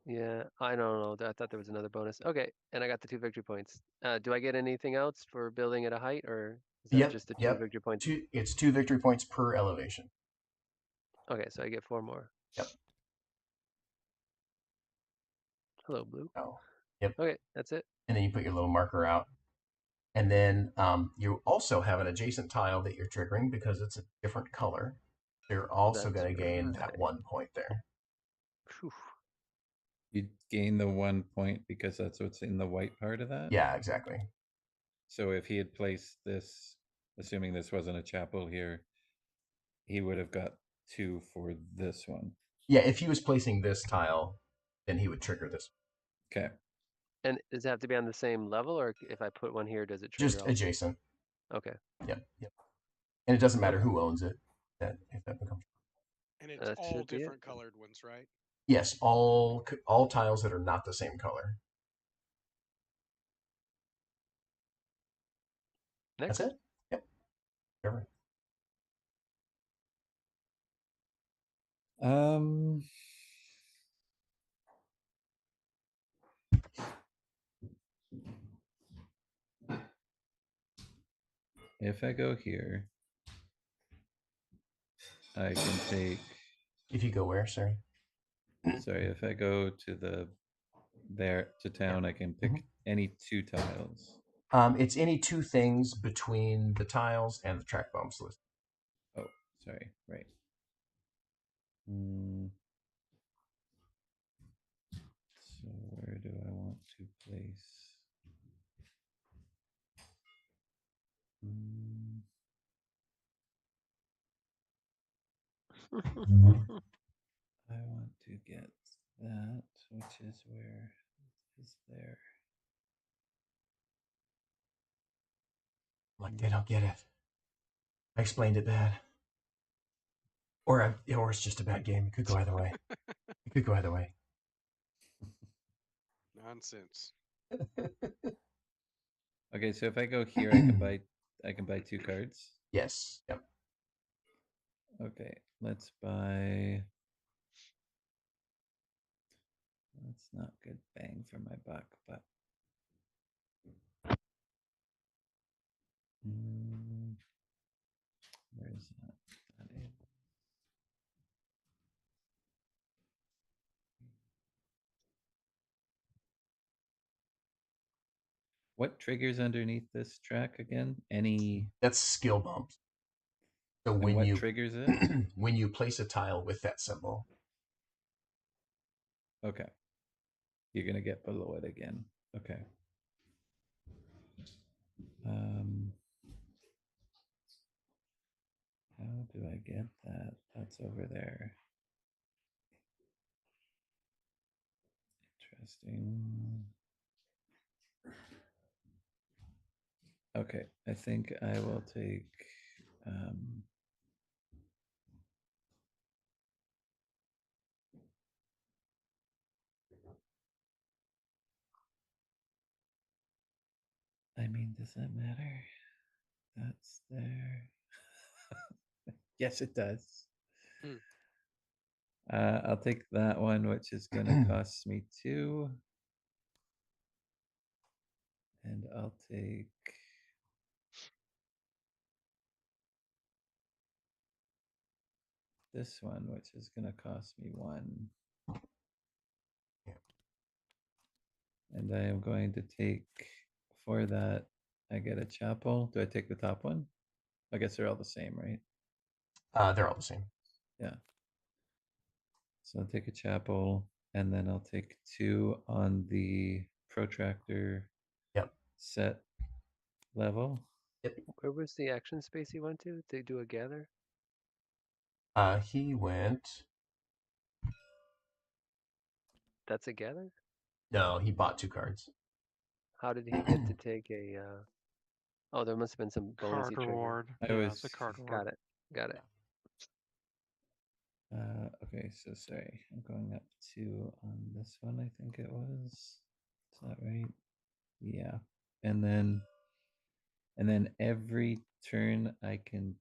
Yeah, I don't know. I thought there was another bonus. Okay, and I got the 2 victory points. Do I get anything else for building at a height, or is that Yep, just the 2 yep. victory points? It's 2 victory points per elevation. Okay, so I get 4 more. Yep. Hello, blue. Oh, yep. Okay, that's it. And then you put your little marker out. And then you also have an adjacent tile that you're triggering because it's a different color. You're also That's going to gain right. that 1 point there. Phew. You gain the 1 point because that's what's in the white part of that. Yeah, exactly. So if he had placed this, assuming this wasn't a chapel here, he would have got 2 for this one. Yeah, if he was placing this tile, then he would trigger this. Okay. And does it have to be on the same level, or if I put one here, does it trigger Just also? adjacent. Okay, Yep. And it doesn't matter okay. who owns it. If that becomes. And it's That all should be it. different colored ones, right? Yes, all tiles that are not the same color. Next. That's it. Yep. Perfect. Um. If I go here, I can take. If you go where, sorry? Sorry, if I go to to town, I can pick any 2 tiles. It's any 2 things between the tiles and the track bumps list. Oh, sorry, right. So where do I want to place? I want to get that, which is where is there. Like, they don't get it. I explained it bad. Or it's just a bad game. It could go either way. It could go either way. Nonsense. Okay, so if I go here, I can buy 2 cards. Yes. Yep. Okay, let's buy. That's not good bang for my buck, but where is that? That is. What triggers underneath this track again? Any. That's skill bumps. So And what triggers it? when you place a tile with that symbol. Okay. You're gonna get below it again. Okay. How do I get that? That's over there. Interesting. Okay, I think I will take. I mean, does that matter? That's there. Yes, it does. I'll take that one, which is going to cost me 2. And I'll take. This one, which is going to cost me 1. And I am going to take, for that, I get a chapel. Do I take the top one? I guess they're all the same, right? They're all the same. Yeah. So I'll take a chapel, and then I'll take 2 on the protractor. Yep. Set level. Yep. Where was the action space he went to? They do a gather? He went. That's a gather? No, he bought 2 cards. How did he get to take a? Oh, there must have been some bonus he Card triggered. reward. I Yeah, was it's a card just- reward. Got it. Got it. Okay, so sorry, I'm going up 2 on this one. I think it was. Is that right? Yeah, and then every turn I can.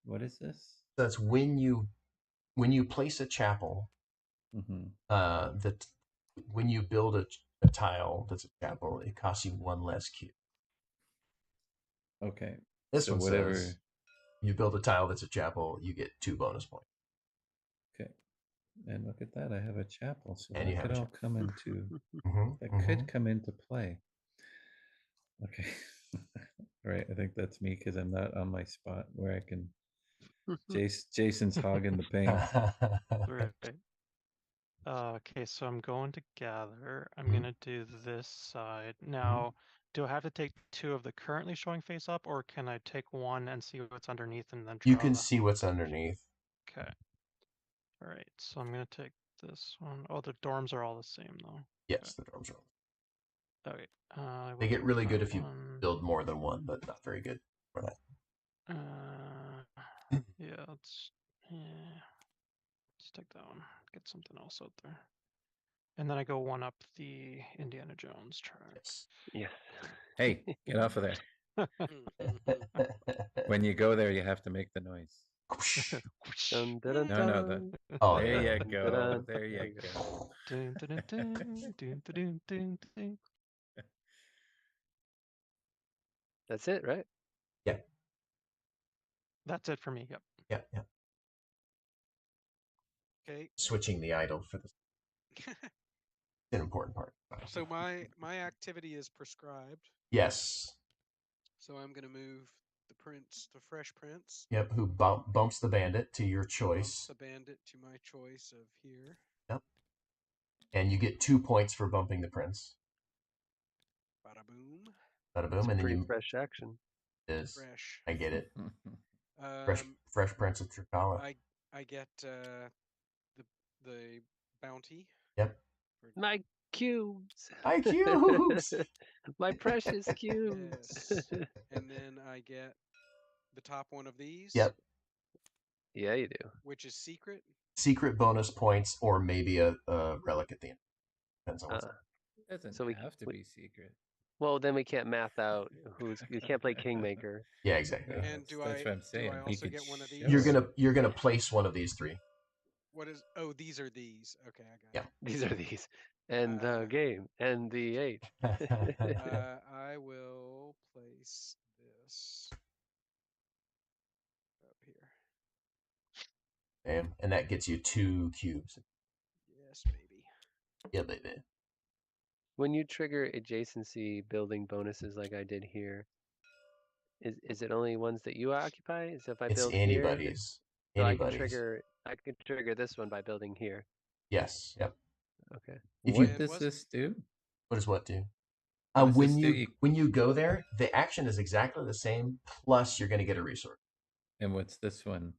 What is this? That's when you place a chapel. Mm-hmm. That when you build a tile that's a chapel, it costs you 1 less cube. Okay. This so one whatever. says you build a tile that's a chapel, you get 2 bonus points. Okay. And look at that, I have a chapel, so And that you have could a all come into could come into play. Okay. Right, I think that's me because I'm not on my spot where I can. Jason's hogging the paint. Right. Okay, so I'm going to gather. I'm Mhm. gonna do this side. Now, do I have to take 2 of the currently showing face up, or can I take 1 and see what's underneath and then You draw can the... see what's underneath. Okay. All right, so I'm gonna take this one. Oh, the dorms are all the same though. Yes, the drums roll. Okay. I will They get take really that good if you one. build more than one, but not very good for that. Yeah, let's take that one. Get something else out there. And then I go 1 up the Indiana Jones track. Yes. Yes. Hey, get off of there. When you go there, you have to make the noise. Dun, dun, dun, No, no, dun. Oh, there yeah. you go. Dun, There you dun, go. Dun, dun, dun, dun, dun, dun, dun, dun. That's it, right? Yeah. That's it for me. Yep. Yeah. Yeah. Okay. Switching the idol for this is an important part. So my activity is prescribed. Yes. So I'm going to move the prince, the fresh prince. Yep. Who bumps the bandit to your choice? Bumps the bandit to my choice of here. Yep. And you get 2 points for bumping the prince. Bada boom. Bada boom, It's a and then pretty you fresh action. is. Fresh. I get it. Um, Fresh Prince of Trikala. I get the bounty. Yep. My cubes. My cubes. My precious cubes. Yes. And then I get the top one of these. Yep. Yeah, you do. Which is secret. Secret bonus points, or maybe a relic at the end. Depends on what's It doesn't So we- have to we- be secret. Well, then we can't math out you can't play Kingmaker. Yeah, exactly. Yeah, And that's do what I I'm saying. do I You also could get one of show these? it. You're gonna place one of these 3. What is? Oh, these are these. Okay, I got Yeah. it. These are these. And the game. And the age. I will place this up here. and that gets you 2 cubes. Yes, baby. Yeah, baby. When you trigger adjacency building bonuses like I did here, is it only ones that you occupy? So if I It's build anybody's. here, so Anybody's. I can trigger this one by building here. Yes. Yep. Okay. If What you- does this do? What does what do? What does When this do? you go there, the action is exactly the same. Plus, you're gonna get a resource. And what's this one?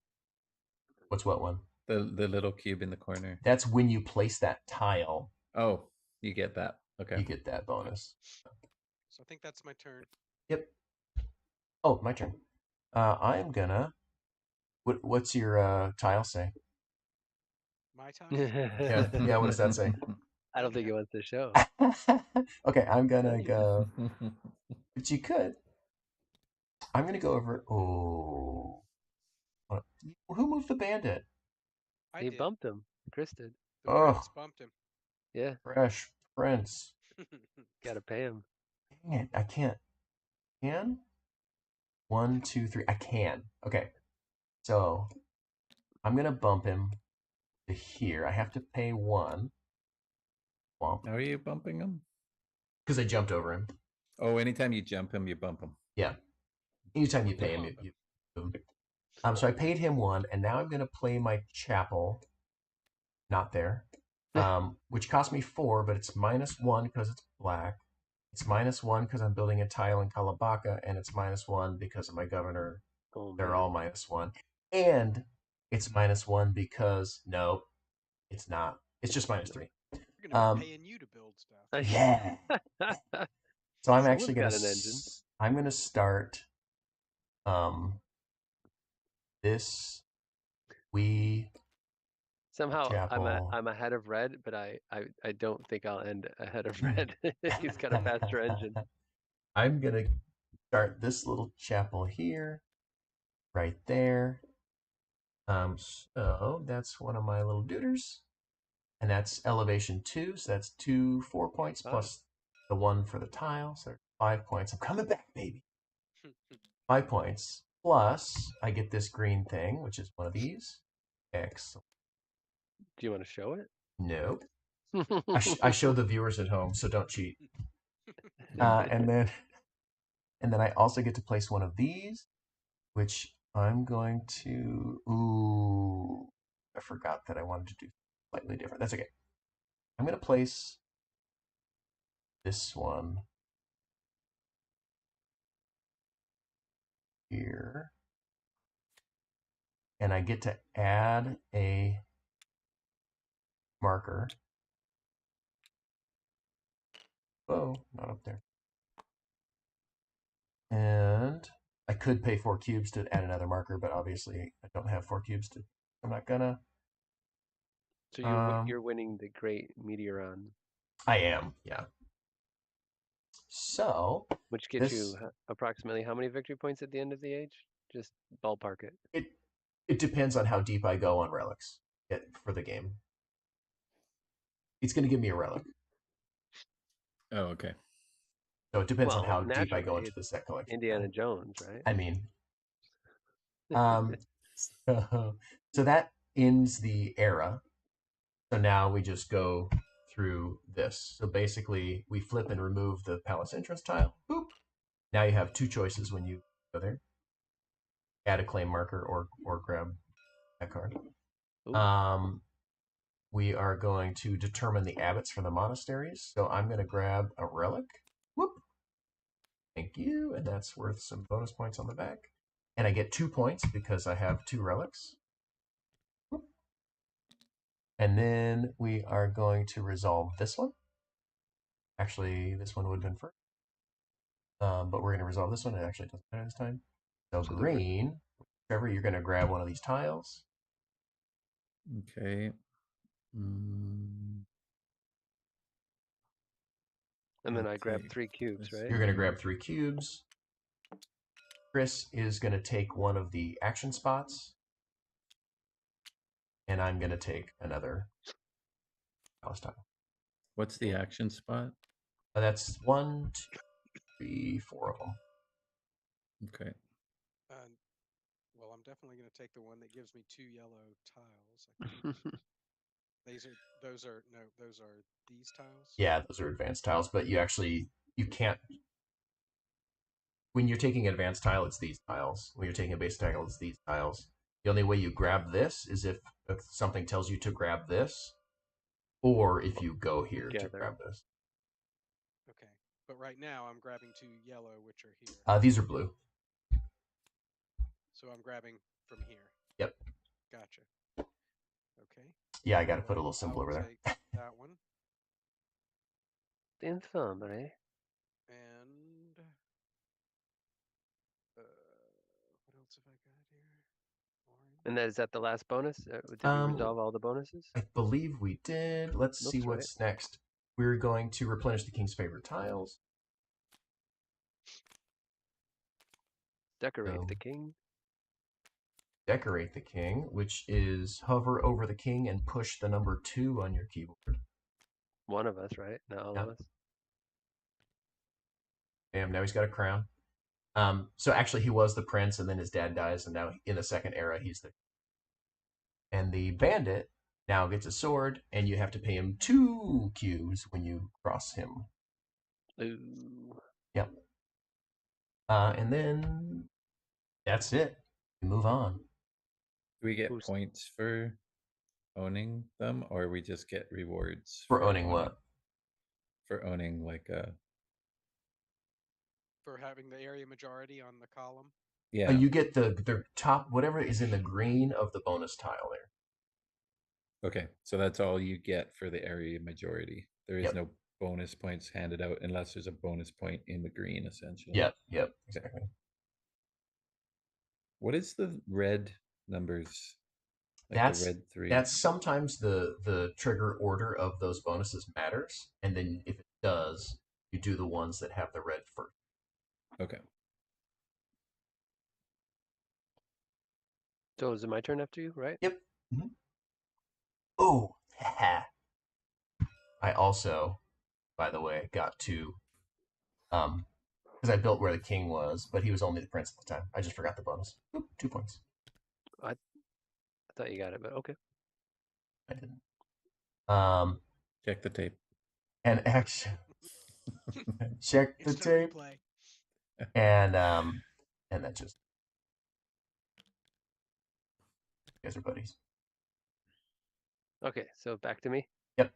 What's what one? The little cube in the corner. That's when you place that tile. Oh, you get that. Okay. You get that bonus. So I think that's my turn. Yep. Oh, my turn. I'm gonna. What's your tile say? My time. Yeah. Yeah. What does that say? I don't think it wants to show. Okay, I'm gonna go. But you could. I'm gonna go over. Oh. Who moved the bandit? I He did. bumped him. Chris did. The Oh. prince bumped him. Yeah, Fresh Prince. gotta pay him. Dang it, I can't. Can? 1, 2, 3. I can. Okay. So I'm gonna bump him to here. I have to pay 1. Bump. How are you bumping him? Because I jumped over him. Oh, anytime you jump him, you bump him. Yeah. Anytime you pay him, you move him. So I paid him 1, and now I'm gonna play my chapel. Not there. Which cost me 4, but it's -1 because it's black. It's -1 because I'm building a tile in Kalabaka, and it's -1 because of my governor. Oh, They're man. all -1. And it's -1 because, no, it's not. It's just -3. We're gonna be paying you to build stuff. Yeah. So I'm Someone's actually got an engine. I'm gonna start this wee Somehow chapel. I'm ahead of red, but I don't think I'll end ahead of red. He's got a faster engine. I'm gonna start this little chapel here, right there. So that's one of my little duders. And that's elevation 2, so that's 4 points plus the 1 for the tile, so 5 points. I'm coming back, baby. 5 points. Plus, I get this green thing, which is one of these. Excellent. Do you want to show it? Nope. I show the viewers at home, so don't cheat. And then I also get to place one of these, which I'm going to. Ooh, I forgot that I wanted to do slightly different. That's okay. I'm going to place this one here, and I get to add a marker. Oh, not up there. And I could pay 4 cubes to add another marker, but obviously I don't have 4 cubes to. I'm not gonna. So you're winning the Great Meteoron, I am, yeah. So which gets you approximately how many victory points at the end of the age? Just ballpark it. It depends on how deep I go on relics for the game. It's going to give me a relic. Oh, okay. So it depends on Well, how deep I go naturally, into the set collection. Indiana Jones, right? I mean, so that ends the era. So now we just go through this. So basically, we flip and remove the palace entrance tile. Boop. Now you have 2 choices when you go there: add a claim marker or grab that card. Ooh. We are going to determine the abbots for the monasteries. So I'm going to grab a relic. Whoop. Thank you. And that's worth some bonus points on the back. And I get 2 points because I have 2 relics. Whoop. And then we are going to resolve this one. Actually, this one would have been first. But we're going to resolve this one. It actually doesn't matter this time. So green, Trevor, you're going to grab one of these tiles. Okay. And then I grabbed 3 cubes, right? You're going to grab 3 cubes. Chris is going to take one of the action spots. And I'm going to take another palace tile. What's the action spot? That's 1, 2, 3, 4 of them. Okay. Well, I'm definitely going to take the one that gives me 2 yellow tiles. Those are these tiles? Yeah, those are advanced tiles, but you can't. When you're taking advanced tile, it's these tiles. When you're taking a base tile, it's these tiles. The only way you grab this is if something tells you to grab this, or if you go here to grab this. Okay, but right now I'm grabbing 2 yellow, which are here. These are blue. So I'm grabbing from here. Yep. Gotcha. Okay. Yeah, I got to put a little symbol over there. Take that one. Infirmary. And what else have I got here? And is that the last bonus? Did we resolve all the bonuses? I believe we did. Let's see what's next. We're going to replenish the king's favorite tiles. Decorate the king. Decorate the king, which is hover over the king and push the number 2 on your keyboard. One of us, right? Not all of us. Bam, now he's got a crown. So actually he was the prince and then his dad dies and now in the second era he's the. And the bandit now gets a sword and you have to pay him 2 cubes when you cross him. Ooh. Yep. And then that's it. We move on. Do we get points for owning them, or we just get rewards for owning what? For owning like a. For having the area majority on the column. Yeah. You get the top, whatever is in the green of the bonus tile there. Okay, so that's all you get for the area majority. There is no bonus points handed out unless there's a bonus point in the green, essentially. Yep, exactly. What is the red numbers? Like That's the red 3? that's sometimes the trigger order of those bonuses matters, and then if it does, you do the ones that have the red first. Okay. So is it my turn after you, right? Yep. Mm-hmm. Oh, I also, by the way, got to because I built where the king was, but he was only the prince at the time. I just forgot the bonus. Oop, 2 points. I thought you got it, but okay. I didn't. Check the tape. And action. Check the Instant tape. replay. And that just you guys are buddies. Okay, so back to me. Yep.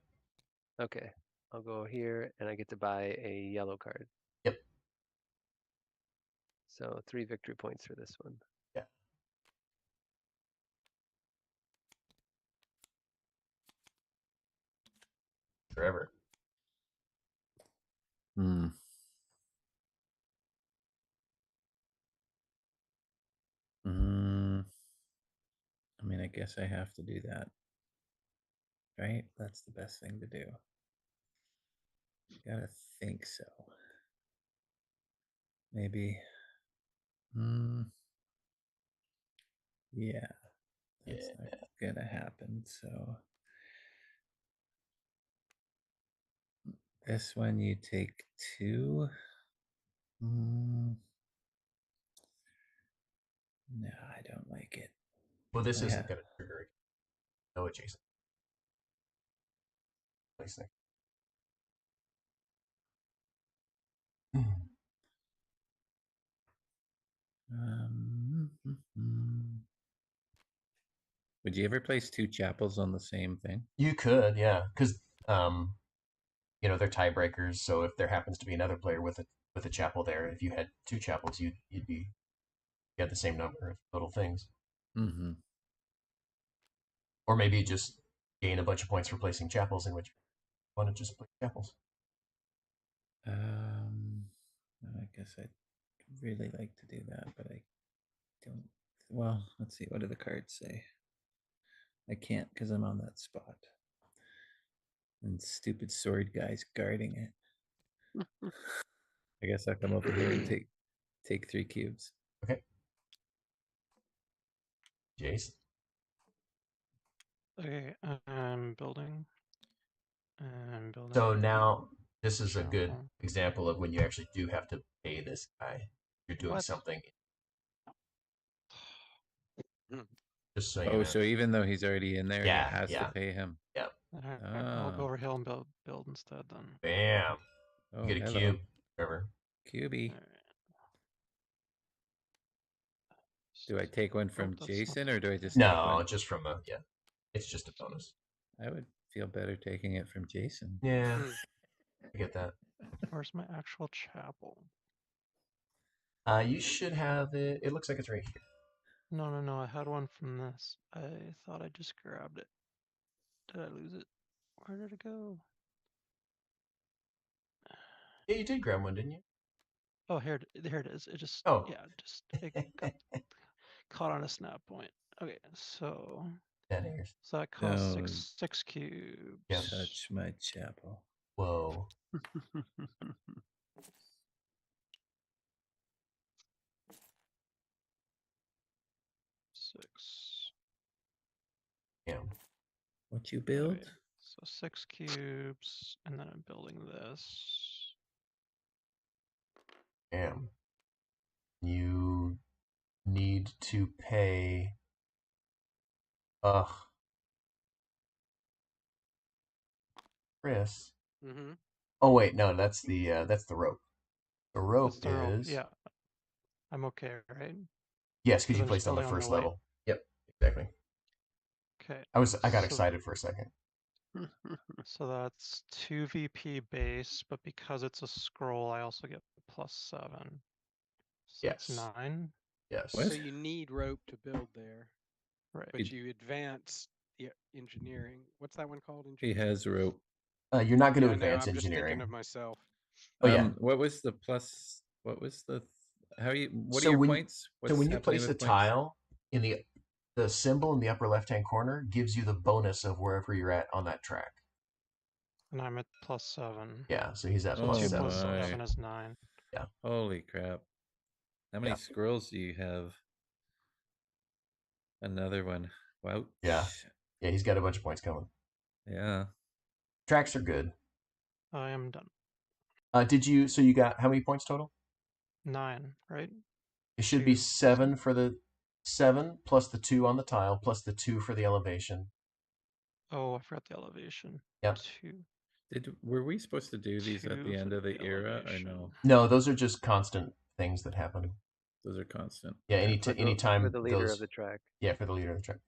Okay, I'll go here and I get to buy a yellow card. Yep. So 3 victory points for this one. Yeah. Forever. Hmm. I mean, I guess I have to do that. Right? That's the best thing to do. Gotta think so. Maybe. Yeah. That's not gonna happen. So this one you take 2. No, I don't like it. Well, this I isn't ha- going to trigger it. No adjacent. Place next. Would you ever place 2 chapels on the same thing? You could, yeah, because they're tiebreakers. So if there happens to be another player with a chapel there, if you had 2 chapels, you had the same number of total things. Mm-hmm. Or maybe you just gain a bunch of points for placing chapels, in which you want to just place chapels. I guess I'd really like to do that, but I don't. Well, let's see. What do the cards say? I can't because I'm on that spot. And stupid sword guy's guarding it. I guess I'll come over here and take 3 cubes. Okay. Jace. Okay, I'm building. I'm building. So now this is a good Chapel. example of when you actually do have to pay this guy. You're doing What? something. Hmm. Just so you Oh, know. so even though he's already in there, Yeah, he has yeah. to pay him. Yep. Alright, I'll go Ah. over here and build instead then. Bam. Oh, You get a hello. cube. Trevor. Cubey. Alright. Do I take one from that's Jason not- or do I just take No, one? just from a It's just a bonus. I would feel better taking it from Jason. Yeah, Hmm. I get that. Where's my actual chapel? You should have it. It looks like it's right here. No, I had one from this. I thought I just grabbed it. Did I lose it? Where did it go? Yeah, you did grab one, didn't you? Oh, here it is. It just, Oh. yeah, it got caught on a snap point. Okay, so That airs. that costs No. six cubes. Yep. Touch my chapel. Whoa. Six. Damn. What you build? Okay, so 6 cubes, and then I'm building this. Damn. You need to pay. Ugh. Chris. Mm-hmm. Oh wait, no, that's the rope. The rope That's the rope. is Yeah, I'm okay, right? yes, because 'Cause you I'm just placed on the building on the first white. level. Yep, exactly. Okay. I got so- excited for a second. So that's 2 VP base, but because it's a scroll, I also get +7. So that's Yes. 9. Yes. What? So you need rope to build there, Right. but you advance the engineering. What's that one called? He Engineering? has rope. You're not going to Yeah, no, advance I'm just thinking engineering. of myself. Oh yeah. What was the plus? What was the? How you? What are So your when points? so What's when you happening place a with points? tile in the symbol in the upper left hand corner gives you the bonus of wherever you're at on that track. And I'm at +7. Yeah, so he's at So Oh 2 +7. plus my! 7 is 9. Yeah. Holy crap! How many Yeah. squirrels do you have? Another one. Wow. Yeah. Yeah, he's got a bunch of points coming. Yeah. Tracks are good. I am done. So you got how many points total? 9, right? It should be 2 plus 7 for the 7 plus the 2 on the tile plus the 2 for the elevation. Oh, I forgot the elevation. Yep. 2. Were we supposed to do these at 2 the end for of the the era or elevation. no? No, those are just constant things that happen. Those are constant. Yeah, Okay. For anytime the leader those of the track. yeah, for the leader of the track.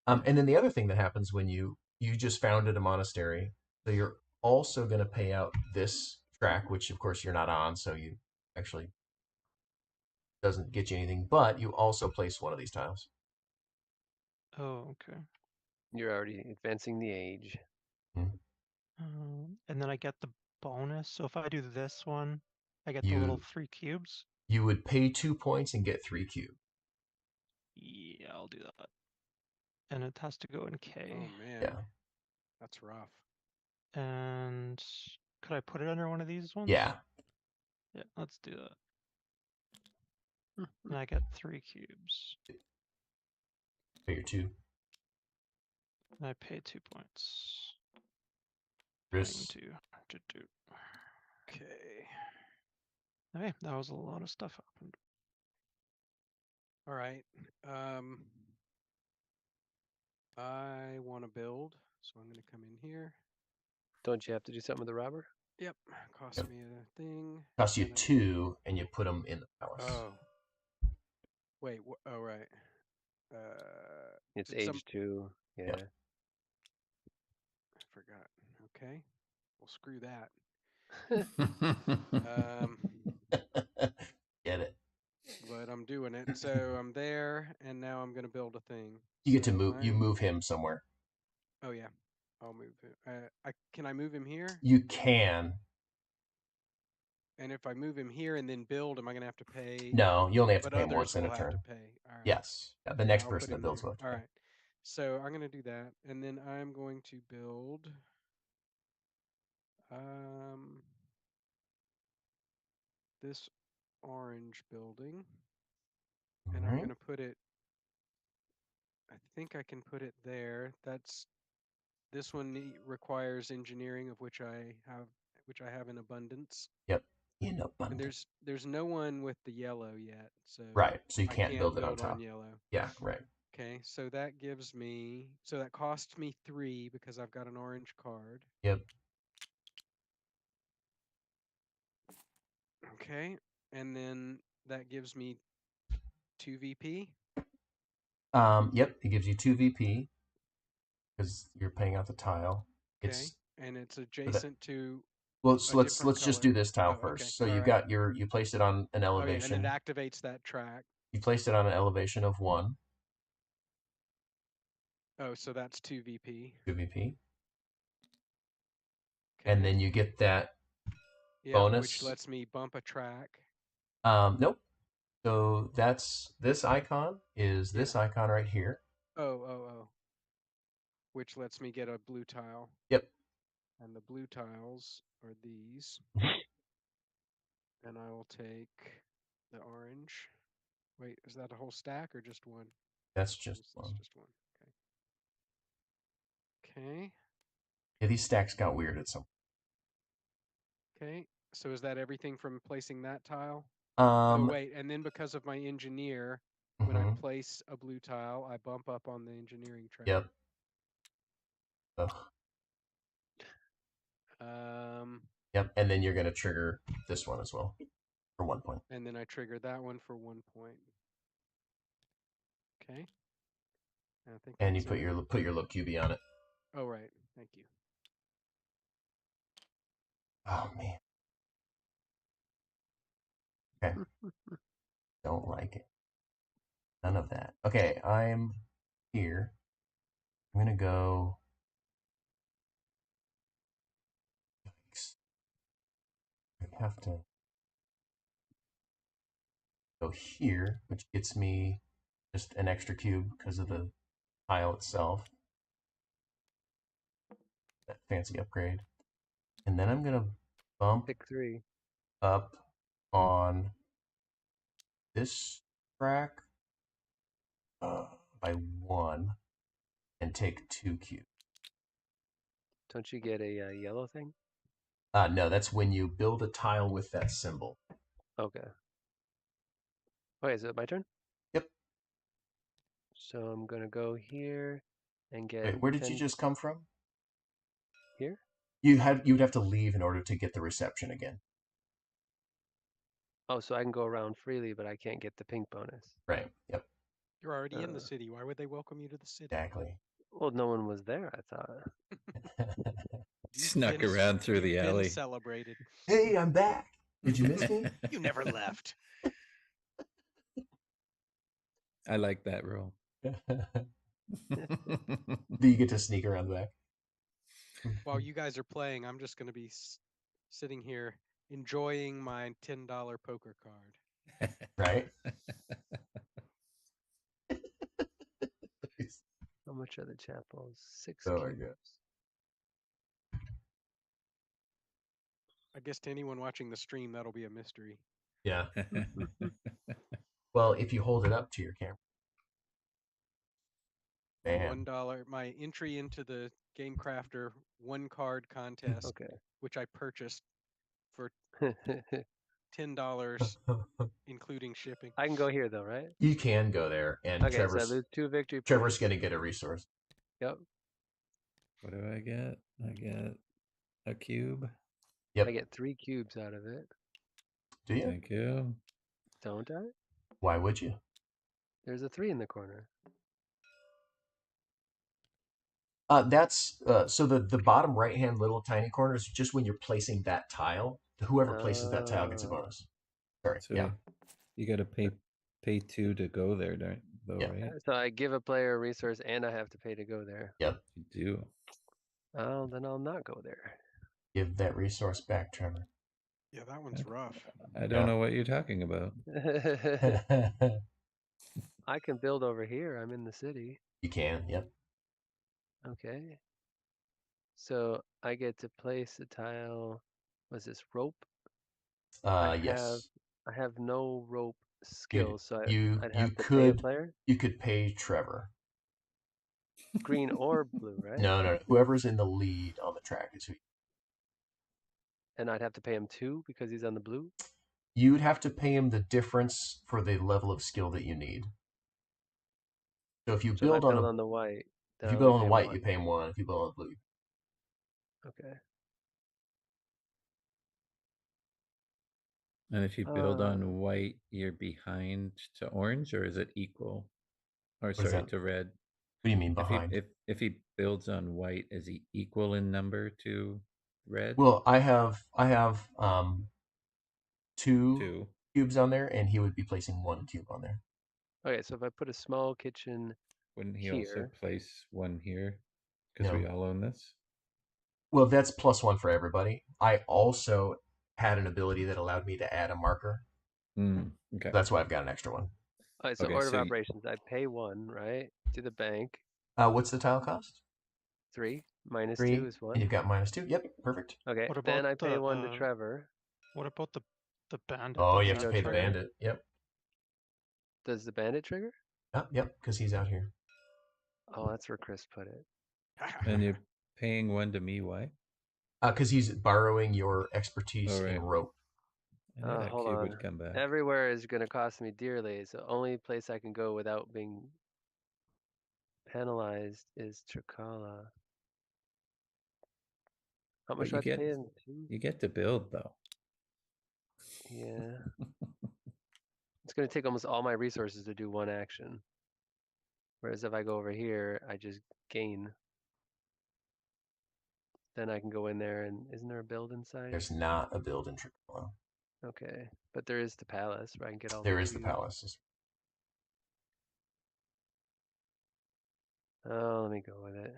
And then the other thing that happens when you just founded a monastery, so you're also going to pay out this track, which of course you're not on, so you actually doesn't get you anything, but you also place one of these tiles. Oh, okay. You're already advancing the age. And then I get the bonus. So if I do this one, I get the You little 3 cubes. you would pay 2 points and get 3 cubes. Yeah, I'll do that. And it has to go in K. Oh man, Yeah. that's rough. And could I put it under one of these ones? Yeah. Yeah, let's do that. And I get 3 cubes. Pay your 2. And I pay 2 points. Chris. Paying 2. Okay. Okay, that was a lot of stuff happened. All right. I want to build, so I'm going to come in here. Don't you have to do something with the robber? Yep. Cost Yep. me a thing. Costs you and 2 and you put them in the palace. Oh. Wait. Oh, right. It's Did age 2. Yeah. Yep. I forgot. Okay. Well, screw that. Get it. But I'm doing it. So I'm there, and now I'm going to build a thing. You get to So move. You move him somewhere. Oh yeah, I'll move him. Can I move him here? You can. And if I move him here and then build, am I going to have to pay? No, you only have to But pay him others once in will a have to turn. pay. All right. Yes. Yeah, the Yeah, next I'll put person that him builds there. will have to All pay. right. So I'm going to do that, and then I'm going to build this orange building, and I'm going to put it. I think I can put it there. This one requires engineering, of which I have in abundance. Yep. In And abundance. there's no one with the yellow yet, so Right. So you I can't build it on build top. on yellow. Yeah. Right. Okay, so that gives me, so that costs me 3 because I've got an orange card. Yep. Okay, and then that gives me 2 VP. Yep. It gives you 2 VP because you're paying out the tile. Okay, and it's adjacent to Well, a so let's different just color. do this tile Oh, okay. first. So All you right. got you placed it on an Oh yeah, and elevation. it activates that track. You placed it on an elevation of 1. Oh, so that's 2 VP. 2 VP. Okay. And then you get that bonus. Which lets me bump a track. Nope. So this icon is this icon right here. Oh. Which lets me get a blue tile. Yep. And the blue tiles are these. And I will take the orange. Wait, is that a whole stack or just one? That's just That's one. just one. Okay. Yeah, these stacks got weird at some. Okay. So is that everything from placing that tile? Oh wait, and then because of my engineer, when I place a blue tile, I bump up on the engineering track. Yep. Ugh. Yep, and then you're going to trigger this one as well for 1 point. And then I trigger that one for 1 point. Okay. I think and you put your little QB on it. Oh right, thank you. Oh man. Okay. Don't like it. None of that. Okay, I'm here. I'm gonna go. have to go here, which gets me just an extra cube because of the tile itself. That fancy upgrade. And then I'm going to bump Pick 3. up on this track by 1 and take 2 cubes. Don't you get a yellow thing? No, that's when you build a tile with that symbol. Okay. Okay, is it my turn? Yep. So I'm gonna go here and get Wait, where did 10 you just come from? here. You would have to leave in order to get the reception again. Oh, so I can go around freely, but I can't get the pink bonus. Right. Yep. You're already in the Uh. city. Why would they welcome you to the city? Exactly. Well, no one was there, I thought. You've Snuck been- around through the you've been alley. celebrated. Hey, I'm back. Did you miss me? You never left. I like that rule. Do you get to sneak around the back? While you guys are playing, I'm just going to be sitting here enjoying my $10 poker card. Right? How much are the chapels? 6 Oh my cubes. God. I guess to anyone watching the stream, that'll be a mystery. Yeah. Well, if you hold it up to your camera. Bam. $1. My entry into the Game Crafter 1 card contest, Okay. which I purchased for $10, including shipping. I can go here though, right? You can go there, and Okay, so I Trevor's lose 2 victory points. Trevor's going to get a resource. Yep. What do I get? I get a cube. Yep. I get 3 cubes out of it. Do you? Thank you. Don't I? Why would you? There's a 3 in the corner. That's so the bottom right hand little tiny corner is just when you're placing that tile. Whoever places that tile gets a bonus. Sorry. So Yeah. you got to pay 2 to go there, though, Yeah. right? So I give a player a resource and I have to pay to go there. Yep. You do. Oh, then I'll not go there. Give that resource back, Trevor. Yeah, that one's rough. I don't know what you're talking about. I can build over here. I'm in the city. You can. Yep. Okay. So I get to place a tile. Was this rope? Yes. I have no rope You'd- skills, so you I'd you have to pay a could player. you could pay Trevor. Green or blue, right? No. Whoever's in the lead on the track is who. And I'd have to pay him 2 because he's on the blue. You'd have to pay him the difference for the level of skill that you need. So if you So if I build on build a on the white, then if I you build only on the pay him white, 1. you pay him 1. If you build on the blue, Okay. And if you build on white, you're behind to orange, or is it equal? Or is sorry, that? to red. What do you mean behind? If he builds on white, is he equal in number to red? Well, I have 2 2. cubes on there, and he would be placing 1 cube on there. Okay, so if I put a small kitchen Wouldn't he also here. place 1 here? Because we all own this. Well, that's +1 for everybody. I also had an ability that allowed me to add a marker. Okay. That's why I've got an extra 1. All right, so Okay, order so of operations. I pay 1, right? To the bank. What's the tile cost? 3 minus 3, 2 is 1. and you've got -2. Yep, perfect. Okay, What then about I pay the 1 to Trevor. what about the bandit? Oh, Does you he have to no pay the trigger? bandit. Yep, Does the bandit trigger? yep, because he's out here. Oh, that's where Chris put it. And you're paying 1 to me. Why? Because he's borrowing your expertise Oh, in right. rope. I knew that Hold cube on. would come back. Everywhere is going to cost me dearly. So only place I can go without being penalized is Trikala. How much But do I have to pay him? 2? you get to build though. Yeah. It's going to take almost all my resources to do 1 action. Whereas if I go over here, I just gain. Then I can go in there and isn't there a build inside? There's not a build in Tricolo. Okay. But there is the palace where I can get all There the is the cubes. palace. Oh, let me go with it.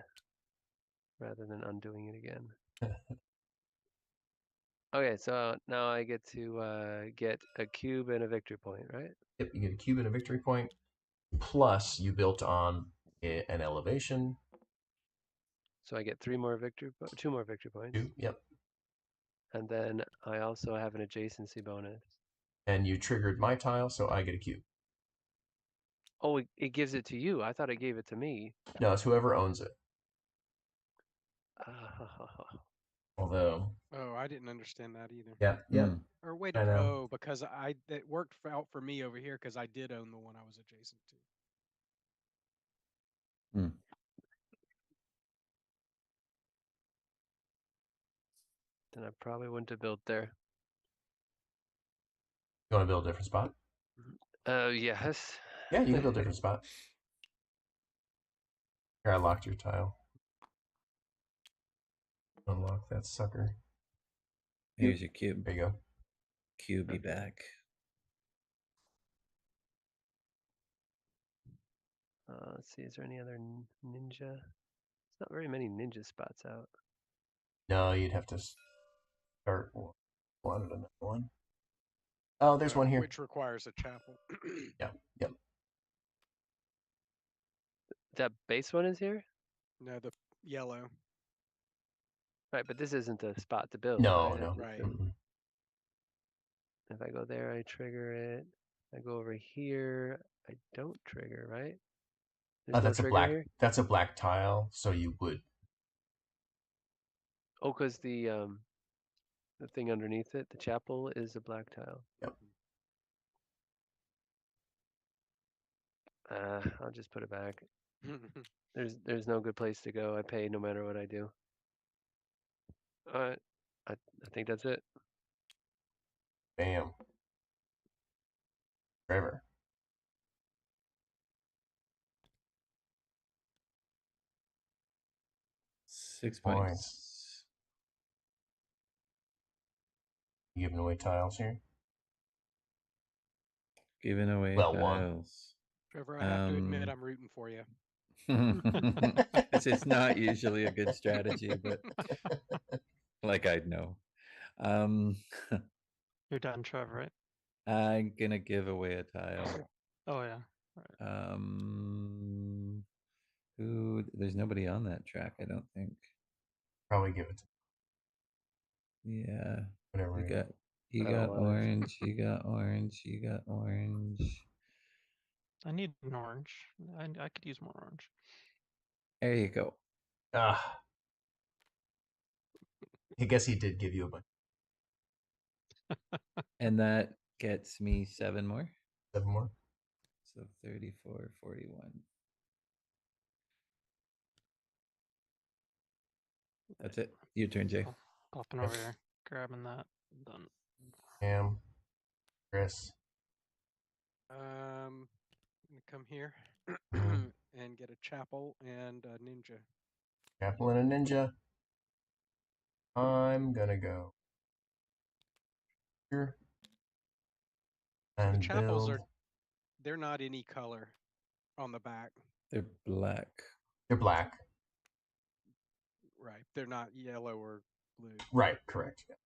Rather than undoing it again. Okay, so now I get to get a cube and a victory point, right? Yep, you get a cube and a victory point. Plus, you built on an elevation. So I get 2 more victory points, 2, yep. and then I also have an adjacency bonus. And you triggered my tile, so I get a cube. Oh, it gives it to you. I thought it gave it to me. No, it's whoever owns it. Although, Oh, I didn't understand that either. yeah, yeah. Or wait, I know. oh, because it worked out for me over here because I did own the one I was adjacent to. Then I probably wouldn't have built there. You want to build a different spot? Yes. Yeah, you can build a different spot. Here, I locked your tile. Unlock that sucker. Here's your cube. There you go. Cube be back. Let's see, is there any other ninja? There's not very many ninja spots out. No, you'd have to start one and another one. Oh, there's one here. Which requires a chapel. Yeah, yep. That base one is here? No, the yellow. Right, but this isn't the spot to build. No, right? no. Right. If I go there, I trigger it. I go over here, I don't trigger, right? There's no That's a trigger black. here? That's a black tile, so you would. Oh, because the thing underneath it, the chapel, is a black tile. Yep. I'll just put it back. There's no good place to go. I pay no matter what I do. I think that's it. Bam. Forever. Six points. You giving away tiles here? Giving away Well, tiles. Trevor, I have to admit I'm rooting for you. It's not usually a good strategy, but like I'd know. You're done, Trevor, right? I'm gonna give away a tile. Oh yeah. Right. There's nobody on that track, I don't think. Probably give it to Yeah. whatever. You got orange, you got orange, you got orange. I need an orange. I could use more orange. There you go. I guess he did give you a bunch. And that gets me 7 more. 7 more. So 34, 41. That's it. Your turn, Jay. Popping over here, grabbing that. Done. Cam. Chris. I'm gonna come here and get a chapel and a ninja. Chapel and a ninja. I'm gonna go here. So the And chapels build. they're not any color on the back. They're black. They're black. Right. They're not yellow or blue. Right, correct. Yeah.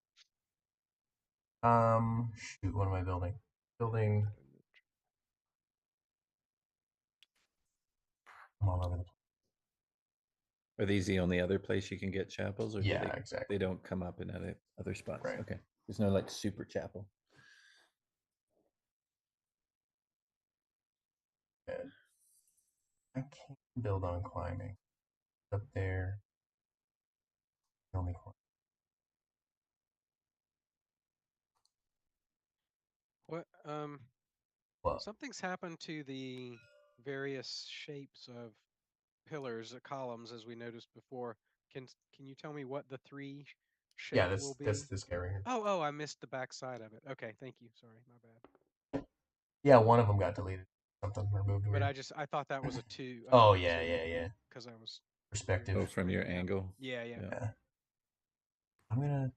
Shoot, what am I building? Building. I'm all over the place. Are these the only other place you can get chapels, or Yeah, exactly. they don't come up in other spots? Right. Okay. There's no like super chapel. Good. I can't build on climbing. Up there. The only one. What? Something's happened to the various shapes of pillars, columns, as we noticed before. Can you tell me what the 3 shape will be? That's this guy right here. Oh, I missed the back side of it. Okay, thank you. Sorry, my bad. Yeah, one of them got deleted. Something removed. But weird. I thought that was a 2. Oh yeah. Because I was Perspective. Oh, from your Yeah. angle. Yeah. I'm gonna.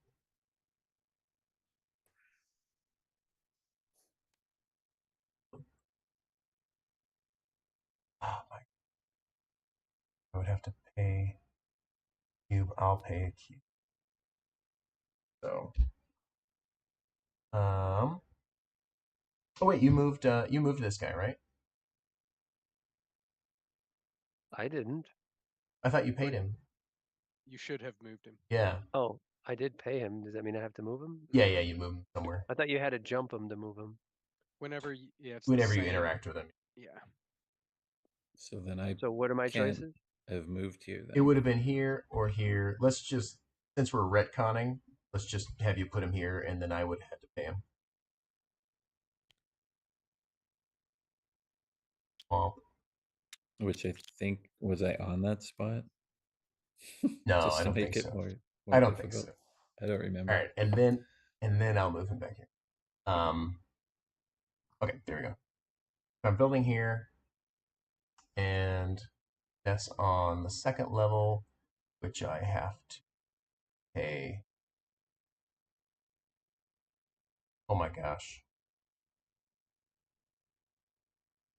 Oh my. I would have to pay cube. I'll pay a cube. So Oh wait, you moved this guy, right? I didn't. I thought you paid Wait. him. You should have moved him. Yeah. Oh, I did pay him. Does that mean I have to move him? Yeah, yeah, you moved him somewhere. I thought you had to jump him to move him. Whenever you, yeah, it's Whenever the you same. interact with him. Yeah. So then I So what are my can't choices? have moved you then. It would have been here or here. Let's just, since we're retconning, let's just have you put him here, and then I would have to pay him. Womp. Which I think, was I on that spot? No, Just I to don't make think it so. more I don't think difficult. so. I don't remember. All right, and then I'll move him back here. Okay, there we go. I'm building here, and that's on the second level, which I have to pay. Oh my gosh!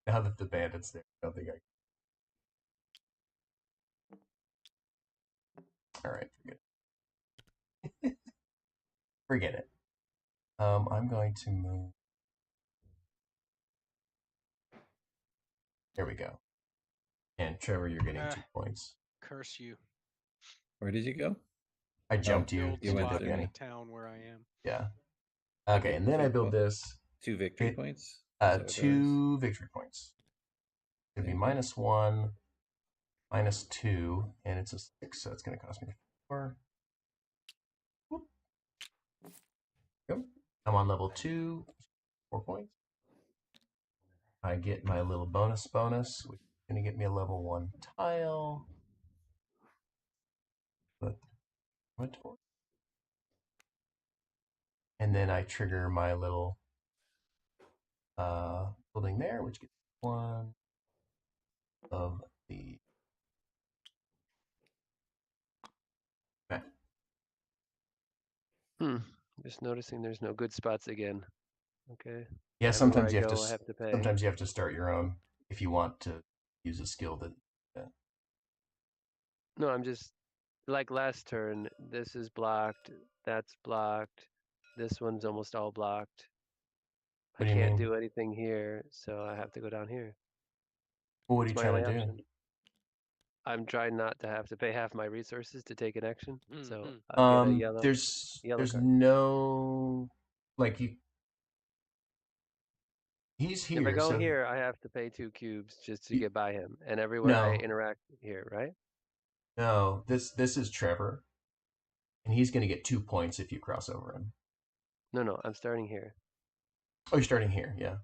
Now that the bandit's there, I don't think I. All right, forget it. Forget it. I'm going to move. There we go. And Trevor, you're getting 2 points. Curse you. Where did you go? I jumped you Build you into went the spot to in beginning. the town where I am. Yeah. I Okay, get and then I build po- this. 2 victory It, points. Is that what that was? 2 victory points. It'd be Thank you. -1, -2, and it's a 6, so it's going to cost me 4. Whoop. Go. I'm on level 2, 4 points. I get my little bonus, which is going to get me a level 1 tile. But and then I trigger my little building there, which gets 1 of the. Just noticing there's no good spots again. Okay. Yeah, Everywhere I go, I have to pay. sometimes you have to start your own if you want to use a skill that. No, I'm just like last turn. This is blocked. That's blocked. This one's almost all blocked. I What do you can't mean? do anything here, so I have to go down here. Well, what are It's you my only trying to do? option. I'm trying not to have to pay half my resources to take an action, so Mhm. I get a yellow There's card. no like you. He's If I here, go so here, I have to pay 2 cubes just to you, get by him, and everywhere I no, interact here, right? no. This is Trevor, and he's going to get 2 points if you cross over him. No, I'm starting here. Oh, you're starting here, yeah.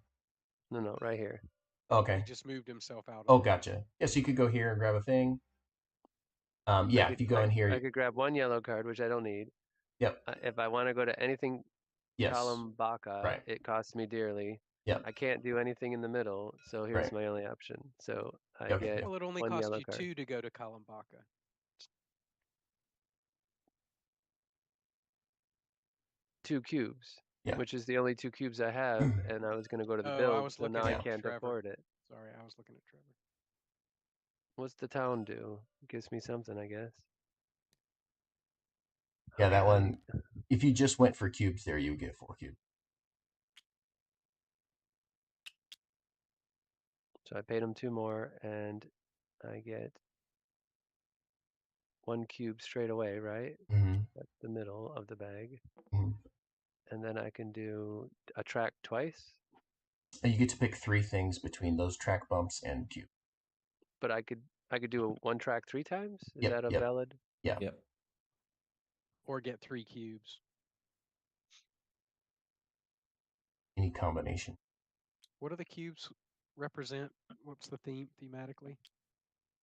No, right here. Okay. He just moved himself out. Oh, gotcha. Yeah, so you could go here and grab a thing. Yeah, if you go in I here, could grab 1 yellow card, which I don't need. yep, If I want to go to anything yes, column Baka, right, it costs me dearly. yep, I can't do anything in the middle, so here's right. my only option. So I Okay, get yep. Well, it only 1 cost yellow you card. 2 to go to Kalambaka. 2 cubes, Yeah. which is the only 2 cubes I have, and I was going to go to the Oh, I build, was so looking now I at can't Trevor. afford it. Sorry, I was looking at Trevor. What's the town do? Gives me something, I guess. Yeah, Okay, that one. If you just went for cubes there, you would get 4 cubes. So I paid him 2 more, and I get 1 cube straight away, right? Mm-hmm. That's the middle of the bag. Mm-hmm. And then I can do a track twice. And you get to pick 3 things between those track bumps and cube. But I could do a 1 track 3 times? Is Yep, that a yep. valid? Yeah. Yep. Or get 3 cubes. Any combination. What do the cubes represent? What's the theme thematically?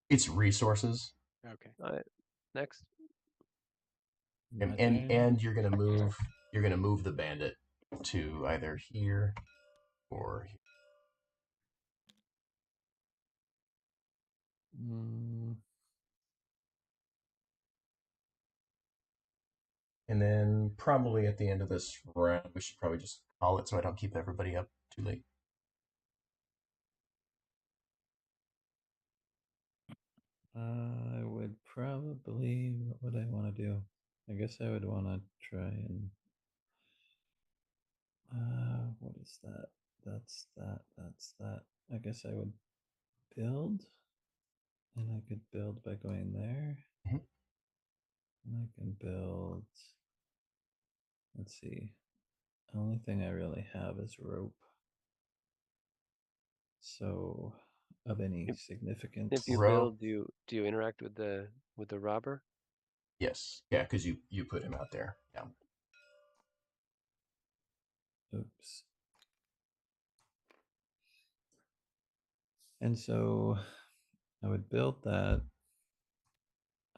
It's resources. Okay. All right. Next. And you're gonna move the bandit to either here or here. And then probably at the end of this round, we should probably just call it so I don't keep everybody up too late. I would probably, what would I want to do? I guess I would want to try and What is that? That's that. That's that. I guess I would build, and I could build by going there. Mhm. And I can build. Let's see. The only thing I really have is rope. So, of any significance. If you Rope. build, do you interact with the robber? Yes. Yeah, because you put him out there. Yeah. Oops. And so I would build that.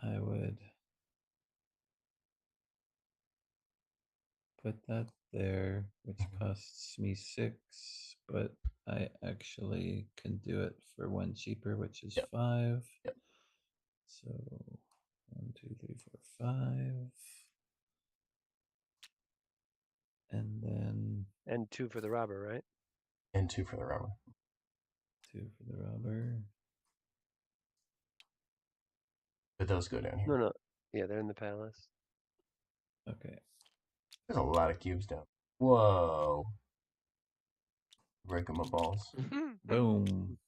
I would put that there, which costs me 6, but I actually can do it for 1 cheaper, which is Yep. 5. Yep. So 1, 2, 3, 4, 5. And then And 2 for the robber, right? And 2 for the robber. 2 for the robber. But those go down here. No, no. Yeah, they're in the palace. Okay. There's a lot of cubes down. Whoa. Breaking my balls. Boom.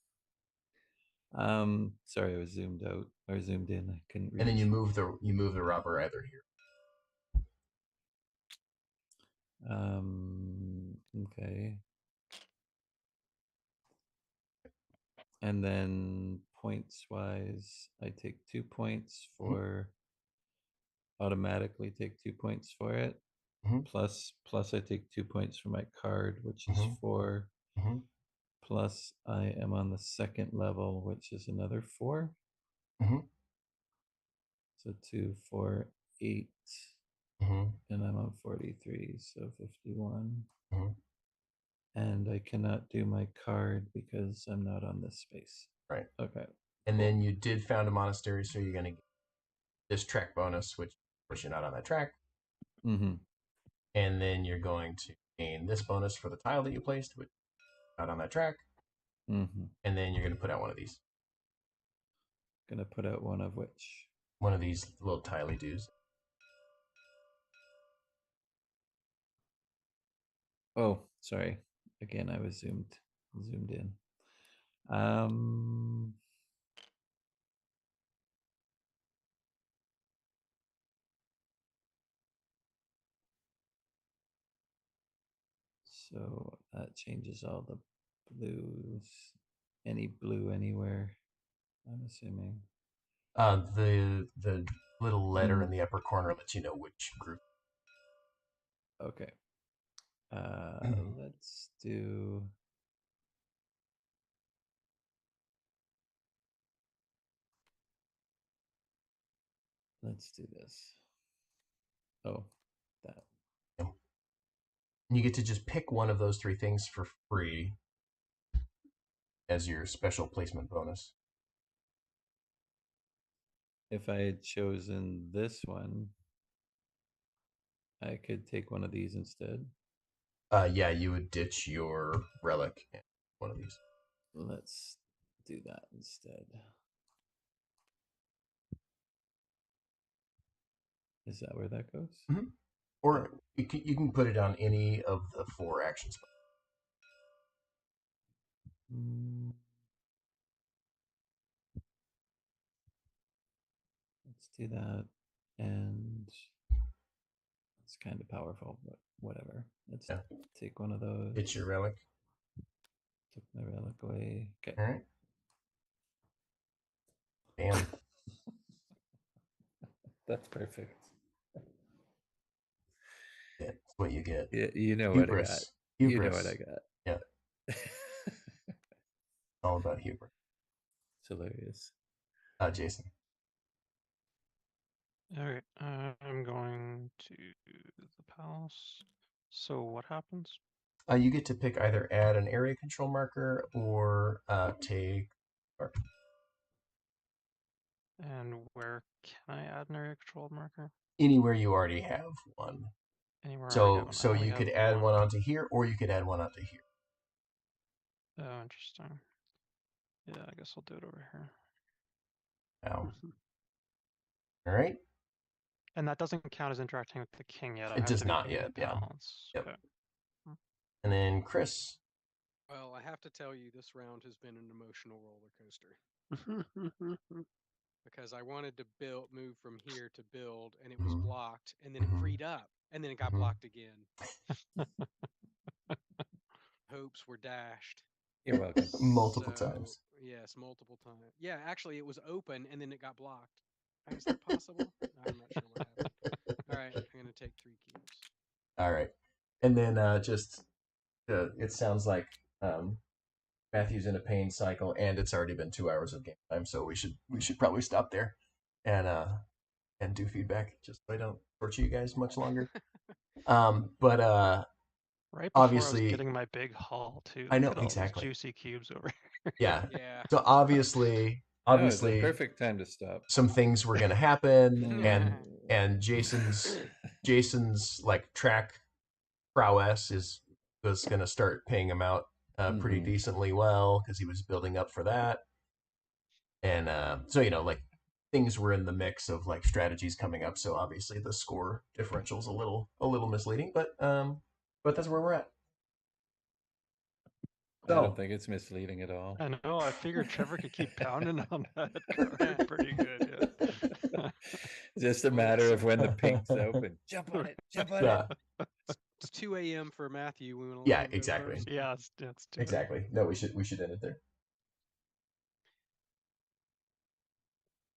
Sorry, I was zoomed out or zoomed in. I couldn't reach. And then you move the robber either here. Okay. And then points wise, I take 2 points for automatically take 2 points for it. Mhm. Plus I take 2 points for my card, which is Mhm. 4. Mhm. Plus I am on the 2nd level, which is another 4. Mhm. So 2, 4, 8. Mhm. And I'm on 43, so 51. Mhm. And I cannot do my card because I'm not on this space. Right. Okay. And cool. then you did found a monastery, so you're going to get this track bonus, which of course you're not on that track. Mm-hmm. And then you're going to gain this bonus for the tile that you placed, which is not on that track. Mm-hmm. And then you're going to put out one of these. Gonna put out one of which? One of these little tiley doos. Oh, sorry. Again, I was zoomed in. So that changes all the blues. Any blue anywhere, I'm assuming. The little letter in the upper corner lets you know which group. Okay. Let's do. Let's do this. Oh, that. And you get to just pick one of those 3 things for free as your special placement bonus. If I had chosen this one, I could take one of these instead. Yeah, you would ditch your relic and one of these. Let's do that instead. Is that where that goes? Mm-hmm. Or you can put it on any of the 4 actions. Let's do that. And it's kind of powerful, but whatever. Let's take one of those. Ditch your relic. Took my relic away. Okay. All right. Bam. That's perfect. That's what you get. Yeah, you know Hubris. what I got. Hubris. You know what I got. Yeah. All about hubris. It's hilarious. Jason. Okay, I'm going to the palace. So what happens? You get to pick either add an area control marker or take. And where can I add an area control marker? Anywhere you already have one. Anywhere I already have one. I So only you have could add one onto here, or you could add one onto here. Oh, interesting. Yeah, I guess I'll do it over here. Now, all right. And that doesn't count as interacting with the king yet. I It have does to be not in the yet. Yeah. palace. Yep. Okay. And then Chris. Well, I have to tell you, this round has been an emotional roller coaster because I wanted to move from here to build, and it was Mhm. blocked, and then it Mhm. freed up, and then it got Mhm. blocked again. Hopes were dashed. You're welcome. Multiple times. Yes, multiple times. Yeah, actually, it was open, and then it got blocked. Is that possible? I'm not sure what happened. All right, I'm going to take 3 cubes. All right. And then it sounds like Matthew's in a pain cycle, and it's already been 2 hours of game time, so we should probably stop there and do feedback just so I don't torture you guys much longer. But Right before I was obviously, getting my big haul too. I Look know at all these exactly. juicy cubes over here. Yeah. Yeah. So obviously, No, it's the perfect time to stop. some things were going to happen, Yeah. and Jason's like track prowess was going to start paying him out pretty Mhm. decently well because he was building up for that. And so like things were in the mix of like strategies coming up. So obviously the score differential is a little misleading, but that's where we're at. I don't So think it's misleading at all. I know. I figured Trevor could keep pounding on that card pretty good. Yeah. Just a Well, matter of when the pink's open. Jump on it. Jump on it. yeah, It's 2 a.m. for Matthew. We want to let yeah, him go exactly, first. Yeah, it's too exactly. No, we should end it there.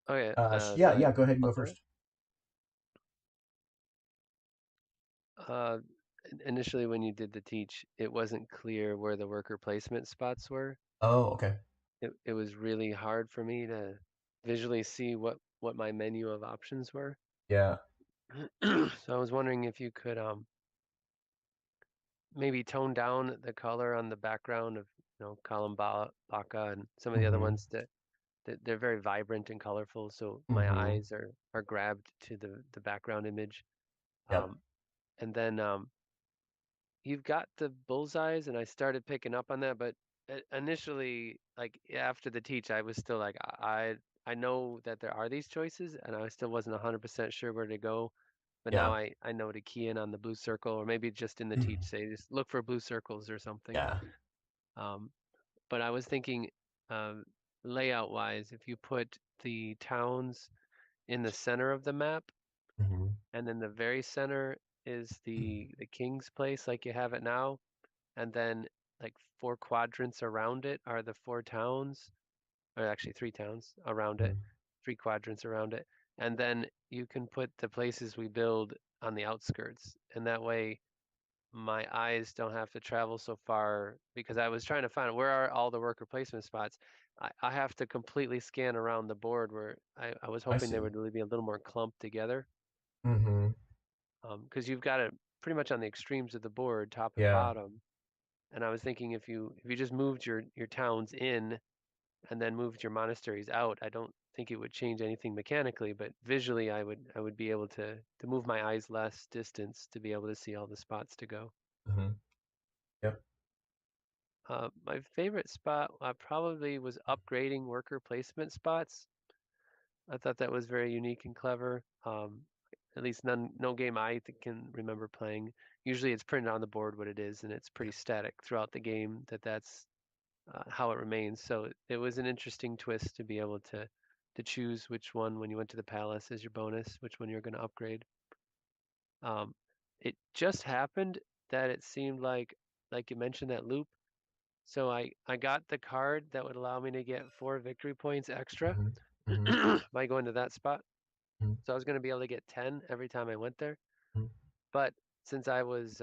Okay. Yeah. Go ahead and I'll go do it. first. Initially, when you did the teach, it wasn't clear where the worker placement spots were. Oh, okay. It was really hard for me to visually see what my menu of options were. Yeah. So I was wondering if you could maybe tone down the color on the background of column Baca and some of the other Mm-hmm. ones that they're very vibrant and colorful. So my Mm-hmm. eyes are grabbed to the background image. Yep. And then you've got the bullseyes, and I started picking up on that, but initially, like after the teach, I was still like, I know that there are these choices, and I still wasn't 100% sure where to go. But now Yeah. I know to key in on the blue circle, or maybe just in the teach, say just look for blue circles or something. Yeah. But I was thinking, layout wise, if you put the towns in the center of the map, Mm-hmm. and then the very center is the king's place, like you have it now, and then like 4 quadrants around it are the 4 towns, or actually 3 towns around it, 3 quadrants around it, and then you can put the places we build on the outskirts, and that way my eyes don't have to travel so far, because I was trying to find where are all the worker placement spots. I have to completely scan around the board, where I was I hoping they see. would really be a little more clumped together, Mm-hmm. because you've got it pretty much on the extremes of the board, top and Yeah. bottom. And I was thinking if you just moved your towns in and then moved your monasteries out, I don't think it would change anything mechanically, but visually I would be able to move my eyes less distance to be able to see all the spots to go. Mm-hmm. Yep. My favorite spot probably was upgrading worker placement spots. I thought that was very unique and clever. At least no game I can remember playing. Usually it's printed on the board what it is, and it's pretty static throughout the game. That's how it remains. So it was an interesting twist to be able to choose which one when you went to the palace as your bonus, which one you're going to upgrade. It just happened that it seemed like you mentioned that loop. So I got the card that would allow me to get 4 victory points extra Mm-hmm. Mm-hmm. by going to that spot. Mm-hmm. So I was going to be able to get 10 every time I went there. Mm-hmm. But since I was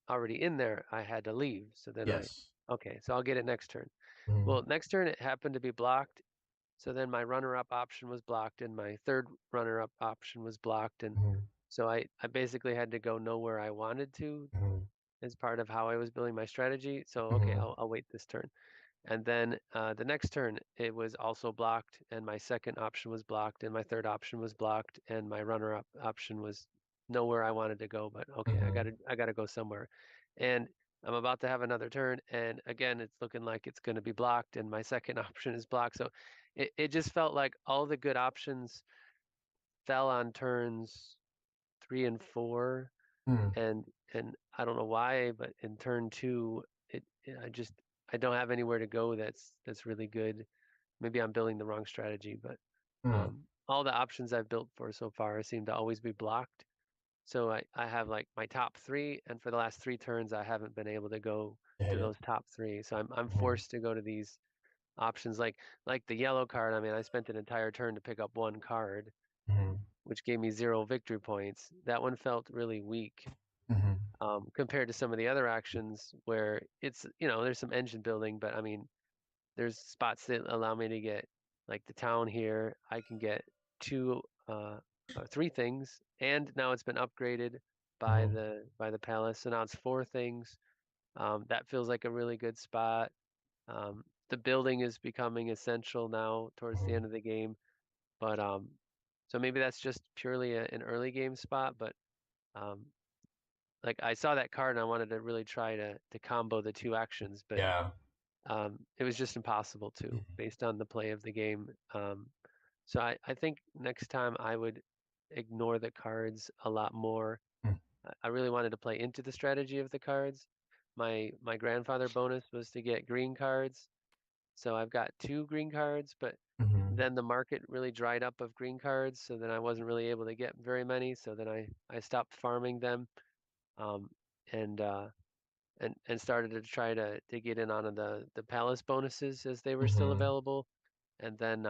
already in there, I had to leave. So then Yes. okay, so I'll get it next turn. Mm-hmm. Well, next turn it happened to be blocked. So then my runner-up option was blocked, and my third runner-up option was blocked. And Mm-hmm. so I basically had to go nowhere I wanted to Mm-hmm. as part of how I was building my strategy. So, okay, Mm-hmm. I'll wait this turn. And then the next turn, it was also blocked, and my second option was blocked, and my third option was blocked, and my runner-up option was nowhere I wanted to go. But okay, Mm-hmm. I gotta go somewhere. And I'm about to have another turn, and again, it's looking like it's going to be blocked, and my second option is blocked. So it just felt like all the good options fell on turns 3 and 4, Mm-hmm. and I don't know why, but in turn 2, I don't have anywhere to go that's really good. Maybe I'm building the wrong strategy, but all the options I've built for so far seem to always be blocked. So I have like my top 3, and for the last 3 turns, I haven't been able to go to those top 3. So I'm forced to go to these options like the yellow card. I mean, I spent an entire turn to pick up 1 card, which gave me 0 victory points. That one felt really weak compared to some of the other actions where it's, there's some engine building, but I mean, there's spots that allow me to get like the town here. I can get 2 or 3 things, and now it's been upgraded by the palace, so now it's 4 things. That feels like a really good spot. The building is becoming essential now towards the end of the game, but so maybe that's just purely an early game spot. But like I saw that card and I wanted to really try to combo the 2 actions, but Yeah. it was just impossible to, based on the play of the game. So I think next time I would ignore the cards a lot more. I really wanted to play into the strategy of the cards. My grandfather bonus was to get green cards. So I've got 2 green cards, but then the market really dried up of green cards. So then I wasn't really able to get very many. So then I stopped farming them and started to try to get in on the palace bonuses as they were still available. And then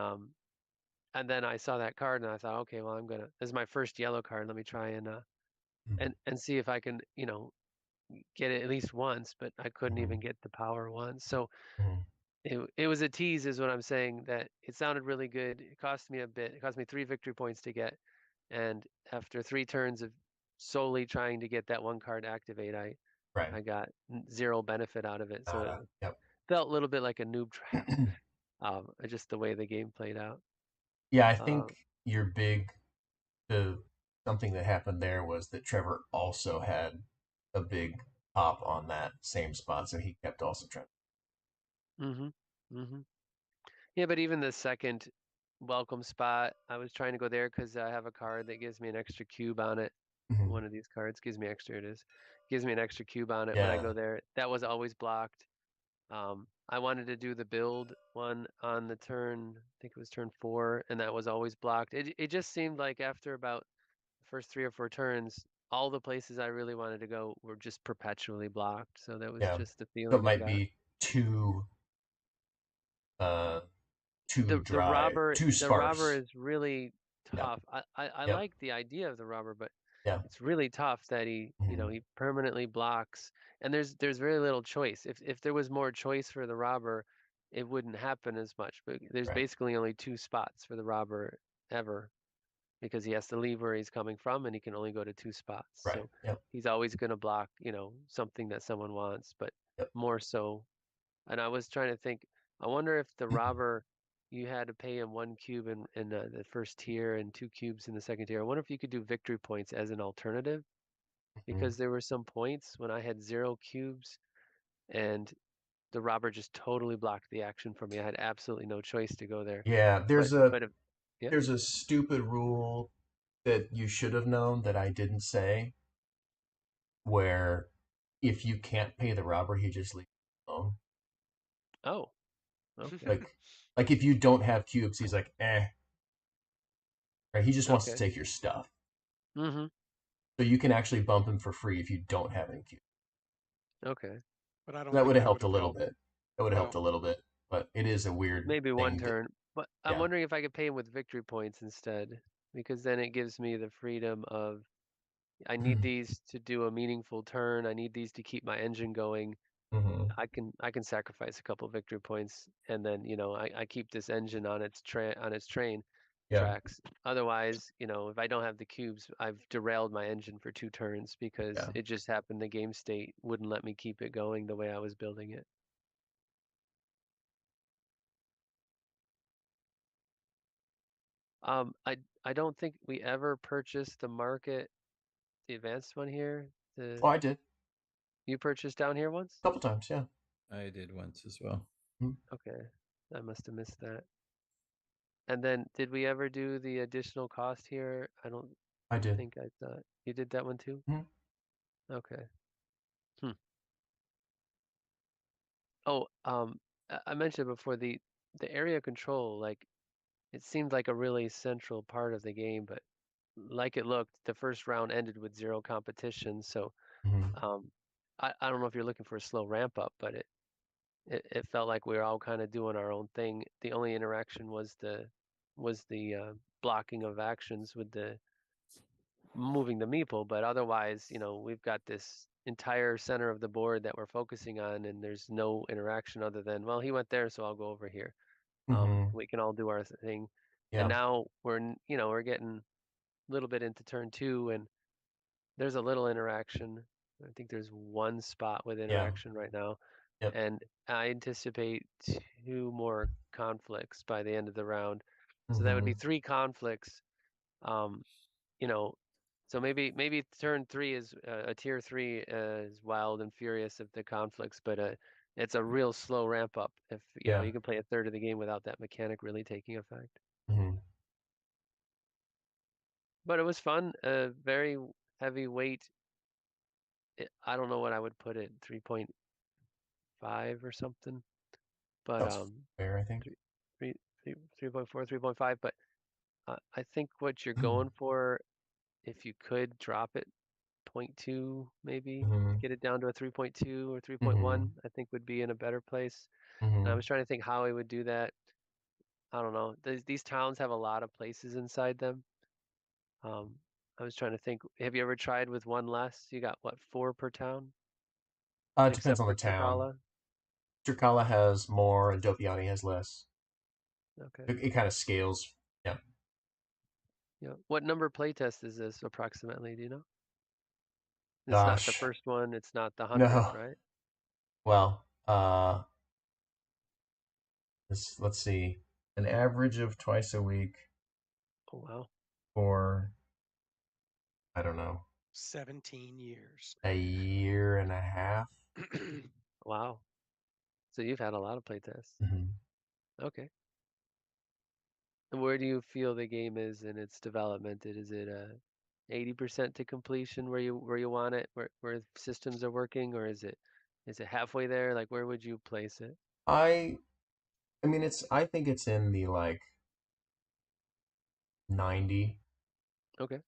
I saw that card and I thought, okay, well, I'm gonna, this is my first yellow card. Let me try and see if I can, get it at least once, but I couldn't even get the power once. So it was a tease is what I'm saying, that it sounded really good. It cost me a bit. It cost me 3 victory points to get. And after 3 turns of solely trying to get that 1 card activate, I got 0 benefit out of it. So it felt a little bit like a noob trap, just the way the game played out. Yeah, I think something that happened there was that Trevor also had a big pop on that same spot, so he kept also trying. Yeah, but even the second welcome spot, I was trying to go there because I have a card that gives me an extra cube on it. One of these cards gives me extra. Gives me an extra cube on it when I go there. That was always blocked. I wanted to do the build one on the turn. I think it was turn 4, and that was always blocked. It just seemed like after about the first 3 or 4 turns, all the places I really wanted to go were just perpetually blocked. So that was just the So it feeling I might got. be too too The dry, robber too sparse. is really tough. I like the idea of the robber, but it's really tough that he he permanently blocks, and there's very little choice. If there was more choice for the robber, it wouldn't happen as much. But there's basically only 2 spots for the robber ever, because he has to leave where he's coming from and he can only go to 2 spots. So he's always going to block, something that someone wants, but more so. And I was trying to think, I wonder if the robber, you had to pay him 1 cube in the first tier and 2 cubes in the second tier. I wonder if you could do victory points as an alternative, because there were some points when I had 0 cubes and the robber just totally blocked the action for me. I had absolutely no choice to go there. Yeah, But there's a stupid rule that you should have known that I didn't say, where if you can't pay the robber, he just leaves you alone. Oh, okay. Like if you don't have cubes, he's like, eh. Right? He just wants to Okay. take your stuff. Mm-hmm. So you can actually bump him for free if you don't have any cubes. Okay. But I don't That think would have that helped would a have little helped. bit. That would have No. helped a little bit, but it is a weird Maybe 1 thing. turn. But I'm wondering if I could pay him with victory points instead, because then it gives me the freedom of, I need these to do a meaningful turn. I need these to keep my engine going. I can sacrifice a couple victory points, and then I keep this engine on its train tracks. Otherwise, if I don't have the cubes, I've derailed my engine for 2 turns because it just happened the game state wouldn't let me keep it going the way I was building it. I don't think we ever purchased the market, the advanced one here. Oh, I did. You purchased down here once? A couple times, yeah. I did once as well. Okay, I must have missed that. And then did we ever do the additional cost here? I did. think I thought you did that one too. Okay. Oh, I mentioned before the area control, like it seemed like a really central part of the game, but like it looked, the first round ended with 0 competition. So Mhm. I don't know if you're looking for a slow ramp up, but it felt like we were all kind of doing our own thing. The only interaction was the blocking of actions with the moving the meeple, but otherwise, we've got this entire center of the board that we're focusing on, and there's no interaction other than, well, he went there, so I'll go over here. Mhm. We can all do our thing, and Yeah. now we're getting a little bit into turn 2, and there's a little interaction. I think there's one spot with Yeah. interaction right now, Yep. and I anticipate 2 more conflicts by the end of the round. So that would be Mhm. 3 conflicts. Um, you know, so maybe turn 3 is a tier 3 is wild and furious of the conflicts, but it's a real slow ramp up if Yeah. you can play a third of the game without that mechanic really taking effect. Mhm. But it was fun. Very heavy weight. I don't know what I would put it, 3.5 or something. But That's fair, I think. 3, 3.4, 3.5. But I think what you're going for, if you could drop it 0.2 maybe, Mhm. get it down to a 3.2 or 3.1, Mhm. I think would be in a better place. And I Mhm. was trying to think how I would do that. I don't know. These towns have a lot of places inside them. I was trying to think, have you ever tried with one less? You got what, 4 per town? It depends Except on the for town. Trikala? Trikala has more, and Dopiani has less. Okay. It kind of scales. Yeah. Yeah. What number playtest is this approximately? Do you know? It's not the Gosh. first one. It's not the 100th, No. right? Well, let's see. An average of twice a week Oh, wow. for, I don't know, 17 years. a year and a half. Wow. So you've had a lot of playtests. Mhm. Okay. And where do you feel the game is in its development? Is it 80% to completion where you want it, where systems are working, or is it halfway there? Like where would you place it? I I mean I think it's in the like 90, Okay.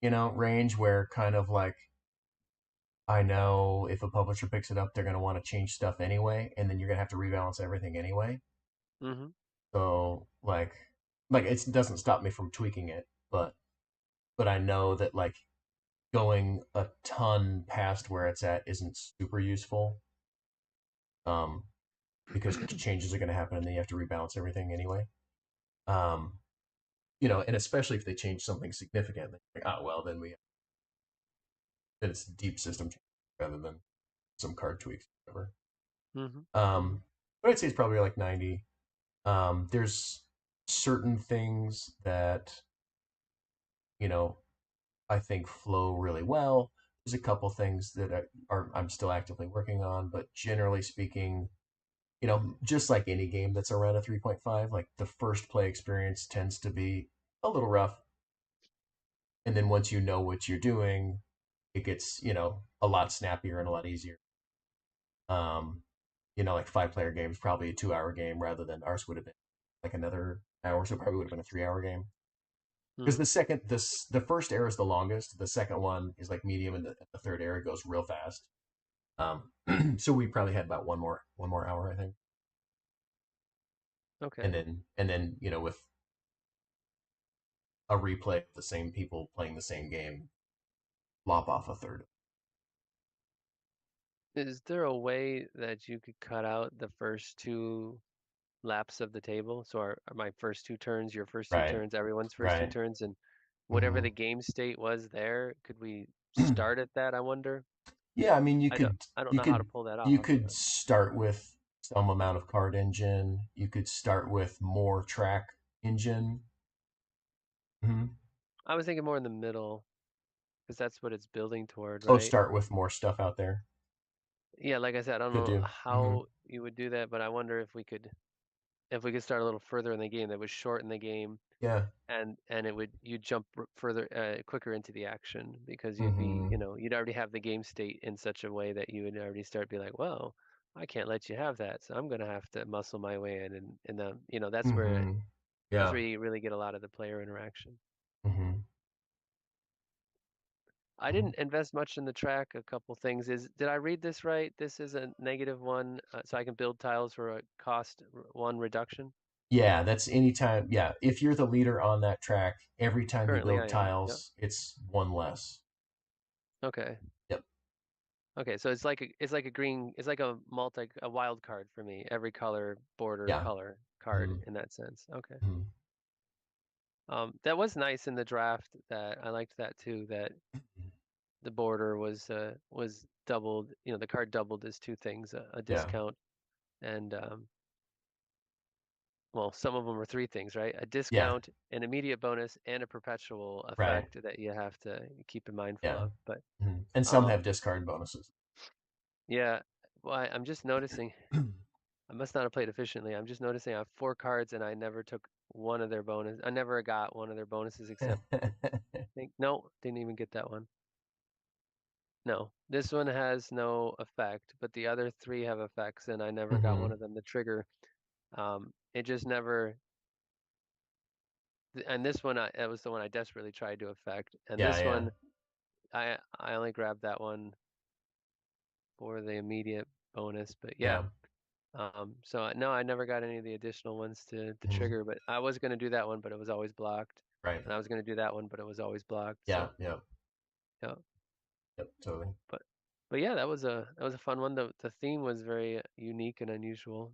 range where kind of like I know if a publisher picks it up, they're going to want to change stuff anyway, and then you're going to have to rebalance everything anyway. Mm-hmm. So like it doesn't stop me from tweaking it, but I know that like going a ton past where it's at isn't super useful. Um, because changes are going to happen and then you have to rebalance everything anyway. Um, and especially if they change something significant, like, well, then it's deep system change rather than some card tweaks, or whatever. Mm-hmm. Mm-hmm. But I'd say it's probably like 90. There's certain things that you know I think flow really well. There's a couple things that I'm still actively working on, but generally speaking, just like any game that's around a 3.5, like the first play experience tends to be a little rough. And then once you know what you're doing, it gets, a lot snappier and a lot easier. Um, like 5-player games, probably a 2-hour game rather than ours would have been like another hour, so probably would have been a 3-hour game. Because Mm-hmm. the first era is the longest, the second one is like medium, and the third era goes real fast. So we probably had about one more hour, I think, Okay. and then with a replay of the same people playing the same game, lop off a third. Is there a way that you could cut out the first 2 laps of the table? So are my first 2 turns, your first 2 Right, turns, everyone's first 2 right. turns, and whatever Hmm. the game state was there, could we start at that, I wonder? Yeah, I mean, I don't you know how to could pull that you off, could but start with some amount of card engine. You could start with more track engine. Hmm. I was thinking more in the middle because that's what it's building toward, Oh, right? start with more stuff out there. Yeah, like I said, I don't Could know do. Hmm. how you would do that, but I wonder if we could if we could start a little further in the game, that would shorten the game, Yeah. and you'd jump further quicker into the action, because you'd be, you'd already have the game state in such a way that you would already start be like, well, I can't let you have that, so I'm gonna have to muscle my way in, and that's where Yeah. you really get a lot of the player interaction. I Mhm. didn't invest much in the track. A couple things did I read this right? This is a -1, so I can build tiles for a cost 1 reduction. Yeah, that's anytime. Yeah, if you're the leader on that track, every time you Currently, I build am. Yep. tiles, it's 1 less. Okay. Yep. Okay, so it's like a green. It's like a wild card for me. Every color border Yeah. color card Mhm. in that sense. Okay. Mhm. That was nice in the draft. That I liked that too. That the border was doubled. The card doubled as 2 things: a Yeah. discount and well, some of them were 3 things, right? A Yeah. discount, an immediate bonus, and a perpetual Right. effect that you have to keep in mindful Yeah. of. But And some have discard bonuses. yeah, well, I'm just noticing. I must not have played efficiently. I'm just noticing I have 4 cards and I never took one of their bonus. I never got one of their bonuses except I think no, didn't even get that one. No, this one has no effect, but the other 3 have effects, and I never got one of them to trigger. It just never. And this one, that was the one I desperately tried to affect. And Yeah, this yeah. one, I only grabbed that one for the immediate bonus. But yeah, so no, I never got any of the additional ones to trigger. But I was gonna do that one, but it was always blocked. Right. And I was gonna do that one, but it was always blocked. Yeah, So yeah. yeah. Yep, totally. But yeah, that was a fun one. The theme was very unique and unusual.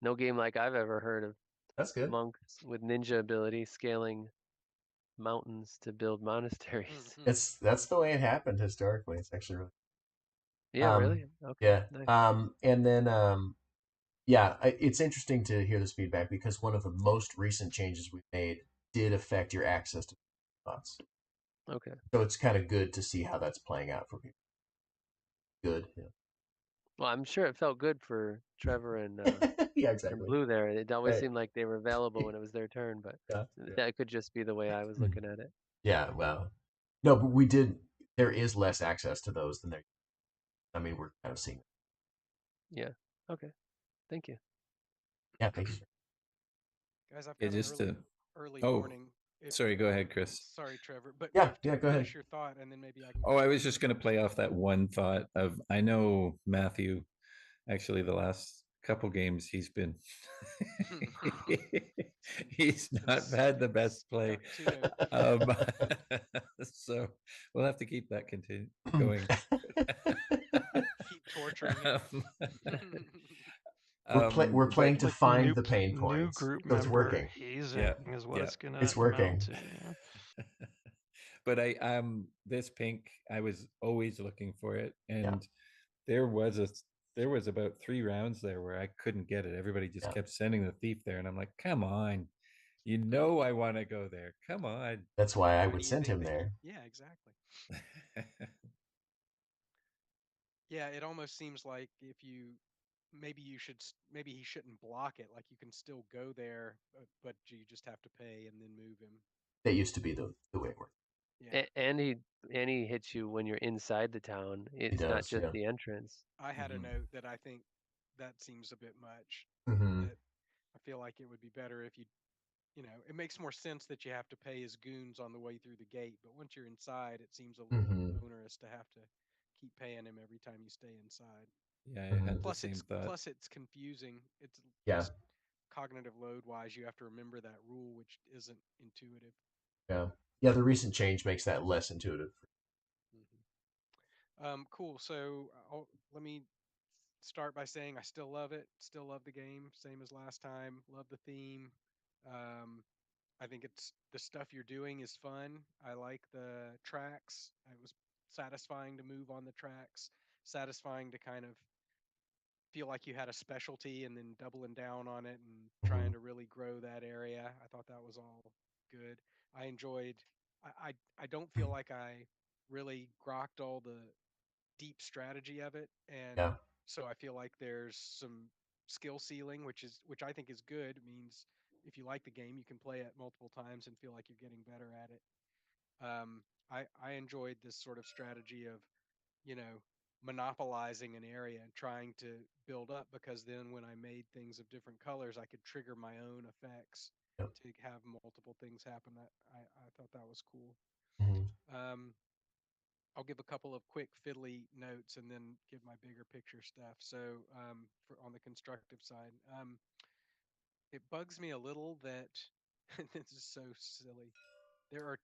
No game like I've ever heard of. That's good. Monks with ninja ability scaling mountains to build monasteries. That's the way it happened historically. It's actually really Yeah, really? Okay, yeah. nice. And then yeah, it's interesting to hear this feedback because one of the most recent changes we made did affect your access to spots. Okay. So it's kind of good to see how that's playing out for people. Good. Yeah. Well, I'm sure it felt good for Trevor and Yeah, and exactly. Blue there. It always Right. seemed like they were available when it was their turn, but Yeah. that could just be the way I was looking at it. Yeah, well, no, but we did. There is less access to those than there. I mean, we're kind of seeing. Yeah. Okay. Thank you. Yeah, thank you. Guys, I've Yeah, got an just to. early Oh, warning. sorry. Go ahead, Chris. Sorry, Trevor, but Yeah, go ahead. finish your thought, and then maybe I can. Oh, I was just going to play off that one thought of I know Matthew. Actually, the last couple games he's been he's not had the best play. So we'll have to keep that going. Keep torturing him. We're playing to Like find the pain new points. group So it's member working. hazing is what it's gonna It's working. amount to. Yeah. But this pink, I was always looking for it, and there was about 3 rounds there where I couldn't get it. Everybody just kept sending the thief there, and I'm like, come on, I want to go there. Come on. That's why I would send him there. Yeah, exactly. Yeah, it almost seems like if you maybe he shouldn't block it. Like you can still go there, but you just have to pay and then move him. That used to be the way it worked. Yeah. And he hits you when you're inside the town. It's not just the entrance. I had a note that I think that seems a bit much. That I feel like it would be better if it makes more sense that you have to pay his goons on the way through the gate, but once you're inside, it seems a little onerous to have to keep paying him every time you stay inside. Yeah, I had the same thought. Plus, it's confusing. It's just cognitive load wise, you have to remember that rule, which isn't intuitive. Yeah. The recent change makes that less intuitive. Cool. So let me start by saying I still love it. Still love the game, same as last time. Love the theme. I think it's the stuff you're doing is fun. I like the tracks. It was satisfying to move on the tracks. Satisfying to kind of feel like you had a specialty and then doubling down on it and trying to really grow that area. I thought that was all good. I enjoyed. I don't feel like I really grokked all the deep strategy of it, and so I feel like there's some skill ceiling, which I think is good. It means if you like the game, you can play it multiple times and feel like you're getting better at it. I enjoyed this sort of strategy of, you know, monopolizing an area and trying to build up, because then when I made things of different colors, I could trigger my own effects Yep. to have multiple things happen. I thought that was cool. Mhm. I'll give a couple of quick fiddly notes and then give my bigger picture stuff. So, on the constructive side, it bugs me a little that this is so silly. There are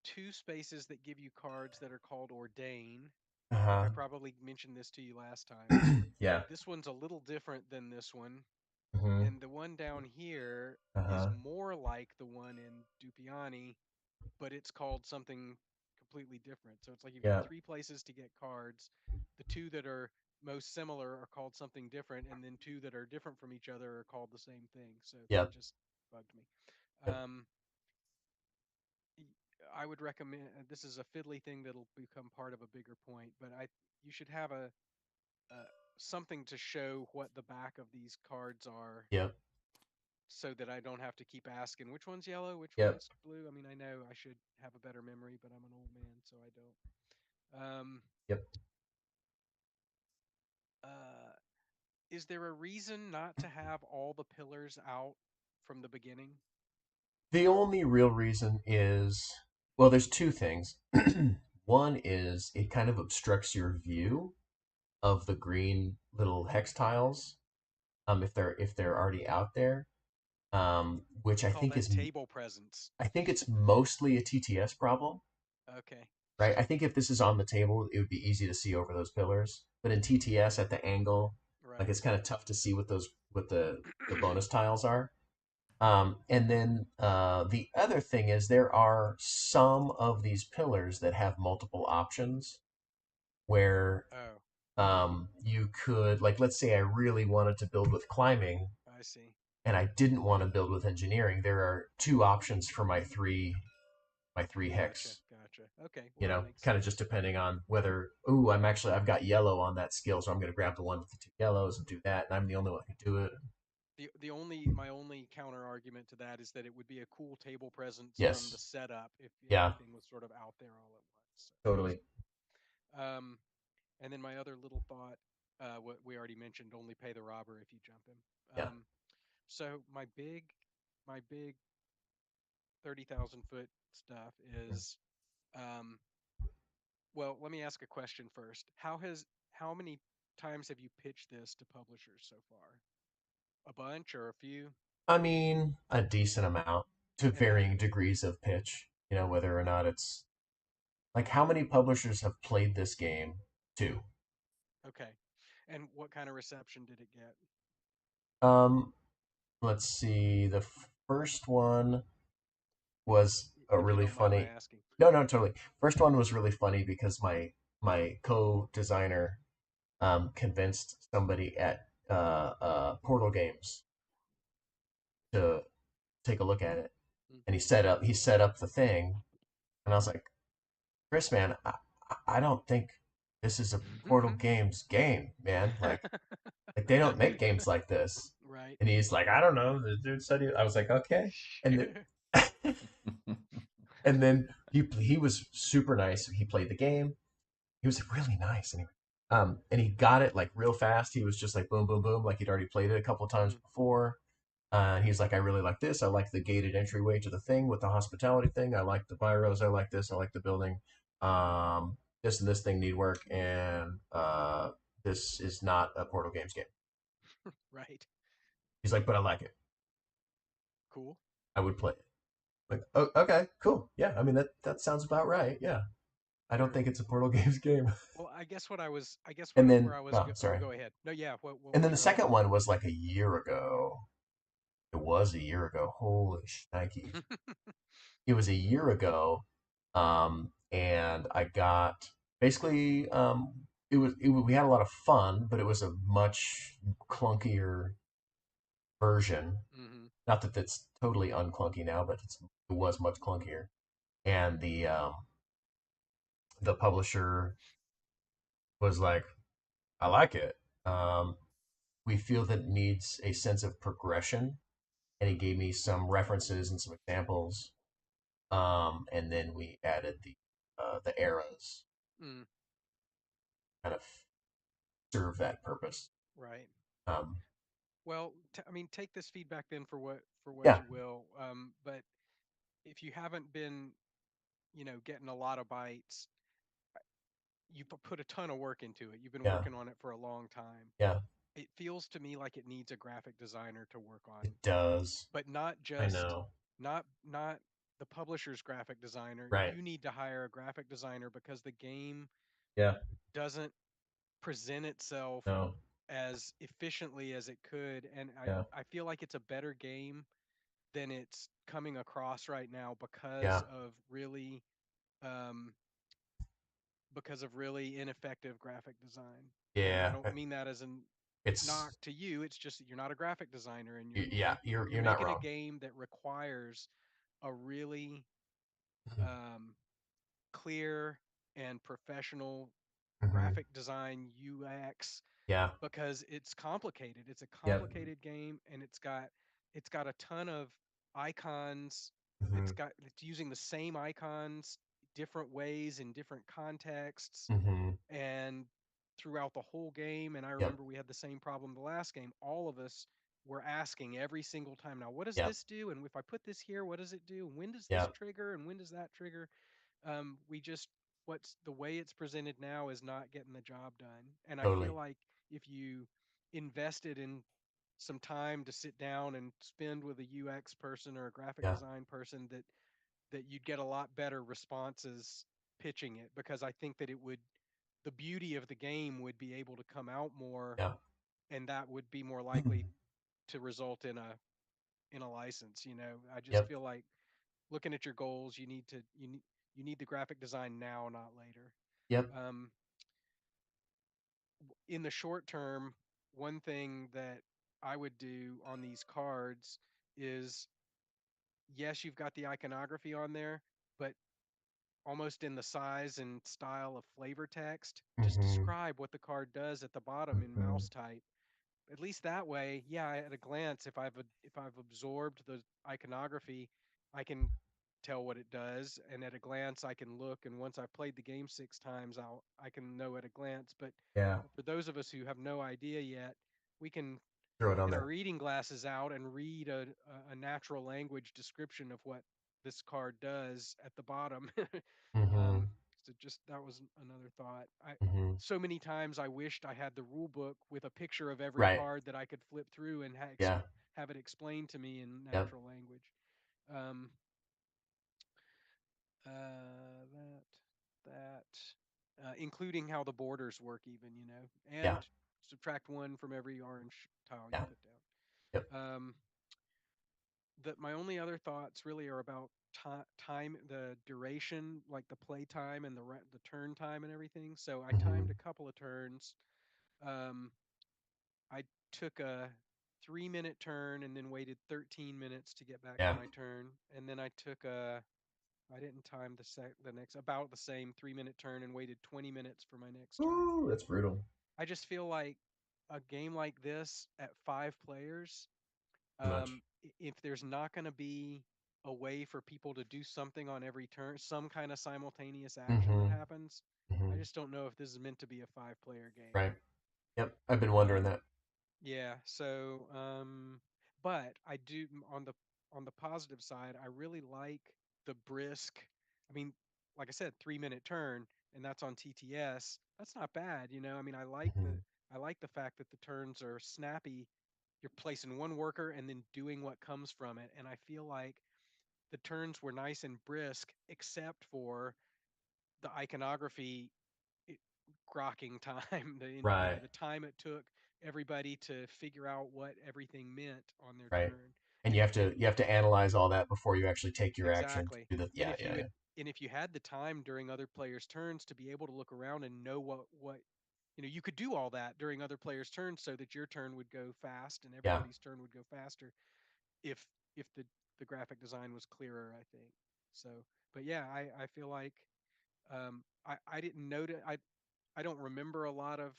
two spaces that give you cards that are called Ordain. I Uh-huh. probably mentioned this to you last time. Yeah. This one's a little different than this one. Mhm. And the one down here is Uh-huh. more like the one in Dupiani, but it's called something completely different. So it's like you've got Yeah. three places to get cards. The two that are most similar are called something different, and then two that are different from each other are called the same thing. So Yep. that just bugged me. Yep. I would recommend, this is a fiddly thing that'll become part of a bigger point, but you should have something to show what the back of these cards are, Yep. so that I don't have to keep asking which one's yellow, which Yep. one's blue. I mean, I know I should have a better memory, but I'm an old man, so I don't. Yep. Is there a reason not to have all the pillars out from the beginning? The only real reason is, well, there's two things. One is it kind of obstructs your view of the green little hex tiles, if they're already out there, which We call that table presence. I think it's mostly a TTS problem, Okay. right? I think if this is on the table, it would be easy to see over those pillars, but in TTS at the angle, like Right. it's kind of tough to see what the bonus tiles are. And then the other thing is there are some of these pillars that have multiple options where Oh, you could, like, let's say I really wanted to build with climbing I see. and I didn't want to build with engineering. There are two options for my three Gotcha. hex. Gotcha. Okay. Well, that makes Kind of sense. just depending on whether, ooh, I've got yellow on that skill, so I'm going to grab the one with the two yellows and do that, and I'm the only one who can do it. My only counter argument to that is that it would be a cool table presence from the Yes. setup if Yeah. everything was sort of out there all at once. Totally. And then my other little thought, what we already mentioned, only pay the robber if you jump him. Yeah. So my big 30,000 foot stuff is, well, let me ask a question first. How many times have you pitched this to publishers so far? A bunch or a few? I mean, a decent amount to And varying degrees of pitch, whether or not it's like how many publishers have played this game too. okay. And what kind of reception did it get? Let's see. The first one was a If you really don't mind my funny. asking. No, no, totally. First one was really funny because my co-designer convinced somebody at Portal Games to take a look at it, and he set up the thing, and I was like, Chris, man, I don't think this is a Portal Games game, man. Like they don't make games like this. Right. And he's like, I don't know. The dude said I was like, okay. And then, and then he was super nice. He played the game. He was really nice. And he got it like real fast. He was just like boom, boom, boom, like he'd already played it a couple of times before. And he's like, I really like this. I like the gated entryway to the thing with the hospitality thing. I like the biros. I like this. I like the building. This and this thing need work, and this is not a Portal Games game. Right. He's like, but I like it. Cool. I would play it. Like, oh, okay, cool. Yeah, I mean that sounds about right. Yeah, I don't Sure. think it's a Portal Games game. Well, I guess And then, where I was sorry. go ahead. No, yeah, what And then was the your other second thought? one was like a year ago. It was a year ago. Holy shnikes. It was a year ago, and I got basically we had a lot of fun, but it was a much clunkier version. Mm-hmm. Not that that's totally unclunky now, but it was much clunkier. And the publisher was like, "I like it." we feel that it needs a sense of progression, and he gave me some references and some examples. And then we added the eras, Mm, kind of serve that purpose. right. Um, Well, I mean, take this feedback then for what yeah, you will. But if you haven't been, getting a lot of bites, you put a ton of work into it. You've been yeah, working on it for a long time. yeah. It feels to me like it needs a graphic designer to work on, It does. but not I just know. not the publisher's graphic designer. Right. You need to hire a graphic designer because the game Yeah. doesn't present itself No. as efficiently as it could, and Yeah. I feel like it's a better game than it's coming across right now Yeah. um, because of really ineffective graphic design. And I Yeah. don't mean that as a It's knock to you. It's just that you're not a graphic designer, and you're yeah. you're You're not making a wrong. game that requires a really Mhm. um, clear and professional Mhm. graphic design UX Yeah. because it's complicated. It's a Yep. complicated game, and it's got a ton of icons. Mhm. It's using the same icons different ways in different contexts Mhm. and throughout the whole game. And I Yep. remember we had the same problem the last game. All of us were asking every single time, now what does Yep. this do? And if I put this here, what does it do? And when does this Yep. trigger? And when does that trigger? We just what's the way it's presented now is not getting the job done. And I feel Totally. like if you invested in some time to sit down and spend with a UX person or a graphic Yeah. design person, that you'd get a lot better responses pitching it, because I think that the beauty of the game would be able to come out more, Yeah. and that would be more likely to result in a license. I just Yep. feel like looking at your goals, you need the graphic design now, not later. Yep. Um, in the short term, one thing that I would do on these cards is, yes, you've got the iconography on there, but almost in the size and style of flavor text, just Mhm. describe what the card does at the bottom in Mhm. mouse type. At least that way, yeah, at a glance, if I've absorbed the iconography, I can tell what it does, and at a glance I can look, and once I've played the game 6 times, I can know at a glance. But Yeah. for those of us who have no idea yet, we can Throw it on get our there. reading glasses out and read a natural language description of what this card does at the bottom. Mhm. So just that was another thought. Mhm. So many times I wished I had the rule book with a picture of every Right. card that I could flip through and Yeah. have it explained to me in Yep. natural language. Um, that including how the borders work, even, Yeah. and subtract 1 from every orange tile you Yeah. put Yep. down. That my only other thoughts really are about time, the duration, like the play time and the turn time and everything. So I timed Mhm. a couple of turns. Um, I took a 3-minute turn and then waited 13 minutes to get back to Yeah. my turn, and then I didn't time the next, about the same 3-minute turn, and waited 20 minutes for my next turn. Ooh, that's brutal. I just feel like a game like this at 5 players, Too much. if there's not going to be a way for people to do something on every turn, some kind of simultaneous action that Mhm. happens, I Mhm. just don't know if this is meant to be a 5-player game. Right. Yep. I've been wondering Um, that. yeah. So, but I do, on the positive side, I really like the brisk. I mean, like I said, 3-minute turn, and that's on TTS. That's not bad. I mean, Mhm. I like the fact that the turns are snappy. You're placing one worker and then doing what comes from it. And I feel like the turns were nice and brisk, except for the iconography it, grokking time, Right. the time it took everybody to figure out what everything meant on their Right. turn. And And you have to analyze all that before you actually take your action to exactly. do the And yeah, if you yeah, had yeah. and if you had the time during other players' turns to be able to look around and know what you could do all that during other players' turns so that your turn would go fast and Yeah. everybody's turn would go faster if the graphic design was clearer, I think. So, but yeah, I feel like I didn't notice I don't remember a lot of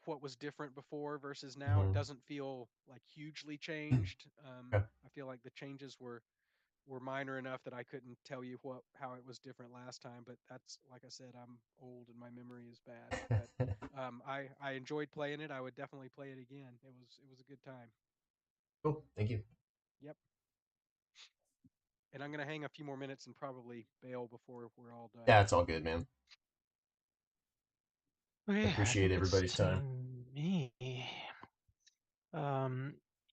what was different before versus now. It doesn't feel like hugely changed. Okay. I feel like the changes were minor enough that I couldn't tell you how it was different last time. But that's, like I said, I'm old and my memory is bad. But I enjoyed playing it. I would definitely play it again. It was a good time. Cool. Thank you. Yep. And I'm gonna hang a few more minutes and probably bail before we're all done. Yeah, it's all good, man. I Okay, I appreciate think it's everybody's to time. me.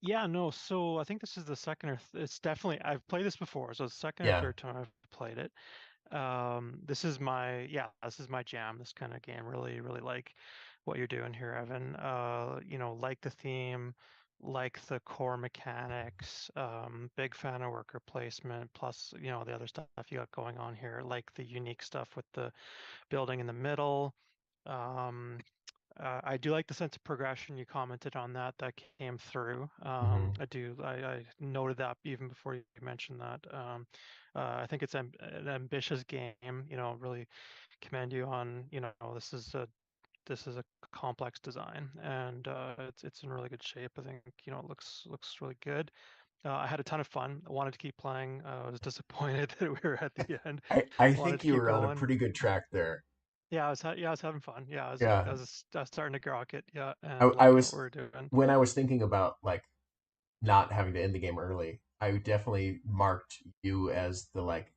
Yeah, no. So I think this is the second or it's definitely I've played this before, so it's the second or Yeah. third time I've played it. This is my jam. This kind of game. Really like what you're doing here, Evan. Like the theme, like the core mechanics. Big fan of worker placement. Plus, the other stuff you got going on here, like the unique stuff with the building in the middle. Um, I do like the sense of progression. You commented on that. That came through. I do. I noted that even before you mentioned that. I think it's an ambitious game. Really commend you on. This is a complex design, and it's in really good shape. I think it looks really good. I had a ton of fun. I wanted to keep playing. I was disappointed that we were at the end. I Wanted think to you keep were on a going. pretty good track there. Yeah, I was having fun. Yeah, Yeah. I was starting to grok it. Yeah, I, and I liking what was we were doing. when I was thinking about like not having to end the game early, I definitely marked you as the like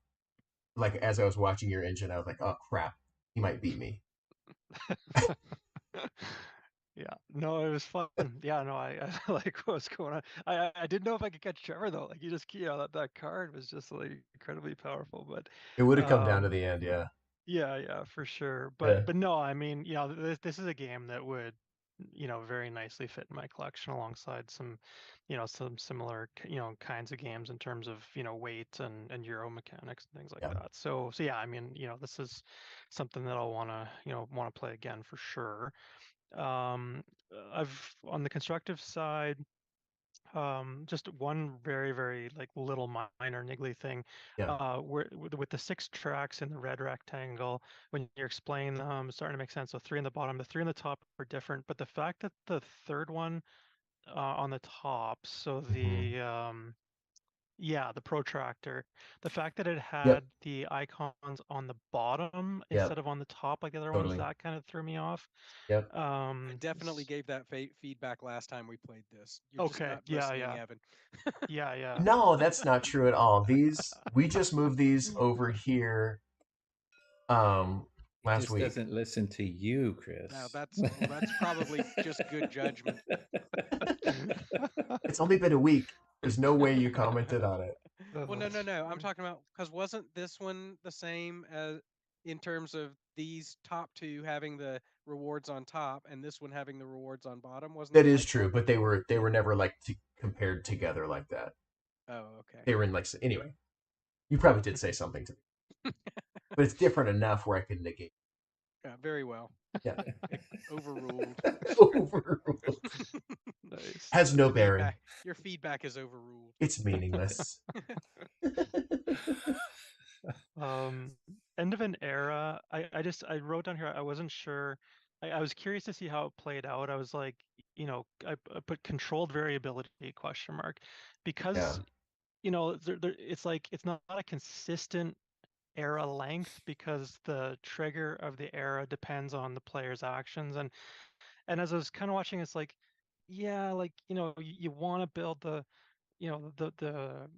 as I was watching your engine, I was like, oh crap, he might beat me. Yeah, no, it was fun. Yeah, no, I like what was going on. I didn't know if I could catch Trevor though. Like you just, that card was just like incredibly powerful. But, It would have come down to um, the end, yeah. yeah, for sure. Yeah. But no, I mean, this is a game that would, very nicely fit in my collection alongside some similar, kinds of games in terms of, weight and Euro mechanics and things like Yeah. that. So yeah, I mean, this is something that I'll want to play again for sure. I've on the constructive side, just one very like little minor niggly thing. Yeah. With the 6 tracks in the red rectangle, when you're explaining them, it's starting to make sense. So 3 on the bottom, the 3 on the top are different, but the fact that the third one on the top, so hmm the protractor, the fact that it Yep. had the icons on the bottom Yep. instead of on the top like the other ones, Totally. that kind of threw me off. Yep. I definitely gave that feedback last time we played this. You're just Okay, not listening, Evan. yeah. No, that's not true at all. These we just moved these over here He last just week. doesn't listen to you, Now Chris. that's probably just good judgment. It's only been a week. There's no way you commented on it. Well, no. I'm talking about because wasn't this one the same as in terms of these top two having the rewards on top and this one having the rewards on bottom? Wasn't That it is like true, that? but they were never like compared together like that. Oh, okay. They were in like anyway. You probably did say something to me, but it's different enough where I could negate. Yeah, very well. Yeah, Overruled. overruled. Nice. Has no bearing. Your feedback is overruled. It's meaningless. Um, End of an era. I wrote down here. I wasn't sure. I was curious to see how it played out. I was like, I put controlled variability question mark Yeah. because it's like it's not a consistent era length because the trigger of the era depends on the player's actions and as I was kind of watching, it's like, yeah, like you want to build the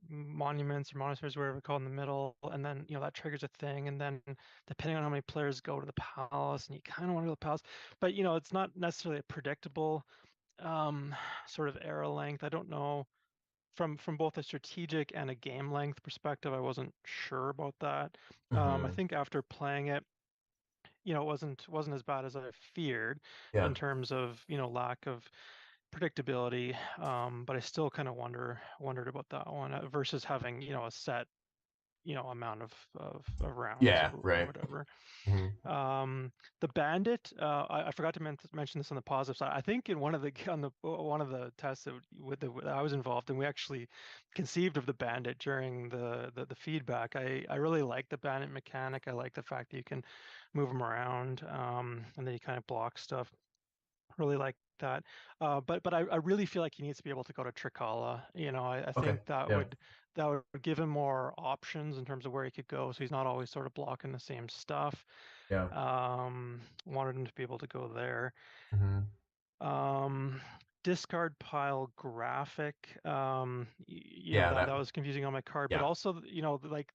monuments or monasteries, whatever we call in the middle, and then that triggers a thing, and then depending on how many players go to the palace, and you kind of want to go to the palace, but it's not necessarily a predictable sort of era length. I don't know from both a strategic and a game length perspective. I wasn't sure about that. I hmm think after playing it, it wasn't as bad as I feared Yeah. in terms of lack of predictability. But I still kind of wondered about that one versus having a set amount of rounds Yeah. or Right. whatever. hmm The bandit, I forgot to mention this on the positive side. I think in one of the on the one of the tests that I was involved in, we actually conceived of the bandit during the feedback. I really like the bandit mechanic. I like the fact that you can move them around, and then you kind of block stuff. really like that. But I really feel like he needs to be able to go to Trikala. I Okay. think that Yeah. would give him more options in terms of where he could go, so he's not always sort of blocking the same stuff. Yeah. Wanted him to be able to go there. Mm-hmm. Discard pile graphic. Yeah, That was confusing on my card, but yeah. also, like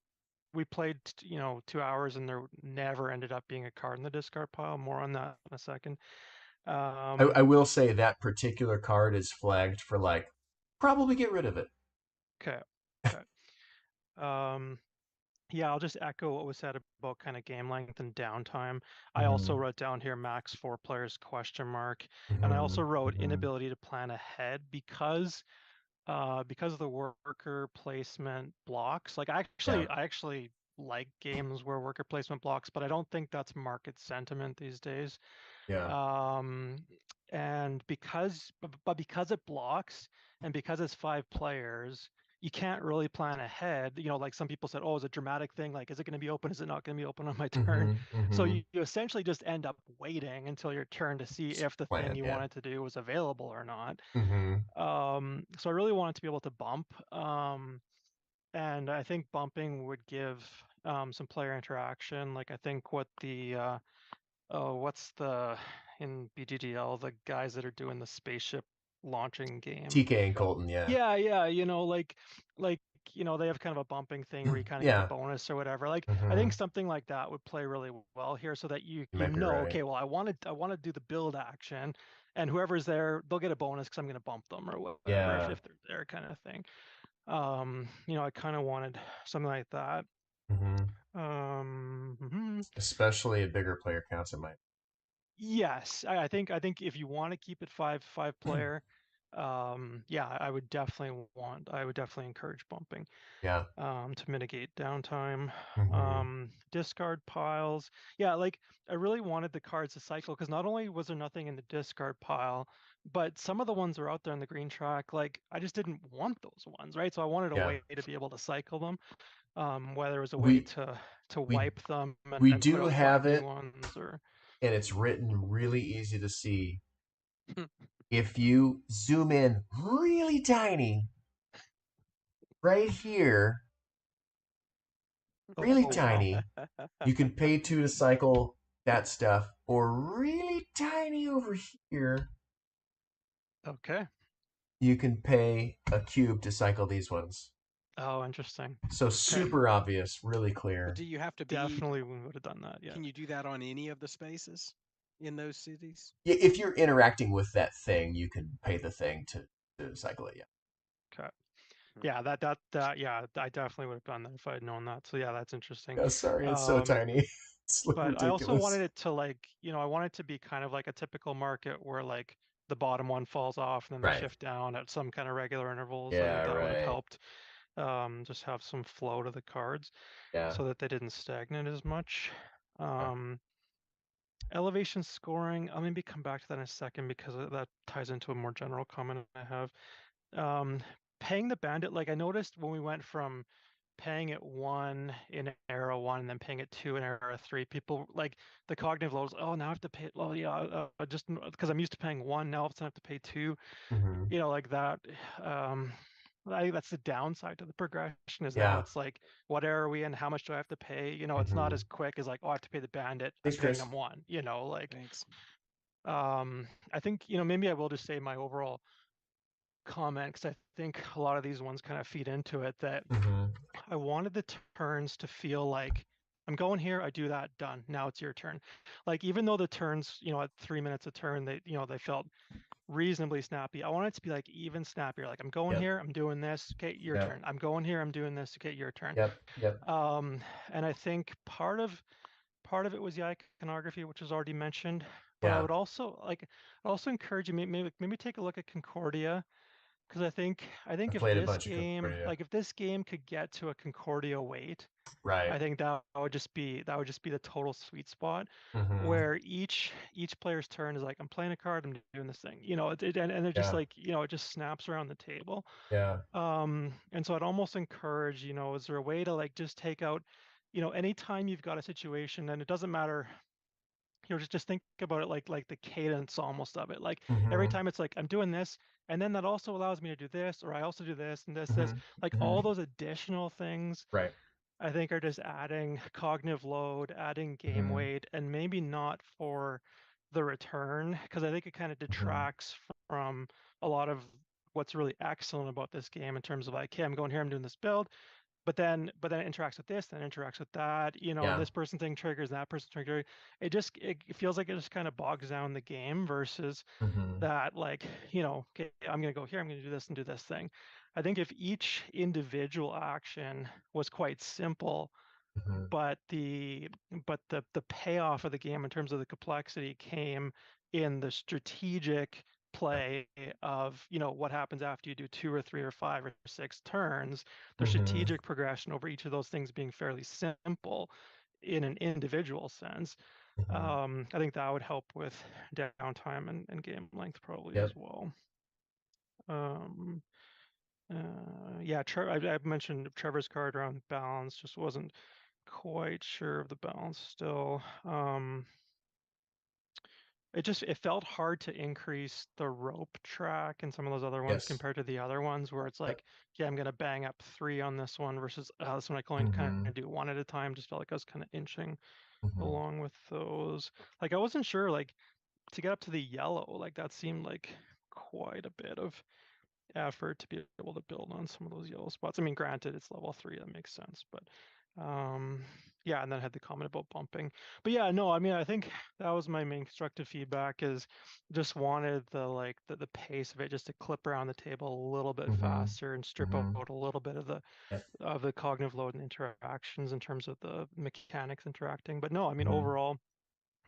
we played, 2 hours and there never ended up being a card in the discard pile. More on that in a second. I will say that particular card is flagged for like, probably get rid of it. Okay. Yeah, I'll just echo what was said about kind of game length and downtime. I also Mhm. wrote down here max 4 players question mark, and I also Mhm. wrote Mhm. inability to plan ahead because of the worker placement blocks. Like Yeah. I actually like games where worker placement blocks, but I don't think that's market sentiment these days. Yeah. Um, and because it blocks and because it's 5 players, you can't really plan ahead. Like some people said, oh, it's a dramatic thing. Like, is it going to be open? Is it not going to be open on my turn? Mhm. So Mhm. you essentially just end up waiting until your turn to see if the thing Plan. you Yeah. wanted to do was available or not. Mhm. So I really wanted to be able to bump. And I think bumping would give some player interaction. Like I think what's the in BGDL, the guys that are doing the spaceship launching game. TK and Colton. Yeah. Yeah, like they have kind of a bumping thing where you kind of get a Yeah. bonus or whatever. Like I think Mhm. something like that would play really well here, so that you You might be right. okay, well I want to do the build action, and whoever's there, they'll get a bonus because I'm going to bump them or whatever Yeah. if they're there, kind of thing. I kind of wanted something like that. Mhm. Mhm. Especially at bigger player counts, it might. Yes, I think if you want to keep it five player, yeah, I would definitely encourage bumping, Yeah. to mitigate downtime. Mhm. Discard piles. Yeah, like I really wanted the cards to cycle because not only was there nothing in the discard pile, but some of the ones that are out there in the green track, like I just didn't want those ones, right? So I wanted a Yeah. way to be able to cycle them, whether it was a way We to we wipe them and we then put do out have 5 new it, ones or. and it's written really easy to see. If you zoom in really tiny, right here, Oh, really oh wow. tiny, you can pay 2 to cycle that stuff, or really tiny over here, Okay. you can pay a cube to cycle these ones. Oh, interesting. So Okay. super obvious, really But clear. do you have to be? Definitely would have done that. Yeah. Can you do that on any of the spaces in those cities? If you're interacting with that thing, you can pay the thing to cycle it. Yeah. Okay. Hmm. Yeah, that yeah, I definitely would have done that if I had known that. So yeah, that's interesting. Oh, sorry, it's so tiny. It's like But I also ridiculous. wanted it to like, I want it to be kind of like a typical market where like the bottom one falls off and then they Right. shift down at some kind of regular intervals. I think Yeah. that would have Right. helped just have some flow to the cards Yeah. so that they didn't stagnate as much. Yeah. Elevation scoring, I'll maybe come back to that in a second because that ties into a more general comment I have. Paying the bandit, like I noticed when we went from paying it 1 in era 1 and then paying it 2 in era 3, people like the cognitive loads, oh, now I have to pay it. Well, yeah, just because I'm used to paying 1, now all of a sudden I have to pay 2, Mm-hmm. like that. I think that's the downside to the progression is now Yeah. it's like, what era are we in? How much do I have to pay? It's not Mm-hmm. as quick as like, oh, I have to pay the bandit. I'm Thanks, paying Chris. them 1, like, Thanks. I think, maybe I will just say my overall comment because I think a lot of these ones kind of feed into it that Mm-hmm. I wanted the turns to feel like I'm going here, I do that, done. Now it's your turn. Like even though the turns, at 3 minutes a turn, they felt reasonably snappy. I want it to be like even snappier. Like I'm going Yep. here, I'm doing this, okay, your Yep. turn. I'm going here, I'm doing this, okay, your turn. Yep. Yep. And I think part of it was the iconography, which was already mentioned. But I Yeah. would also encourage you maybe take a look at Concordia because I think I if played a this bunch of game Concordia. if this game could get to a Concordia weight, Right. I think that would just be the total sweet spot Mm-hmm. where each player's turn is like I'm playing a card, I'm doing this thing, and they're just Yeah. like it just snaps around the table. Yeah. And so I'd almost encourage, is there a way to like just take out, anytime you've got a situation, and it doesn't matter, just think about it like the cadence almost of it. Like every Mm-hmm. time it's like I'm doing this, and then that also allows me to do this, or I also do this and this, Mm-hmm. like Mm-hmm. all those additional things Right. I think are just adding cognitive load, adding game Mm-hmm. weight, and maybe not for the return, because I think it kind of Mm-hmm. detracts from a lot of what's really excellent about this game in terms of like, okay, I'm going here, I'm doing this build, but then it interacts with this, then it interacts with that, and Yeah. this person thing triggers that person trigger. It feels like it just kind of bogs down the game versus Mm-hmm. that like, okay, I'm going to go here, I'm going to do this and do this thing. I think if each individual action was quite simple, Mm-hmm. but the payoff of the game in terms of the complexity came in the strategic Yeah. play of what happens after you do 2 or 3 or 5 or 6 turns, the Mm-hmm. strategic progression over each of those things being fairly simple in an individual sense. Mm-hmm. I think that would help with downtime and game length probably as Yep. well. Um, yeah, I mentioned Trevor's card around balance, just wasn't quite sure of the balance still. It felt hard to increase the rope track in some of those other ones Yes. compared to the other ones where it's Yep. like, yeah, I'm gonna bang up 3 on this one versus this one I can only kind Mm-hmm. of do 1 at a time. Just felt like I was kind of inching Mm-hmm. along with those. Like I wasn't sure like to get up to the yellow, like that seemed like quite a bit of effort to be able to build on some of those yellow spots. I mean, granted, it's level 3, that makes sense, but yeah, and then I had the comment about bumping. But yeah, no, I mean, I think that was my main constructive feedback is just wanted the pace of it just to clip around the table a little bit Mm-hmm. faster and strip Mm-hmm. out a little bit of Yep. the cognitive load and interactions in terms of the mechanics interacting. But no, I mean, Mm-hmm. overall,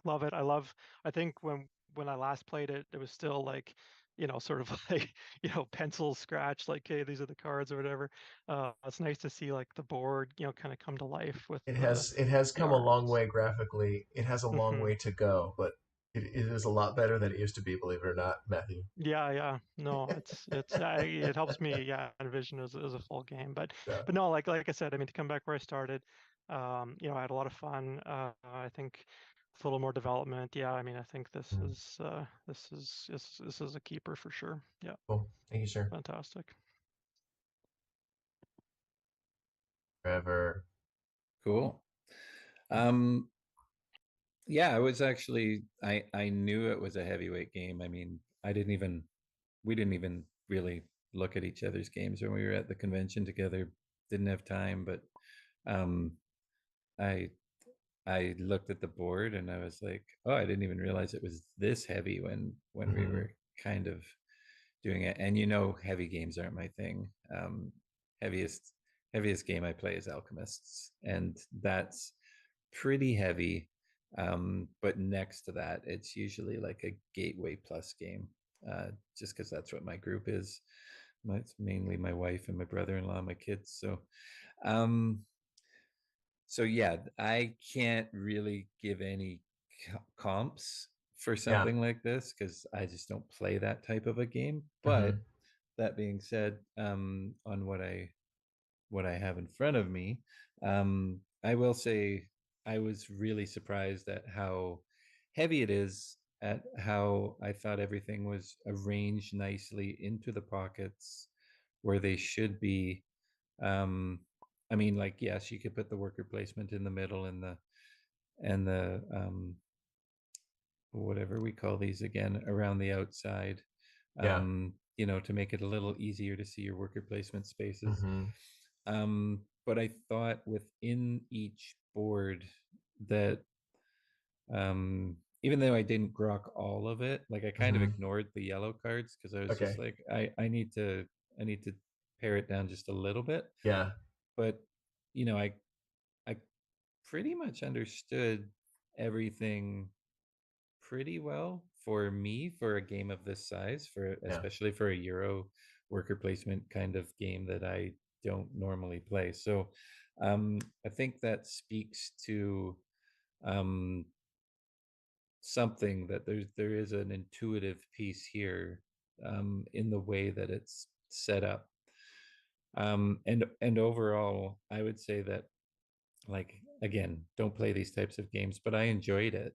love it. I think when I last played it, it was still like, sort of like, pencil scratch, like, hey, these are the cards or whatever. It's nice to see like the board, kind of come to life with It has the come a long artists. way graphically. It has a long Hmm. way to go, but it is a lot better than it used to be, believe it or not, Matthew. Yeah, yeah. No, it helps me, yeah, envision as a full game. But Yeah. but no, like I said, I mean, to come back where I started, I had a lot of fun. I think with a little more development, yeah. I mean, I think Mm. this is a keeper for sure. Yeah, Cool. Thank you, sir. fantastic. Trevor. Cool. Um, yeah, I was actually I knew it was a heavyweight game. I mean, we didn't even really look at each other's games when we were at the convention together. Didn't have time, but um, I I looked at the board and I was like, oh, I didn't even realize it was this heavy when we Mm-hmm. were kind of doing it. And heavy games aren't my thing. Heaviest heaviest game I play is Alchemists, and that's pretty heavy. But next to that, it's usually like a Gateway Plus game, just because that's what my group is. It's mainly my wife and my brother-in-law, and my kids. Um, so yeah, I can't really give any comps for Yeah. something like this because I just don't play that type of a game. Mm-hmm. But that being said, on what I have in front of me, I will say I was really surprised at how heavy it is, at how I thought everything was arranged nicely into the pockets where they should be. Um, I mean, like, yes, you could put the worker placement in the middle and the whatever we call these again around the outside, Yeah. to make it a little easier to see your worker placement spaces. Mm-hmm. But I thought within each board that even though I didn't grok all of it, like I kind of Mm-hmm. ignored the yellow cards because I was just Okay. like, I need to pare it down just a little bit. Yeah. But I pretty much understood everything pretty well for me for a game of this size, for Yeah. especially for a Euro worker placement kind of game that I don't normally play. So I think that speaks to um, something that there is an intuitive piece here in the way that it's set up. And overall, I would say that, like, again, don't play these types of games, but I enjoyed it.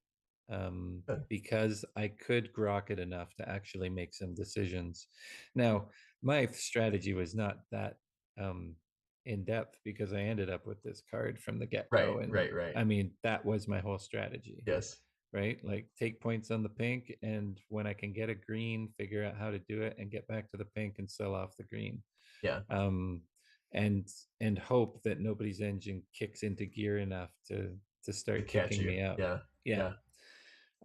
Good. because I could grok it enough to actually make some decisions. Now, my strategy was not that in depth because I ended up with this card from the get-go. And Right. I mean, that was my whole strategy. Yes. Right? Like take points on the pink, and when I can get a green, figure out how to do it and get back to the pink and sell off the green. Yeah. And hope that nobody's engine kicks into gear enough to start catch kicking you. me out. Yeah. Yeah.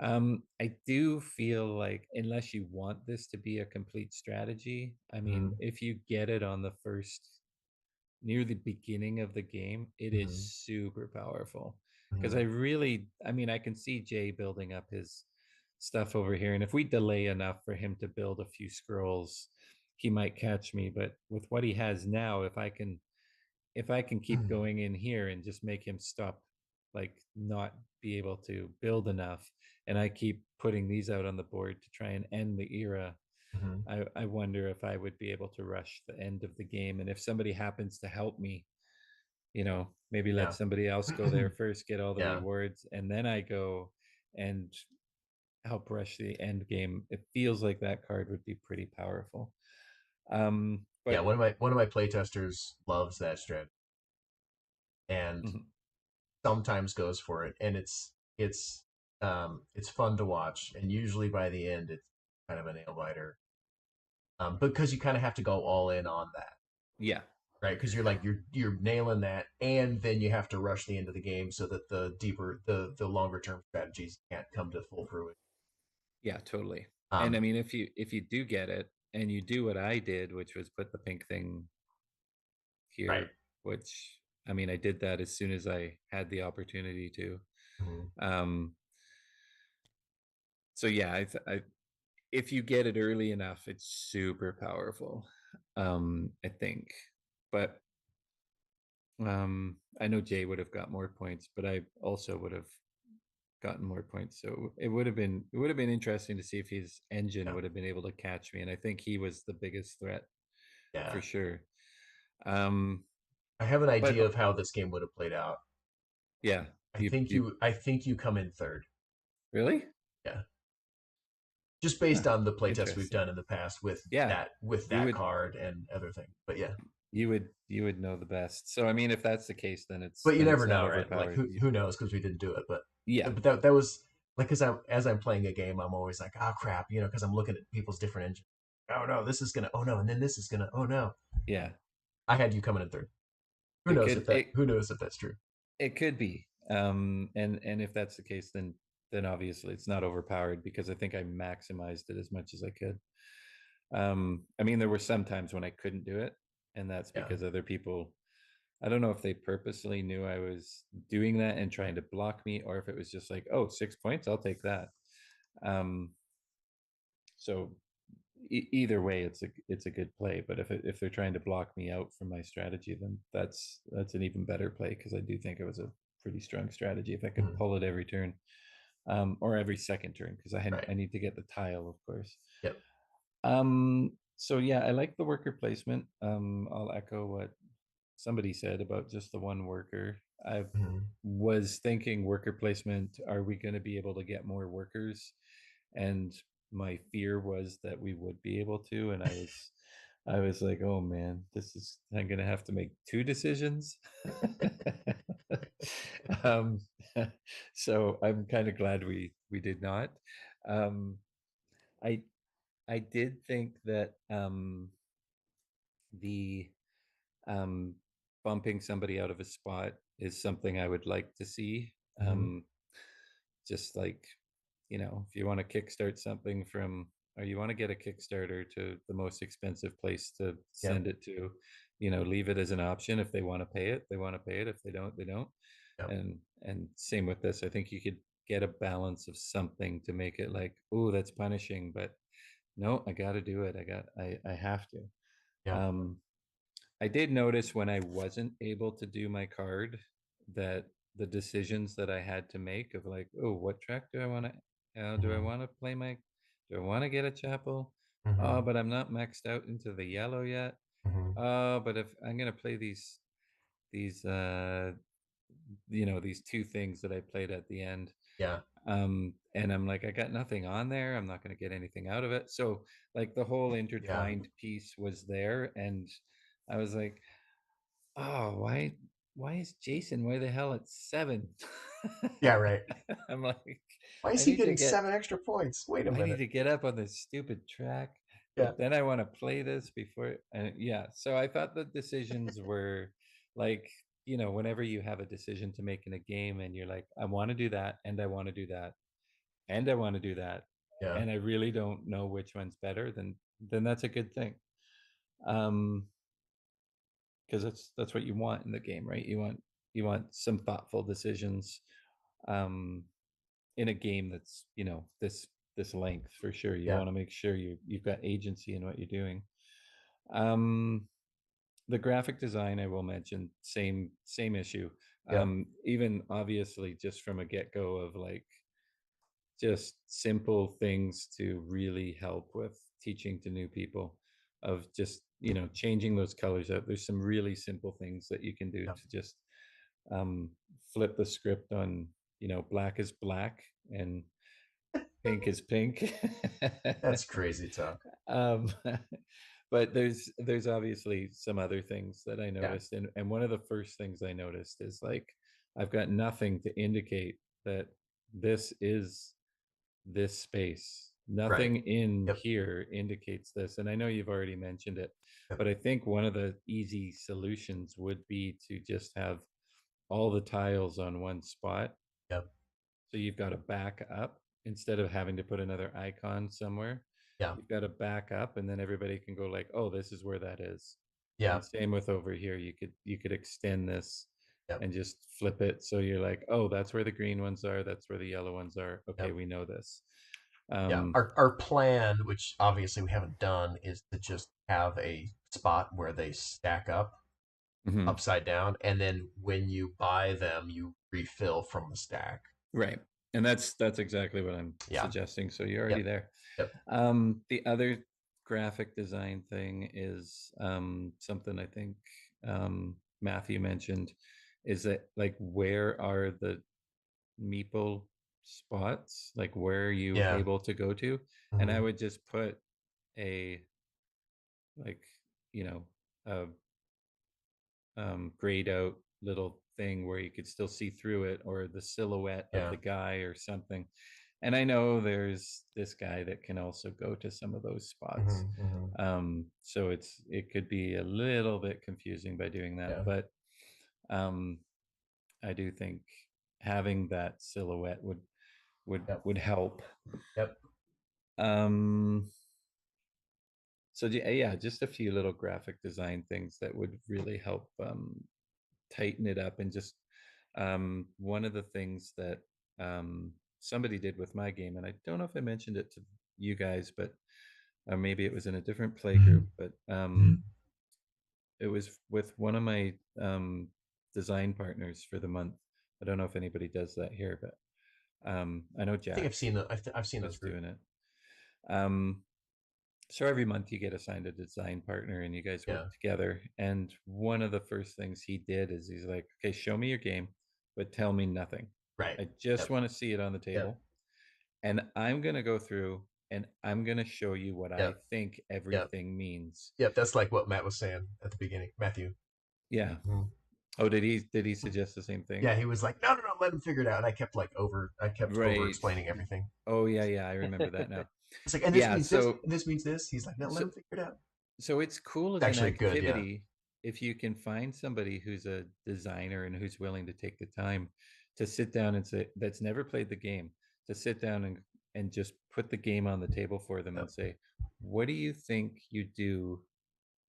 I do feel like unless you want this to be a complete strategy, I mean, if you get it on the first near the beginning of the game, it is super powerful. Because I mean, I can see Jay building up his stuff over here, and if we delay enough for him to build a few scrolls, he might catch me. But with what he has now, if I can keep going in here and just make him stop, like not be able to build enough, and I keep putting these out on the board to try and end the era, I wonder if I would be able to rush the end of the game. And if somebody happens to help me, maybe let somebody else go there first, get all the rewards, and then I go and help rush the end game. It feels like that card would be pretty powerful. But one of my playtesters loves that strategy, and sometimes goes for it, and it's fun to watch, and usually by the end it's kind of a nail biter, because you kind of have to go all in on that. Yeah. Right, because you're nailing that, and then you have to rush the end of the game so that the longer term strategies can't come to full fruition. Yeah, totally. And I mean, if you do get it and you do what I did, which was put the pink thing here, right. which I mean, I did that as soon as I had the opportunity to. So yeah, if you get it early enough, it's super powerful. I think, but I know Jay would have got more points, but I also would have gotten more points. So it would have been interesting to see if his engine would have been able to catch me. And I think he was the biggest threat for sure. I have an idea of how this game would have played out. Yeah. I think you come in third. Really? Yeah. Just based on the playtests we've done in the past with that card and other things. But yeah. You would know the best. So I mean, if that's the case, then it's. But you never know, right? Like who knows? Because we didn't do it. But yeah. But that was like, as I'm playing a game, I'm always like, oh crap, because I'm looking at people's different engines. Oh no, this is gonna. Oh no, and then this is gonna. Oh no. Yeah. I had you coming in third. Who knows if that's true? It could be. And if that's the case, then obviously it's not overpowered, because I think I maximized it as much as I could. I mean, there were some times when I couldn't do it, and that's because other people, I don't know if they purposely knew I was doing that and trying to block me, or if it was just like, oh, 6 points, I'll take that. So either way, it's a good play. But if they're trying to block me out from my strategy, then that's an even better play, because I do think it was a pretty strong strategy if I could pull it every turn, or every second turn, because I need to get the tile, of course. Yep. So yeah, I like the worker placement. I'll echo what somebody said about just the one worker. I was thinking worker placement, are we going to be able to get more workers? And my fear was that we would be able to, and I was like, oh man, I'm going to have to make 2 decisions. So I'm kind of glad we did not. I did think that the bumping somebody out of a spot is something I would like to see. Just like, if you want to kickstart something from, or you want to get a Kickstarter to the most expensive place to send it to, leave it as an option. If they want to pay it, they want to pay it. If they don't, they don't. And same with this. I think you could get a balance of something to make it like, oh, that's punishing, but no, I got to do it. I have to. I did notice when I wasn't able to do my card that the decisions that I had to make of like, oh, what track do I want to, do I want to play do I want to get a chapel? Oh, but I'm not maxed out into the yellow yet. Oh, but if I'm going to play these 2 things that I played at the end. Yeah. And I'm like, I got nothing on there. I'm not going to get anything out of it. So like the whole intertwined piece was there, and I was like, oh, why is Jason? Why the hell it's 7? Yeah, right. I'm like, Why is I he need to getting get 7 extra points? Wait a I need minute. to get up on this stupid track, Yeah. but then I want to play this before. Yeah, so I thought the decisions were like, whenever you have a decision to make in a game, and you're like, I want to do that, and I want to do that, and I want to do that, Yeah. and I really don't know which one's better, then that's a good thing. Because that's what you want in the game, right? You want some thoughtful decisions in a game that's this length for sure. You want to make sure you've got agency in what you're doing. The graphic design, I will mention, same issue. Even obviously just from a get-go of like just simple things to really help with teaching to new people, of just changing those colors out. There's some really simple things that you can do to just flip the script on black is black and pink is pink. That's crazy talk. um, but there's obviously some other things that I noticed, and one of the first things I noticed is like, I've got nothing to indicate that this is this space. Nothing in here indicates this. And I know you've already mentioned it, but I think one of the easy solutions would be to just have all the tiles on one spot. So you've got to back up instead of having to put another icon somewhere. You've got to back up, and then everybody can go like, oh, this is where that is. And same with over here. You could extend this and just flip it. So you're like, oh, that's where the green ones are. That's where the yellow ones are. Okay, we know this. Our plan, which obviously we haven't done, is to just have a spot where they stack up upside down, and then when you buy them, you refill from the stack. Right. And that's exactly what I'm suggesting. So you're already there. The other graphic design thing is something I think Matthew mentioned, is that like, where are the meeple spots? Like, where are you able to go to? And I would just put a like, a grayed out little thing where you could still see through it, or the silhouette of the guy or something. And I know there's this guy that can also go to some of those spots. So it could be a little bit confusing by doing that, but I do think having that silhouette would help. So yeah, just a few little graphic design things that would really help tighten it up. And just one of the things that somebody did with my game, and I don't know if I mentioned it to you guys, but maybe it was in a different play group, but it was with one of my design partners for the month. I don't know if anybody does that here, but I know Jack. I think I've seen I've seen those doing it. So every month you get assigned a design partner, and you guys work together. And one of the first things he did is he's like, okay, show me your game, but tell me nothing. I just want to see it on the table. And I'm going to go through and I'm going to show you what I think everything means. That's like what Matt was saying at the beginning. Matthew. Yeah. Oh, did he suggest the same thing? Yeah, he was like, no, let him figure it out. And I kept over explaining everything. Oh yeah, I remember that now. It's like, and this means this, and this means this. He's like, no, let him figure it out. So it's cool as an activity if you can find somebody who's a designer and who's willing to take the time to sit down and say, that's never played the game, to sit down and just put the game on the table for them and say, what do you think you do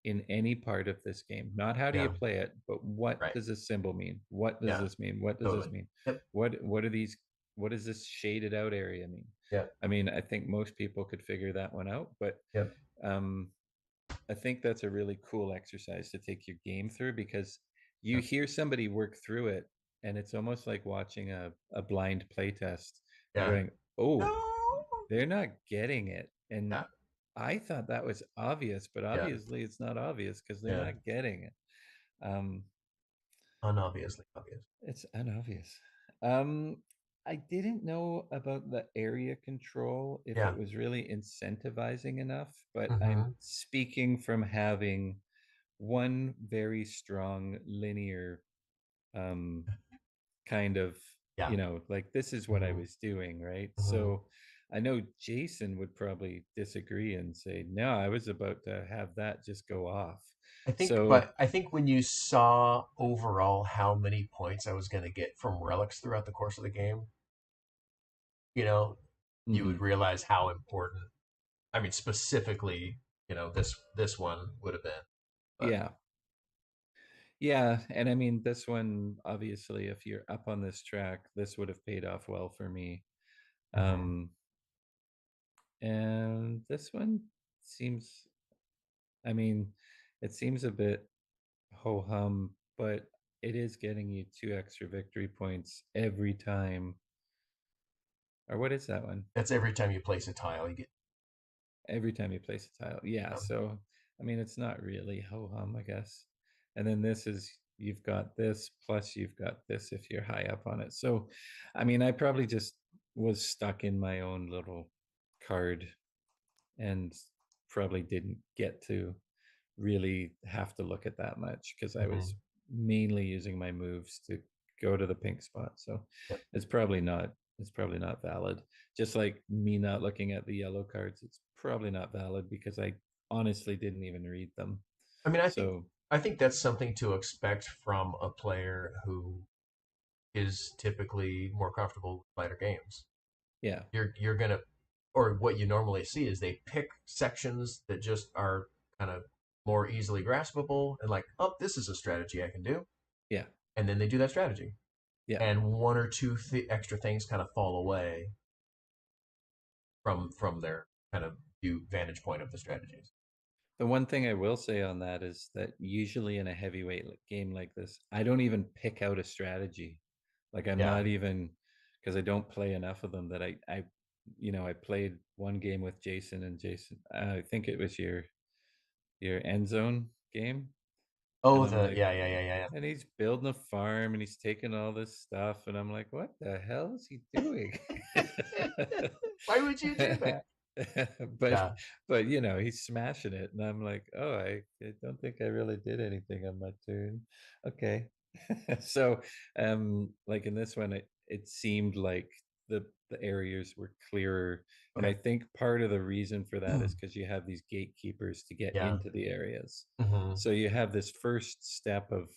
in any part of this game? Not how do you play it, but what does this symbol mean? What does this mean? What does this mean? What are these? What does this shaded out area mean? I mean, I think most people could figure that one out, but I think that's a really cool exercise to take your game through, because you hear somebody work through it, and it's almost like watching a blind play test. Going, oh, no, they're not getting it. And I thought that was obvious, but obviously it's not obvious because they're not getting it. Unobviously obvious. It's unobvious. I didn't know about the area control, if Yeah. it was really incentivizing enough, but I'm Mhm. speaking from having one very strong linear kind of, Yeah. like this is what I Mhm. was doing, right? Mhm. So I know Jason would probably disagree and say, no, I was about to have that just go off. So I think when you saw overall how many points I was going to get from relics throughout the course of the game, you know, you would mhm. realize how important. I mean, specifically, this one would have been. But Yeah. Yeah, and I mean this one, obviously, if you're up on this track, this would have paid off well for me. mhm. Um, and this one seems, I mean, it seems a bit ho hum, but it is getting you 2 extra victory points every time. Or what is that one? That's every time you place a tile, you get. Every time you place a tile. Yeah, so I mean, it's not really ho hum, I guess. And then this is, you've got this plus you've got this if you're high up on it. So, I mean, I probably just was stuck in my own little card and probably didn't get to really have to look at that much because I Mhm. was mainly using my moves to go to the pink spot. So Yep. it's probably not valid. Just like me not looking at the yellow cards, it's probably not valid because I honestly didn't even read them. I mean, So I think that's something to expect from a player who is typically more comfortable with lighter games. yeah, You're gonna, or what you normally see is they pick sections that just are kind of more easily graspable and like, oh, this is a strategy I can do, yeah, and then they do that strategy, yeah. and one or two extra things kind of fall away from their kind of view vantage point of the strategies. The one thing I will say on that is that usually in a heavyweight game like this, I don't even pick out a strategy. Like I'm Yeah. not even, because I don't play enough of them that I played one game with Jason, and Jason, I think it was your end zone game, and Oh, I'm the like, yeah, yeah, yeah, yeah, yeah. and he's building a farm and he's taking all this stuff, and I'm like, what the hell is he doing? Why would you do that? but Yeah. but he's smashing it, and I'm like, oh, I don't think I really did anything on my turn. Okay. So like in this one, it seemed like the areas were clearer, and I Okay. think part of the reason for that is because you have these gatekeepers to get Yeah. into the areas. Hmm. So you have this first step of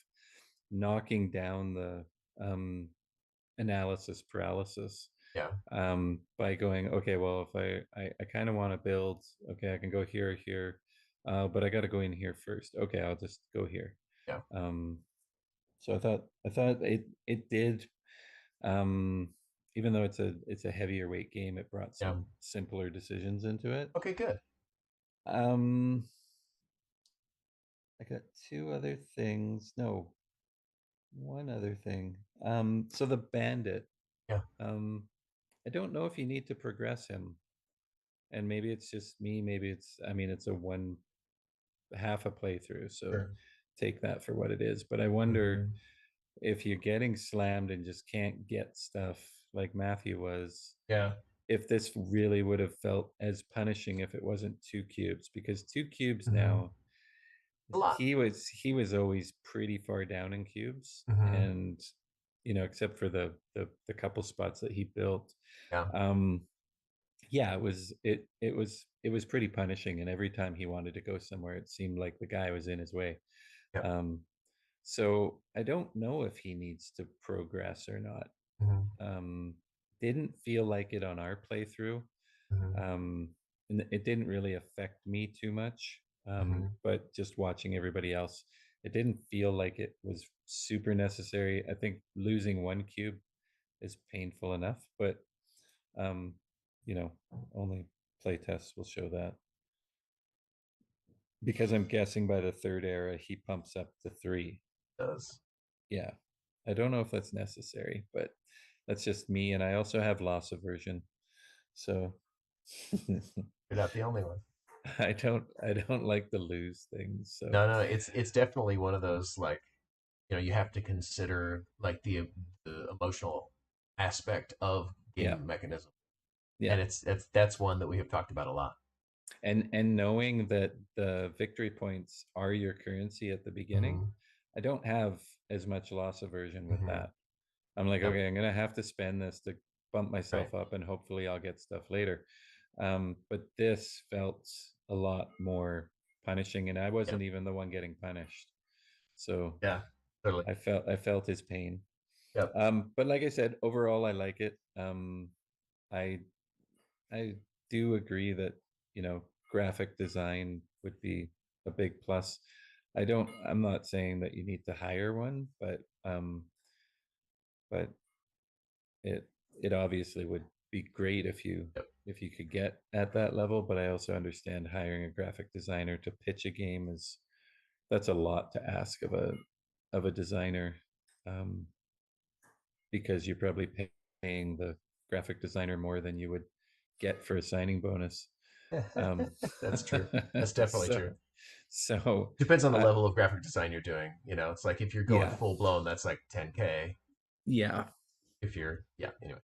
knocking down the um, analysis paralysis Yeah. by going, okay, well, if I kind of want to build, okay, I can go here or here, but I got to go in here first. Okay, I'll just go here. Yeah. Um, so I thought it did, um, even though it's a heavier weight game, it brought Yeah. some simpler decisions into it. Okay. Good. Um, I got two other things. No, one other thing. So the bandit. Yeah. Um, I don't know if you need to progress him, and maybe it's just me. Maybe I mean, it's a one half a playthrough, so Sure. take that for what it is. But I wonder Hmm. if you're getting slammed and just can't get stuff like Matthew was, Yeah. if this really would have felt as punishing if it wasn't 2 cubes, because 2 cubes Hmm. now, A lot. he was always pretty far down in cubes, Hmm. and except for the couple spots that he built. Yeah. um yeah, it was pretty punishing, and every time he wanted to go somewhere, it seemed like the guy was in his way. Yep. um so I don't know if he needs to progress or not. Hmm. um didn't feel like it on our playthrough. Hmm. um and it didn't really affect me too much. Hmm. But just watching everybody else, it didn't feel like it was super necessary. I think losing 1 cube is painful enough, but um you know only playtests will show that, because I'm guessing by the third era he pumps up to 3. Does. Yeah, I don't know if that's necessary, but that's just me, and I also have loss aversion, so You're not the only one. I don't like to lose things. So No, no, it's definitely one of those like, you have to consider like the emotional aspect of game Yeah. mechanism. Yeah. And that's one that we have talked about a lot. And knowing that the victory points are your currency at the beginning, Mhm. I don't have as much loss aversion with Mhm. that. I'm like, Yep. okay, I'm gonna have to spend this to bump myself Right. up, and hopefully I'll get stuff later. But this felt a lot more punishing, and I wasn't Yep. even the one getting punished, so Yeah, totally. I felt his pain. Yep. But like I said, overall I like it. I do agree that, you know, graphic design would be a big plus. I'm not saying that you need to hire one, but but it obviously would be great if you Yep. could get at that level. But I also understand hiring a graphic designer to pitch a game that's a lot to ask of a designer, um, because you're probably paying the graphic designer more than you would get for a signing bonus. That's true. That's definitely so, true. so Depends on the level of graphic design you're doing. You know, it's like if you're going yeah, full blown, that's like 10K. yeah, If you're, yeah, anyway.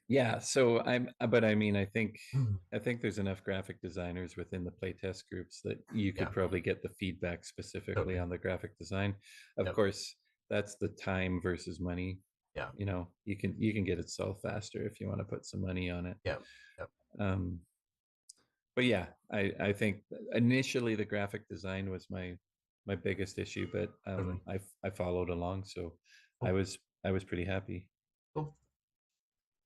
yeah. So but I mean, Mhm. I think there's enough graphic designers within the playtest groups that you could Yeah, probably get the feedback specifically totally. on the graphic design. Of Yep. course, that's the time versus money. Yeah. You know, you can get it solved faster if you want to put some money on it. Yeah. Yep. Um, but yeah, I think initially the graphic design was my biggest issue, but Totally. I followed along, so Cool. I was pretty happy. Cool.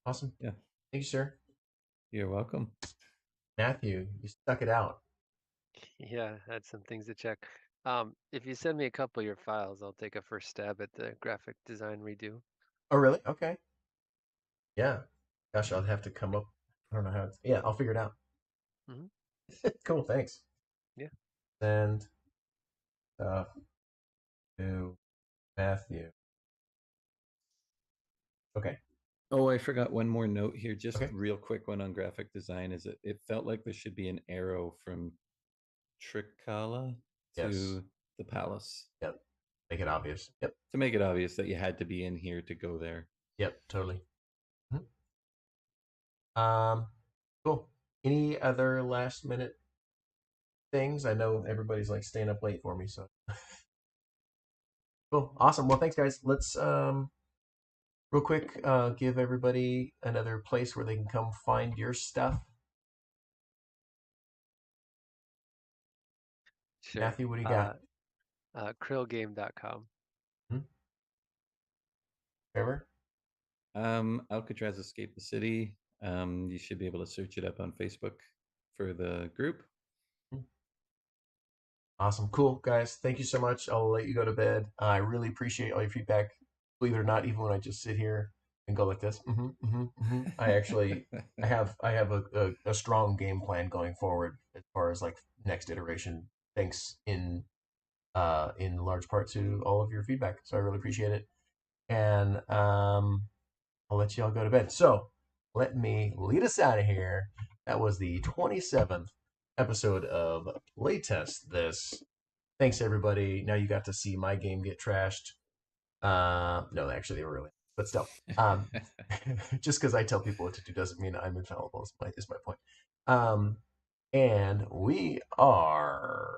Awesome. Yeah, Thank you, sir. you're welcome. Matthew, you stuck it out. Yeah, I had some things to check. If you send me a couple of your files, I'll take a first stab at the graphic design redo. Oh, really? Okay. Yeah. Gosh, I'll have to come up. I don't know how it's. Yeah, I'll figure it out. Hmm. Cool. Thanks. Yeah. Send stuff to Matthew. Okay. Oh, I forgot one more note here. Just Okay. real quick one on graphic design is it felt like there should be an arrow from Trikala Yes. to the palace Yep. Make it obvious. Yep. to make it obvious that you had to be in here to go there. Yep. Totally. Cool. Any other last minute things? I know everybody's like staying up late for me, so cool. Awesome. Well, thanks, guys. Let's real quick give everybody another place where they can come find your stuff. Sure. Matthew, what do you got? Krillgame.com. Trevor? Alcatraz Escape the City. You should be able to search it up on Facebook for the group. Awesome. Cool, guys. Thank you so much. I'll let you go to bed. I really appreciate all your feedback. Believe it or not, even when I just sit here and go like this, I actually I have a strong game plan going forward as far as like next iteration. Thanks in large part to all of your feedback. So I really appreciate it. And I'll let you all go to bed. So let me lead us out of here. That was the 27th episode of Playtest This. Thanks, everybody. Now you got to see my game get trashed. No, actually, they were really, but still. Just because I tell people what to do doesn't mean I'm infallible. Is my point. And we are